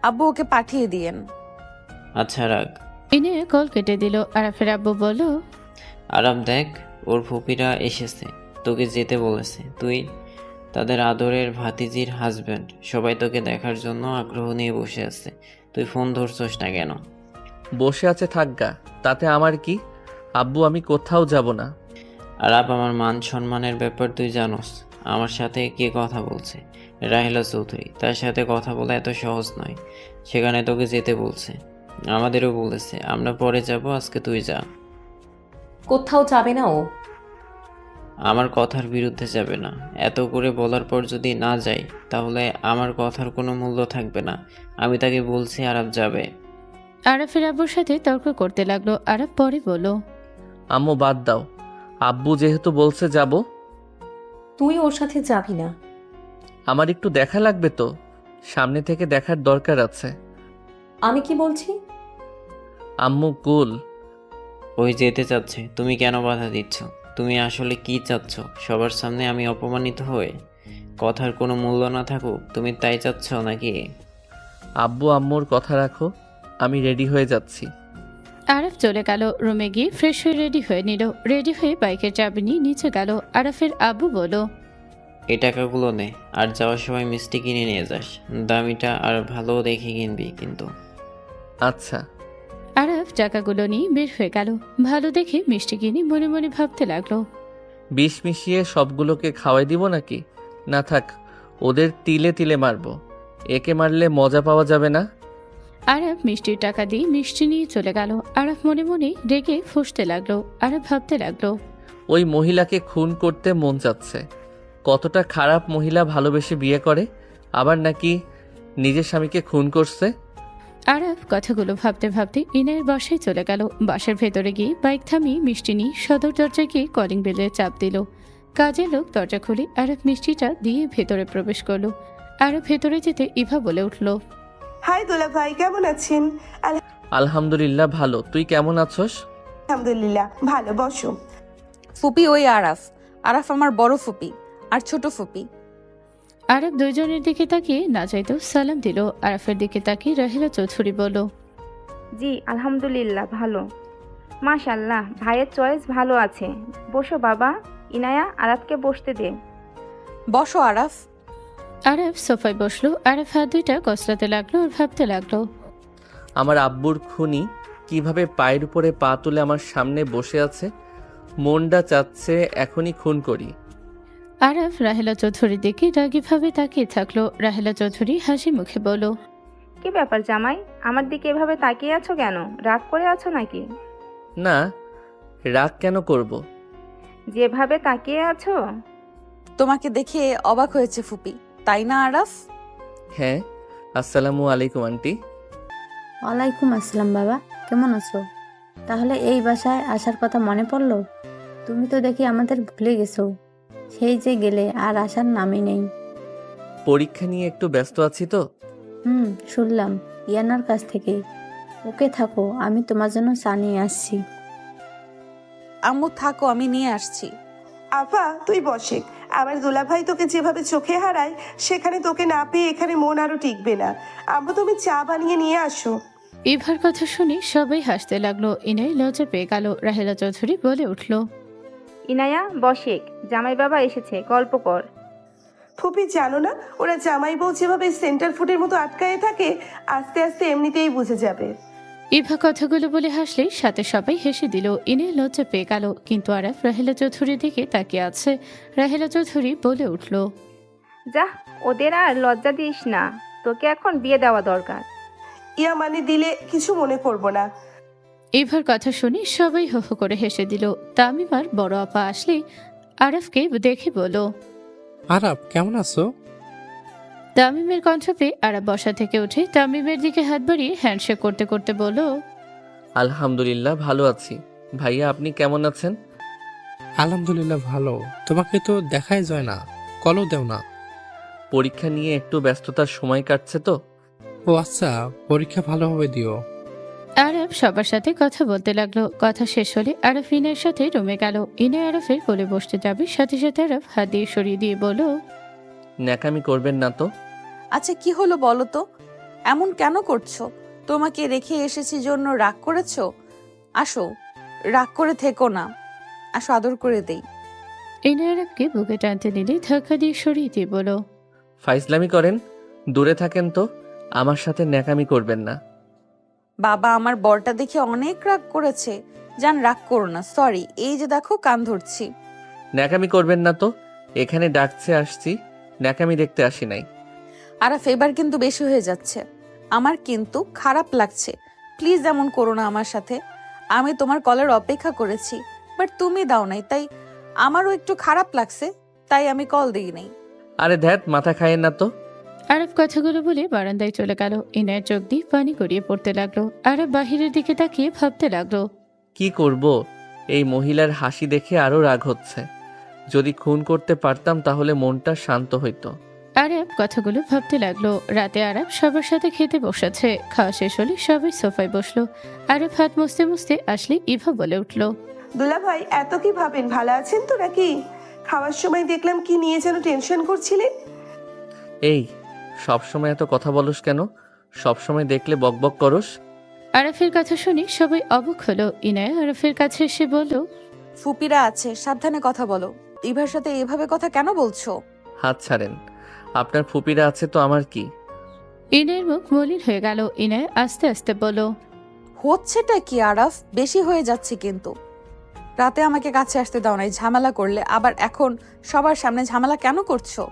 Speaker 4: আব্বু, ওকে পাঠিয়ে দিয়েন।
Speaker 3: আচ্ছা, রাখ।
Speaker 2: ইনায়া কল কেটে দিল। আরাফের আব্বু বলল,
Speaker 3: আরাফ দেখ, ওর ফুপিরা এসেছে, তোকে যেতে বলেছে। তুই তাদের আদরের ভাতিজির হাজব্যান্ড, সবাই তোকে দেখার জন্য আগ্রহ নিয়ে বসে আছে। তুই ফোন ধরছস না কেন?
Speaker 1: বসে আছে থাকগা, তাতে আমার কি? আব্বু, আমি কোথাও যাব না।
Speaker 3: আরাফ, আমার মান সম্মানের ব্যাপার তুই জানোস। আমার সাথে কে কথা বলছে? রাহেলা চৌধুরী। তার সাথে কথা বলা এত সহজ নয়। সেখানে তোকে যেতে বলছে, আমাদেরও বলেছে। আমরা পরে যাব, আজকে তুই যা।
Speaker 8: কোথাও যাবে না ও।
Speaker 3: আমার কথার বিরুদ্ধে যাবে না। এত করে বলার পর যদি না যাই, তাহলে আমার কথার কোনো মূল্য থাকবে না। আমি তাকে বলছি আরাফ যাবে।
Speaker 2: আরাফের আব্বুর সাথে তর্ক করতে লাগলো। আরাফ পরে বলল,
Speaker 1: আম্মু বাদ দাও, আব্বু যেহেতু বলছে যাব।
Speaker 8: তুই ওর সাথে যাবি না।
Speaker 1: আমার একটু দেখা লাগবে তো, সামনে থেকে দেখার দরকার আছে।
Speaker 8: আমি কি বলছি?
Speaker 1: আম্মু কুল।
Speaker 3: ওই যেতে চাচ্ছে, তুমি কেন বাধা দিচ্ছ? তুমি আসলে কি চাচ্ছ? সবার সামনে আমি অপমানিত হয়ে কথার কোনো মূল্য না থাকুক, তুমি তাই চাচ্ছ নাকি?
Speaker 1: আব্বু আম্মুর কথা রাখো, আমি রেডি হয়ে যাচ্ছি।
Speaker 2: আরাফ চলে গেল। রুমে গিয়ে ফ্রেশ হয়ে রেডি হয়ে নিল। রেডি হয়ে বাইকের চাবি নিয়ে নিচে গেল। আরাফের আব্বু বলল,
Speaker 3: এই টাকাগুলো নে, আর যাওয়ার সময় মিষ্টি কিনে নিয়ে যাস। দামিটা আর ভালো দেখে কিনবি কিন্তু।
Speaker 1: আচ্ছা।
Speaker 2: আরাফ টাকাগুলো নিয়ে বের হয়ে গেল। ভালো দেখে মিষ্টি কিনে মনে মনে ভাবতে লাগলো,
Speaker 1: বিষ মিশিয়ে সবগুলোকে খাওয়াই দিব নাকি? না থাক, ওদের তিলে তিলে মারবো। একে মারলে মজা পাওয়া যাবে না।
Speaker 2: আরাফ মিষ্টির টাকা দিয়ে মিষ্টি নিয়ে চলে গেল। আরাফ মনে মনে রেগে ফুঁসতে লাগলো। আরাফ ভাবতে লাগলো,
Speaker 1: ওই মহিলাকে খুন করতে মন চাচ্ছে। কতটা খারাপ মহিলা ভালোবেসে বিয়ে করে, আবার নাকি নিজের স্বামীকে খুন করছে।
Speaker 2: আরাফ কথাগুলো ভাবতে ভাবতে ইনায়ের বাসায় চলে গেল। বাসার ভেতরে গিয়ে বাইক থামিয়ে মিষ্টি নিয়ে সদর দরজায় গিয়ে কলিং বেলের চাপ দিল। কাজের লোক দরজা খুলে আরাফ মিষ্টিটা দিয়ে ভেতরে প্রবেশ করলো। আরাফ ভেতরে যেতে ইভা বলে উঠল,
Speaker 9: হাই দোলা ভাই, কেমন আছেন?
Speaker 1: আলহামদুলিল্লাহ ভালো, তুই কেমন আছস?
Speaker 9: আলহামদুলিল্লাহ ভালো, বসো।
Speaker 4: ফুপি ওই আরাফ। আরাফ আমার বড় ফুপি আর ছোট ফুপি।
Speaker 2: আরাফ দুইজনের দিকে তাকিয়ে না চাইতেও সালাম দিল। আরাফের দিকে তাকিয়ে রাহিলা চৌধুরী বলল,
Speaker 11: জি আলহামদুলিল্লাহ ভালো। মাশাল্লাহ, ভাইয়ের চয়েস ভালো আছে। বসো বাবা। ইনায়া, আরাফকে বসতে দে।
Speaker 4: বসো আরাফ।
Speaker 2: আরাফ সোফায় বসলো। আরাফ হাত দুইটা কসলাতে লাগলো আর ভাবতে লাগলো,
Speaker 1: আমার আব্বুর খুনি কিভাবে পায়ের উপরে পা তুলে আমার সামনে বসে আছে। মনটা চাচ্ছে এখনই খুন করি।
Speaker 2: আরাফ রাহেলা চৌধুরীর দিকে রাগীভাবে তাকিয়ে থাকলো। রাহেলা চৌধুরী হাসি মুখে বলল,
Speaker 11: কি ব্যাপার জামাই, আমার দিকে এভাবে তাকিয়ে আছো কেন? রাগ করে আছো নাকি?
Speaker 1: না, রাগ কেন করব?
Speaker 11: যেভাবে তাকিয়ে আছো।
Speaker 4: তোমাকে দেখে অবাক হয়েছে ফুপি, তাই না আরাফ?
Speaker 1: হ্যাঁ। আসসালামু আলাইকুম আন্টি।
Speaker 15: ওয়ালাইকুম আসসালাম বাবা, কেমন আছো? তাহলে এই বাসায় আসার কথা মনে পড়লো? তুমি তো দেখি আমাদের ভুলে গেছো। সেই যে গেলে আর আসার নামই নেই।
Speaker 1: পরীক্ষা নিয়ে একটু ব্যস্ত আছি তো।
Speaker 15: শুনলাম ইয়ানার কাছ থেকে। ওকে থাকো, আমি তোমার জন্য চা নিয়ে আসছি।
Speaker 4: আম্মু থাকো, আমি নিয়ে আসছি।
Speaker 9: আফা তুই বসে। আমার দোলা ভাই তোকে যেভাবে চোখে হারায়, সেখানে তোকে না পেয়ে এখানে মন আরো টিকবে না। আম্মু তুমি চা বানিয়ে নিয়ে আসো।
Speaker 2: ইভার কথা শুনে সবাই হাসতে লাগলো। ইনাই লজ্জা পেয়ে গেল। রাহেলা চৌধুরী বলে উঠল,
Speaker 11: ইনায়া বসেক, জামাই বাবা এসেছে, গল্প কর।
Speaker 9: ফুপি জানো না, ওরা জামাই বউ যেভাবে সেন্টার ফুটের মতো আটকায়ে থাকে, আস্তে আস্তে এমনিতেই বুঝে যাবে।
Speaker 2: ইভা কথাগুলো বলে হাসলে সাথে সবাই হেসে দিল। ইনে লজ্জা পেয়ে গেল। কিন্তু আরাফ রাহেলা চৌধুরীর দিকে তাকিয়ে আছে। রাহেলা চৌধুরী বলে উঠল,
Speaker 11: যা, ওদের আর লজ্জা দিস না। তোকে এখন বিয়ে দেওয়া দরকার।
Speaker 9: ইয়া মানে দিলে কিছু মনে করব না।
Speaker 2: এবার কথা শুনে সবাই হো হো করে হেসে দিল। তামিম আর বড় আপা আসলে আরফকে দেখে বলো।
Speaker 7: আরাব কেমন আছো?
Speaker 2: তামিমের কণ্ঠ পেয়ে আরব বসা থেকে উঠে তামিমের দিকে হাত বাড়িয়ে হ্যান্ডশেক করতে করতে বলো।
Speaker 1: আলহামদুলিল্লাহ ভালো আছি। ভাইয়া আপনি কেমন আছেন?
Speaker 7: আলহামদুলিল্লাহ ভালো। তোমাকে তো দেখাই যায় না, কলও দেও না।
Speaker 1: পরীক্ষা নিয়ে একটু ব্যস্ততার সময় কাটছে তো।
Speaker 7: ও আচ্ছা, পরীক্ষা ভালোভাবে দিও।
Speaker 2: আরব সবার সাথে কথা বলতে লাগলো। কথা শেষ হলে আরব ইনায়ের সাথে রুমে গেল। ইনায় আরফের কোলে বসতে যাবে, সাথে সাথে আরব হাত দিয়ে সরিয়ে দিয়ে বলো।
Speaker 1: ন্যাকামি করবেন না তো।
Speaker 4: আচ্ছা কি হলো বলো তো, এমন কেন করছো? তোমাকে রেখে এসেছি জন্য রাগ করেছো? আসো, রাগ করে থেকো না, আসো আদর করে দেই।
Speaker 2: ইনায় আরবকে বুকে টানতে নিলে ধাক্কা দিয়ে সরিয়ে দিয়ে বলো।
Speaker 1: ফাইজলামি করেন, দূরে থাকেন তো। আমার সাথে ন্যাকামি করবেন না।
Speaker 4: বাবা আমার বরটা দেখে অনেক রাগ করেছে। জান রাগ করো না, সরি। এই যে দেখো কান ধরছি।
Speaker 1: ন্যাকামি করবেন না তো। এখানে ডাকছে আসছি, ন্যাকামি দেখতে আসি নাই।
Speaker 4: আরাফ এবার কিন্তু বেশি হয়ে যাচ্ছে, আমার কিন্তু খারাপ লাগছে। প্লিজ এমন করো না আমার সাথে। আমি তোমার কলের অপেক্ষা করেছি, বাট তুমি দাও নাই, তাই আমারও একটু খারাপ লাগছে, তাই আমি কল দিই নাই।
Speaker 1: আরে ধ্যাত, মাথা খায়েন না তো।
Speaker 2: আরব কথাগুলো বলে বারান্দায় চলে গেল। ইনায়ের চোখ দিয়ে পানি গড়িয়ে পড়তে লাগলো। আরব বাহিরের দিকে তাকিয়ে ভাবতে লাগলো।
Speaker 1: কি করব, এই মহিলার হাসি দেখে আরো রাগ হচ্ছে। যদি খুন করতে পারতাম তাহলে মনটা শান্ত হইতো।
Speaker 2: আরব কথাগুলো ভাবতে লাগলো। রাতে আরব সবার সাথে খেতে বসেছে। খাওয়া শেষ হলে সবাই সোফায় বসলো। আরব হাত মুছতে মুছতে আসলে ইভা বলে উঠলো।
Speaker 9: দুলা ভাই এত কি ভাবেন, ভালো আছেন তো নাকি? খাওয়ার সময় দেখলাম কি নিয়ে যেন টেনশন করছিলেন।
Speaker 1: এই সবসময় এত কথা বলস কেন? সবসময় দেখলে বকবক করস।
Speaker 2: আরফের কথা শুনে সবাই অবাক হলো। ইনায়া আরফের কাছে এসে বলল।
Speaker 4: ফুপিরা আছে, সাবধানে কথা বলো। ইভার সাথে এভাবে কথা কেন বলছো?
Speaker 1: হাত ছাড়েন। আপনার ফুপিরা আছে তো আমার কি?
Speaker 2: ইনায়ের মুখ মলিন হয়ে গেল। ইনায়া আস্তে আস্তে বলল।
Speaker 4: হচ্ছেটা কি আরাফ? বেশি হয়ে যাচ্ছে কিন্তু। রাতে আমাকে কাছে আসতে দাও নাই, ঝামেলা করলে, আবার এখন সবার সামনে ঝামেলা কেন করছো?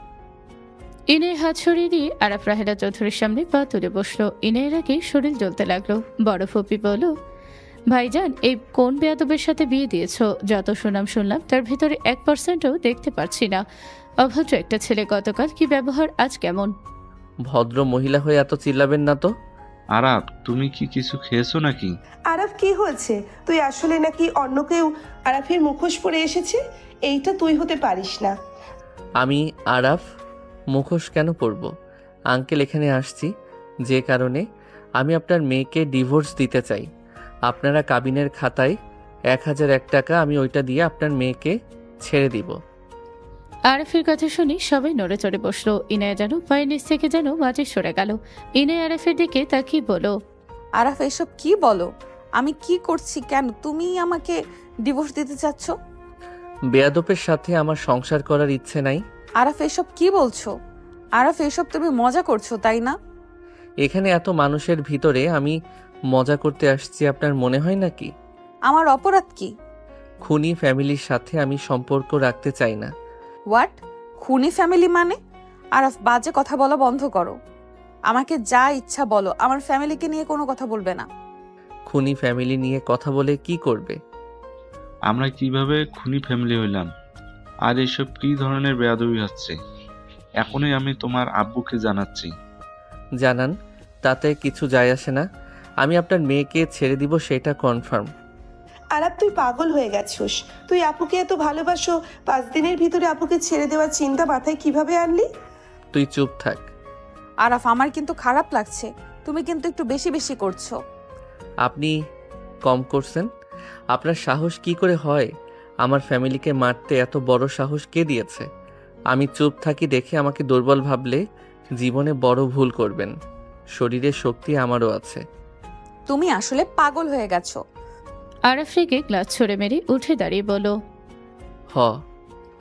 Speaker 2: ইনায়ের হাত সরিয়ে দিয়ে আরফ রাহেলা চৌধুরীর সামনে পা তুলে বসলো। ইনায়ের আগে শরীর জ্বলতে লাগলো। বড় ফুপি বলল। ভাইজান এই কোন বেয়াদবের সাথে বিয়ে দিয়েছো? যত সুনাম শুনলাম তার ভিতরে 1%ও দেখতে পারছি না। অভদ্র একটা ছেলে, গতকাল কি ব্যবহার, আজ কেমন?
Speaker 1: ভদ্র মহিলা হয়ে এত চিল্লাবেন না তো।
Speaker 10: আরাব তুমি কি কিছু খেয়েছো নাকি?
Speaker 9: আরাফ কি হয়েছে? তুই আসলে নাকি অন্য কেউ আরাফের মুখোশ পরে এসেছে? এইটা তুই হতে পারিস না।
Speaker 1: আমি আরাফ মুখোশ কেন পরব? আঙ্কেল এখানে আসছি যে কারণে, আমি আপনার মেয়েকে ডিভোর্স দিতে চাই। আপনারা কাবিনের খাতায় 1001 টাকা, আমি ওইটা দিয়ে আপনার মেয়েকে ছেড়ে দিব।
Speaker 2: আরফের কথা শুনে সবাই নড়ে চড়ে বসলো। ইনায়া যেন পায়ের নিচ থেকে যেন মাঝে সরে গেল। ইনায়া আরফের দিকে তাকিয়ে বলো।
Speaker 4: আরাফ এসব কি বলো? আমি কি করছি? কেন তুমি আমাকে ডিভোর্স দিতে চাচ্ছ?
Speaker 1: বেয়াদবের সাথে আমার সংসার করার ইচ্ছে নাই।
Speaker 4: আরাফ এসব কি বলছো? আরাফ এসব তুমি মজা করছো তাই না?
Speaker 1: এখানে এত মানুষের ভিতরে আমি মজা করতে আসছি, আপনার মনে হয় নাকি?
Speaker 4: আমার অপরাধ কি?
Speaker 1: খুনি ফ্যামিলির সাথে আমি সম্পর্ক রাখতে চাই না।
Speaker 4: হোয়াট? খুনি ফ্যামিলি মানে? আরাফ বাজে কথা বলা বন্ধ করো। আমাকে যা ইচ্ছা বলো, আমার ফ্যামিলিকে নিয়ে কোনো কথা বলবে না।
Speaker 1: খুনি ফ্যামিলি নিয়ে কথা বলে কি করবে?
Speaker 10: আমরা কিভাবে খুনি ফ্যামিলি হইলাম? আর এসব কি ধরনের বেয়াদবি হচ্ছে? এখনই আমি তোমার আব্বুকে জানাচ্ছি।
Speaker 1: জানান, তাতে কিছু যায় আসে না। আমি আপনার মেয়েকে ছেড়ে দিব, সেটা কনফার্ম।
Speaker 9: আরাফ তুই পাগল হয়ে গেছিস। তুই আপুকে এত ভালোবাসো, 5 দিনের ভিতরে আপুকে ছেড়ে দেওয়ার চিন্তা মাথায় কিভাবে আনলি?
Speaker 1: তুই চুপ থাক।
Speaker 4: আরাফ আমার কিন্তু খারাপ লাগছে, তুমি কিন্তু একটু বেশি বেশি করছো।
Speaker 1: আপনি কম করছেন। আপনার সাহস কি করে হয় আমার ফ্যামিলিকে মারতে? এত বড় সাহস কে দিয়েছে? আমি চুপ থাকি দেখে আমাকে দুর্বল ভাবলে জীবনে বড় ভুল করবেন। শরীরের শক্তি আমারও আছে।
Speaker 4: তুমি আসলে পাগল হয়ে গেছো।
Speaker 2: আরফ রেগে গ্লাস ছড়ে মেরে উঠে দাঁড়িয়ে বলো।
Speaker 1: হ,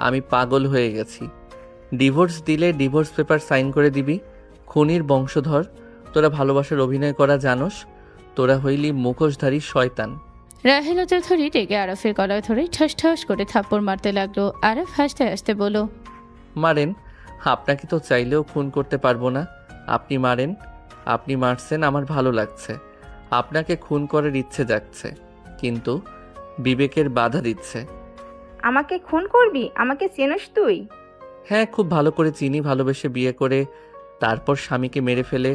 Speaker 1: আমি পাগল হয়ে গেছি। ডিভোর্স দিলে ডিভোর্স পেপার সাইন করে দিবি। খুনির বংশধর তোরা, ভালোবাসার অভিনয় করা জানোস। তোরা হইলি মুখোশধারী শয়তান।
Speaker 2: রাহেলা চৌধুরী রেগে আরফের গলায় ধরে ঠাস ঠাস করে থাপ্পড় মারতে লাগলো। আরফ হাসতে হাসতে বলো।
Speaker 1: মারেন, আপনাকে তো চাইলেও খুন করতে পারবো না। আপনি মারেন, আপনি মারছেন, আমার ভালো লাগছে। আপনাকে খুন করার ইচ্ছে জাগছে, কিন্তু বিবেকের বাধা দিচ্ছে।
Speaker 11: আমাকে খুন করবি? আমাকে চেনস তুই?
Speaker 1: হ্যাঁ, খুব ভালো করে চিনি। ভালোবেসে বিয়ে করে তারপর স্বামীকে মেরে ফেলে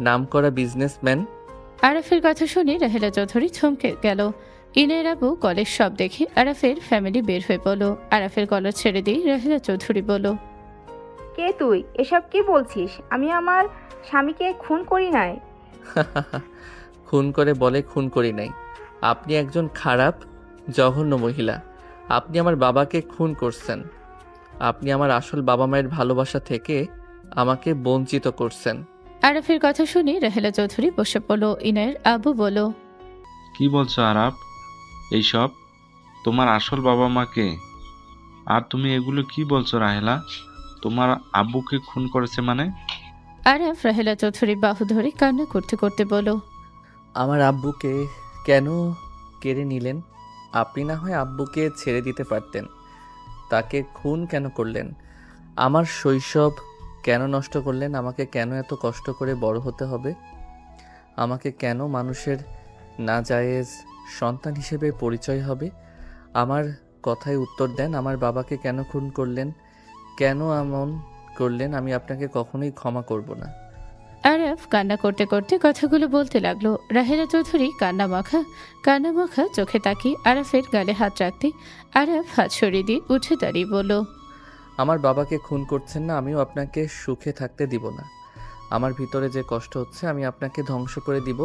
Speaker 1: নামকরা বিজনেসম্যান।
Speaker 2: আরাফের কথা শুনে রাহেলা চৌধুরী থমকে গেল। ইনায়ের আবু কলেজ সব দেখে আরাফের ফ্যামিলি বের হয়ে পড়ল। আরাফের কলেজ ছেড়ে দিয়ে রাহেলা চৌধুরী বলল,
Speaker 11: কে তুই? এসব কি বলছিস? আমি আমার স্বামীকে খুন করি নাই।
Speaker 1: খুন করে বলে খুন করি নাই। আপনি একজন খারাপ জঘন্য মহিলা। আপনি আমার বাবাকে খুন করছেন। আপনি আমার আসল বাবা মায়ের ভালোবাসা থেকে আমাকে বঞ্চিত করছেন।
Speaker 2: আরাফের কথা শুনে রাহেলা চৌধুরী বসে পড়ল। ইনায়ের আবু বলল,
Speaker 10: কি বলছো আরাপ? এইসব তোমার আসল বাবা মাকে? আর তুমি এগুলো কি বলছো রাহেলা? তোমার আব্বুকে খুন করেছে মানে?
Speaker 2: আরাফ রাহেলা চৌধুরী বাহু ধরে কান্না করতে করতে বলল,
Speaker 1: আমার আব্বুকে কেন কেড়ে নিলেন? আপনি না হয় আব্বুকে ছেড়ে দিতে পারতেন। তাকে খুন কেন করলেন? আমার শৈশব কেন নষ্ট করলেন? আমাকে কেন এত কষ্ট করে বড় হতে হবে? আমাকে কেন মানুষের নাজায়েজ সন্তান হিসেবে পরিচয় হবে? আমার কথায় উত্তর দেন। আমার বাবাকে কেন খুন করলেন? কেন এমন করলেন? আমি আপনাকে কখনোই ক্ষমা করব না।
Speaker 2: আরাফ কান্না করতে করতে কথাগুলো বলতে লাগলো। রাহেলা চৌধুরী কান্না মাখা চোখে তাকিয়ে আরাফের গালে হাত রাখতে আরাফ হাত সরিয়ে দিয়ে উঠে দাঁড়িয়ে বলল,
Speaker 1: আমার বাবাকে খুন করছেন না, আমিও আপনাকে সুখে থাকতে দিব না। আমার ভিতরে যে কষ্ট হচ্ছে আমি আপনাকে ধ্বংস করে দিব।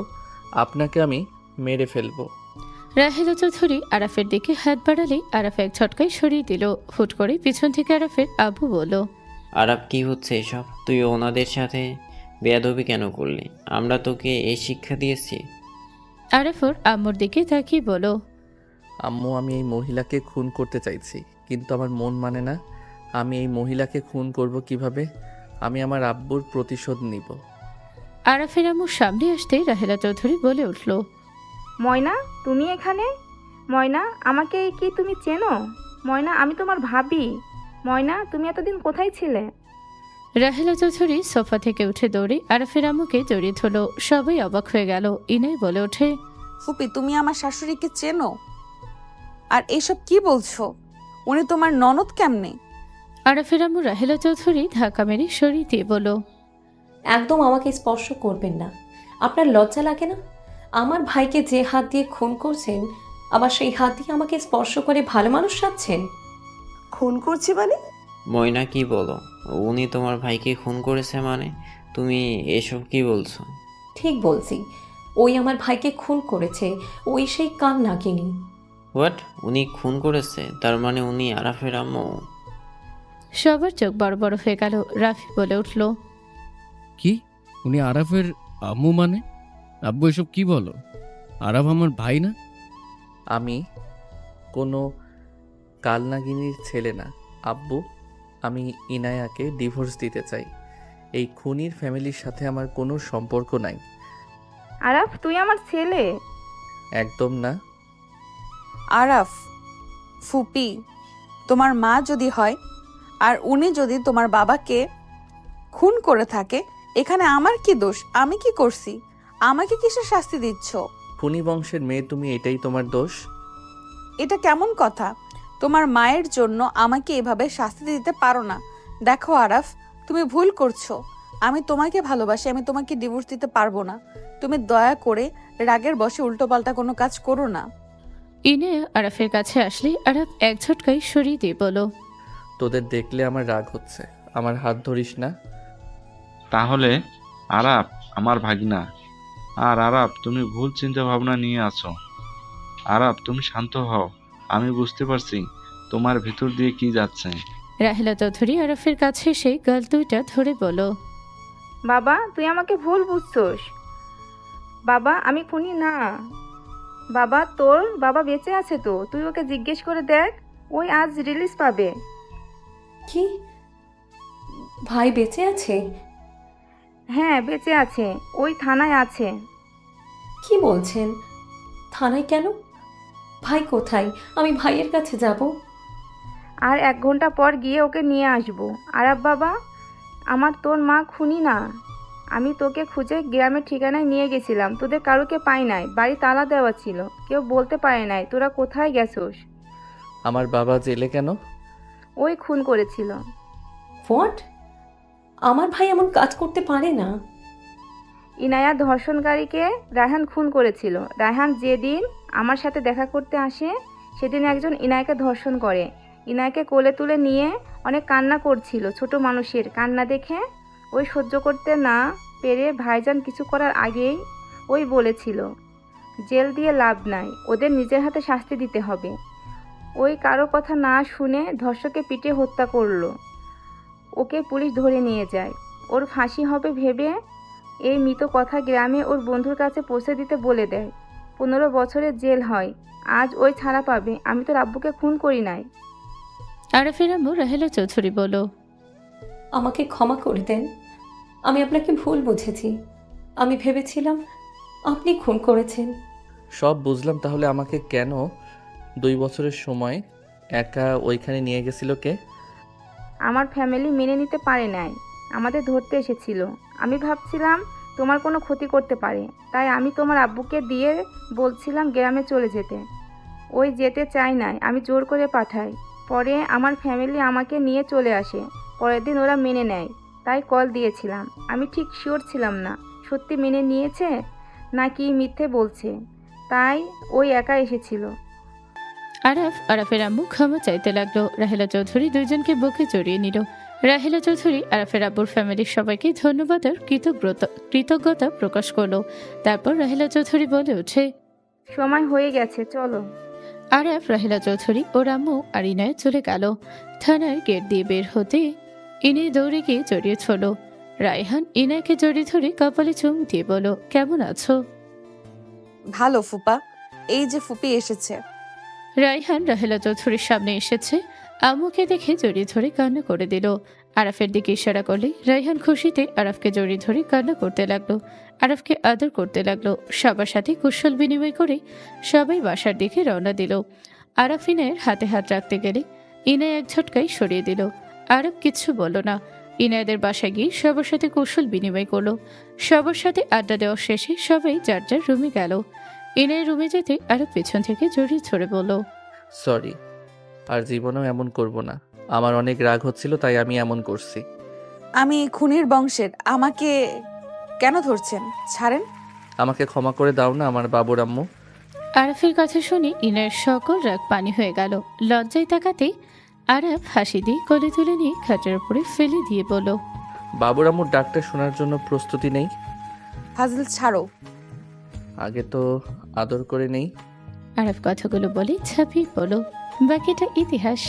Speaker 1: আপনাকে আমি মেরে ফেলবো।
Speaker 2: রাহেলা চৌধুরী আরাফের দিকে হাত বাড়ালেই আরাফ এক ঝটকায় সরিয়ে দিল। হুট করে পিছন থেকে আরাফের আবু বলল,
Speaker 3: আরাপ, কি হচ্ছে এসব? তুই ওনাদের সাথে বেয়াদবি কেন করলি? আমরা তোকে এই শিক্ষা দিয়েছি?
Speaker 2: আরাফ ওর আম্মুর দিকে তাকিয়ে বলল,
Speaker 1: আম্মু, আমি এই মহিলাকে খুন করতে চাইছি, কিন্তু আমার মন মানে না। আমি এই মহিলাকে খুন করব কিভাবে? আমি আমার আব্বুর প্রতিশোধ নিব।
Speaker 2: আরাফের আম্মুর সামনে আসতেই রাহেলা চৌধুরী বলে উঠল,
Speaker 11: ময়না, তুমি এখানে? ময়না, আমাকে কি তুমি চেনো? ময়না, আমি তোমার ভাবি। ময়না, তুমি এতদিন কোথায় ছিলে?
Speaker 2: রাহেলা চৌধুরী সোফা থেকে উঠে দৌড়ে আরাফের আম্মুকে জড়িয়ে ধরল। সবাই অবাক হয়ে গেল। ইনাই বলে ওঠে,
Speaker 4: ফুপি, তুমি আমার শাশুড়িকে চেনো? আর এসব কি বলছো? উনি তোমার ননদ কেমনে?
Speaker 2: আরাফের আম্মু রাহেলা চৌধুরী ধাক্কা মেরে সরিয়ে দিয়ে বলল,
Speaker 8: একদম আমাকে স্পর্শ করবেন না। আপনার লজ্জা লাগে না? আমার ভাইকে যে হাত দিয়ে খুন করছেন, আবার সেই হাত দিয়ে আমাকে স্পর্শ করে ভালো মানুষ সাজছেন।
Speaker 9: খুন করছি মানে?
Speaker 3: ময়না, কি বলো? উনি তোমার ভাইকে খুন করেছে মানে? তুমি এসব কি বলছো?
Speaker 8: ঠিক বলছি, ওই আমার ভাইকে খুন করেছে। ওই সেই কান নাগিনী।
Speaker 3: হোয়াট? উনি খুন করেছে? তার মানে উনি আরাফের আম্মু?
Speaker 2: সবার চোখ বড় বড় হয়ে গেল। রাফি বলে উঠল,
Speaker 5: কি? উনি আরাফের আম্মু মানে? আব্বু, এসব কি বলো? আরাফ আমার ভাই না।
Speaker 1: আমি কোনো কালনাগিনীর ছেলে না আব্বু। আমি ইনায়াকে ডিভোর্স দিতে চাই। এই খুনির ফ্যামিলির সাথে আমার কোনো সম্পর্ক নাই।
Speaker 11: আরাফ, তুই আমার ছেলে।
Speaker 1: একদম না।
Speaker 4: আরাফ, ফুপি তোমার মা যদি হয় আর উনি যদি তোমার বাবাকে খুন করে থাকে, এখানে আমার কি দোষ? আমি কি করছি? আমাকে কিসের শাস্তি দিচ্ছ?
Speaker 1: খুনি বংশের মেয়ে তুমি, এটাই তোমার দোষ?
Speaker 4: এটা কেমন কথা? তোমার মায়ের জন্য আমাকে এভাবে শাস্তি দিতে পারো না। দেখো আরাফ, তুমি ভুল করছো। আমি তোমাকে ভালোবাসি, আমি তোমাকে ডিভোর্স দিতে পারবো না। তুমি দয়া করে রাগের বশে উল্টোপাল্টা কোনো কাজ করো না।
Speaker 2: ইনে আরাফের কাছে আসলে আরাফ এক ঝটকায় সরিয়ে দিয়ে বলো,
Speaker 1: তোদের দেখলে আমার রাগ হচ্ছে। আমার হাত ধরিস না।
Speaker 10: তাহলে আরাপ আমার ভাগিনা। আর আরাপ, তুমি ভুল চিন্তা ভাবনা নিয়ে আছো। আরাপ, তুমি শান্ত হও। আমি বুঝতে পারছি তোমার ভিতর দিয়ে কি যাচ্ছে।
Speaker 2: রাহেলা চৌধুরী আরাফের কাছে এসে গাল দুইটা ধরে বলো,
Speaker 11: বাবা, তুই আমাকে ভুল বুঝছোস। বাবা, আমি খুনি না। বাবা, তোর বাবা বেঁচে আছে তো, তুই ওকে জিজ্ঞেস করে দেখ। ওই আজ রিলিজ পাবে।
Speaker 8: কি? ভাই বেঁচে আছে?
Speaker 11: হ্যাঁ, বেঁচে আছে। ওই থানায় আছে।
Speaker 8: কি বলছেন? থানায় কেন? ভাই কোথায়? আমি ভাইয়ের কাছে যাব।
Speaker 11: আর 1 ঘন্টা পর গিয়ে ওকে নিয়ে আসবো। আরাব বাবা, আমার তোর মা খুনি না। আমি তোকে খুঁজে গ্রামের ঠিকানায় নিয়ে গেছিলাম, তোদের কারোকে পাই নাই, বাড়ি তালা দেওয়া ছিল, কেউ বলতে পারে নাই তোরা কোথায় গেছোস।
Speaker 1: আমার বাবা জেলে কেন?
Speaker 11: ওই খুন করেছিল।
Speaker 8: হোয়াট? আমার ভাই এমন কাজ করতে পারে না।
Speaker 11: ইনায়া ধর্ষণকারীকে রায়হান খুন করেছিল। রায়হান যেদিন আমার সাথে দেখা করতে আসে সেদিন একজন ইনায়াকে ধর্ষণ করে। ইনায়াকে কোলে তুলে নিয়ে অনেক কান্না করছিল। ছোট মানুষের কান্না দেখে ওই সহ্য করতে না পেরে ভাইজান কিছু করার আগেই ওই বলেছিল, জেল দিয়ে লাভ নাই, ওদের নিজের হাতে শাস্তি দিতে হবে। ওই কারো কথা না শুনে ধর্ষকে পিটিয়ে হত্যা করলো। ওকে পুলিশ ধরে নিয়ে যায়। ওর ফাঁসি হবে ভেবে এই মৃত কথা গ্রামে ওর বন্ধুর কাছে পৌঁছে দিতে বলে দেয়। 15 বছরের জেল হয়। আজ ওই ছাড়া পাবে। আমি তোর আব্বুকে খুন করি নাই।
Speaker 2: আরাফের আম্মু রাহেলা চৌধুরী বলল,
Speaker 8: আমাকে ক্ষমা করে দেন, আমি আপনাকে ভুল বুঝেছি। আমি ভেবেছিলাম আপনি খুন করেছেন।
Speaker 1: সব বুঝলাম, তাহলে আমাকে কেন 2 বছরের সময় একা ওইখানে নিয়ে গেছিল কে?
Speaker 11: আমার ফ্যামিলি মেনে নিতে পারে নাই, আমাদের ধরতে এসেছিল। আমি ভাবছিলাম তোমার কোনো ক্ষতি করতে পারে, তাই আমি তোমার আব্বুকে দিয়ে বলছিলাম গ্রামে চলে যেতে। ওই যেতে চাই নাই, আমি জোর করে পাঠাই। পরে আমার ফ্যামিলি আমাকে নিয়ে চলে আসে। পরের দিন ওরা মেনে নেয়, তাই কল দিয়েছিলাম। আমি ঠিক শিওর ছিলাম না সত্যি মেনে নিয়েছে নাকি মিথ্যে বলছে, তাই ওই একা এসেছিল।
Speaker 2: আরাফের আম্মু ক্ষমা চাইতে লাগলো। রাহেলা চৌধুরী দুইজনকে বুকে জড়িয়ে নিল। রাহেলা চৌধুরী আরাফের আব্বুর ফ্যামিলির সবাইকে ধন্যবাদ আর কৃতজ্ঞতা প্রকাশ করলো। তারপর রাহেলা চৌধুরী বলে ওঠে,
Speaker 11: সময় হয়ে গেছে, চলো।
Speaker 2: আরাফ, রাহেলা চৌধুরী ও রাম্মু আর ইনায় চলে গেল। থানার গেট দিয়ে বের হতে ইনে দৌড়ে গিয়ে জড়িয়ে ছিল। রায়হান ইনাকে জড়িয়ে ধরে কপালে চুম দিয়ে বলল, কেমন আছো?
Speaker 4: ভালো ফুপা, এই যে ফুপি এসেছে।
Speaker 2: রায়হান রাহেলা চৌধুরীর সামনে এসেছে। আম্মুকে দেখে জড়িয়ে ধরে কান্না করে দিল। আরাফের দিকে ইশারা করলে রায়হান খুশিতে আরাফকে জড়িয়ে ধরে কান্না করতে লাগলো। আরাফকে আদর করতে লাগলো। সবার সাথে কুশল বিনিময় করে সবাই বাসার দিকে রওনা দিল। আরাফ ইনায়ের হাতে হাত রাখতে গেলে ইনায় এক ঝটকায় সরিয়ে দিল। আরাফ কিচ্ছু বলল না। ইনায়দের বাসায় গিয়ে সবার সাথে কুশল বিনিময় করলো। সবার সাথে আড্ডা দেওয়া শেষে সবাই যার যার রুমে গেল। ইনায়ের রুমে যেতে আরাফ পেছন থেকে জড়িয়ে ধরে বলল,
Speaker 1: সরি, আর জীবনেও এমন করব না। আমার অনেক রাগ হচ্ছিল, তাই আমি এমন করছি।
Speaker 4: আমি খুনির বংশের, আমাকে কেন ধরছেন? ছাড়েন।
Speaker 1: আমাকে ক্ষমা করে দাও না আমার বাবুর আম্মু।
Speaker 2: আরাফের কথা শুনে ইনায়ের সকল রাগ পানি হয়ে গেল। লজ্জায় তাকাতে আরাফ হাসি দিয়ে কোলে তুলে নিয়ে খাটের উপরে ফেলে দিয়ে বলল,
Speaker 1: বাবুর আম্মুর ডাকটা শোনার জন্য প্রস্তুতি নেই?
Speaker 4: ফাজিল ছাড়ো।
Speaker 1: আগে তো আদর করে নেই।
Speaker 2: আরাফ কথাগুলো বলে ঝাঁপিয়ে পড়ল। বাকিটা ইতিহাস।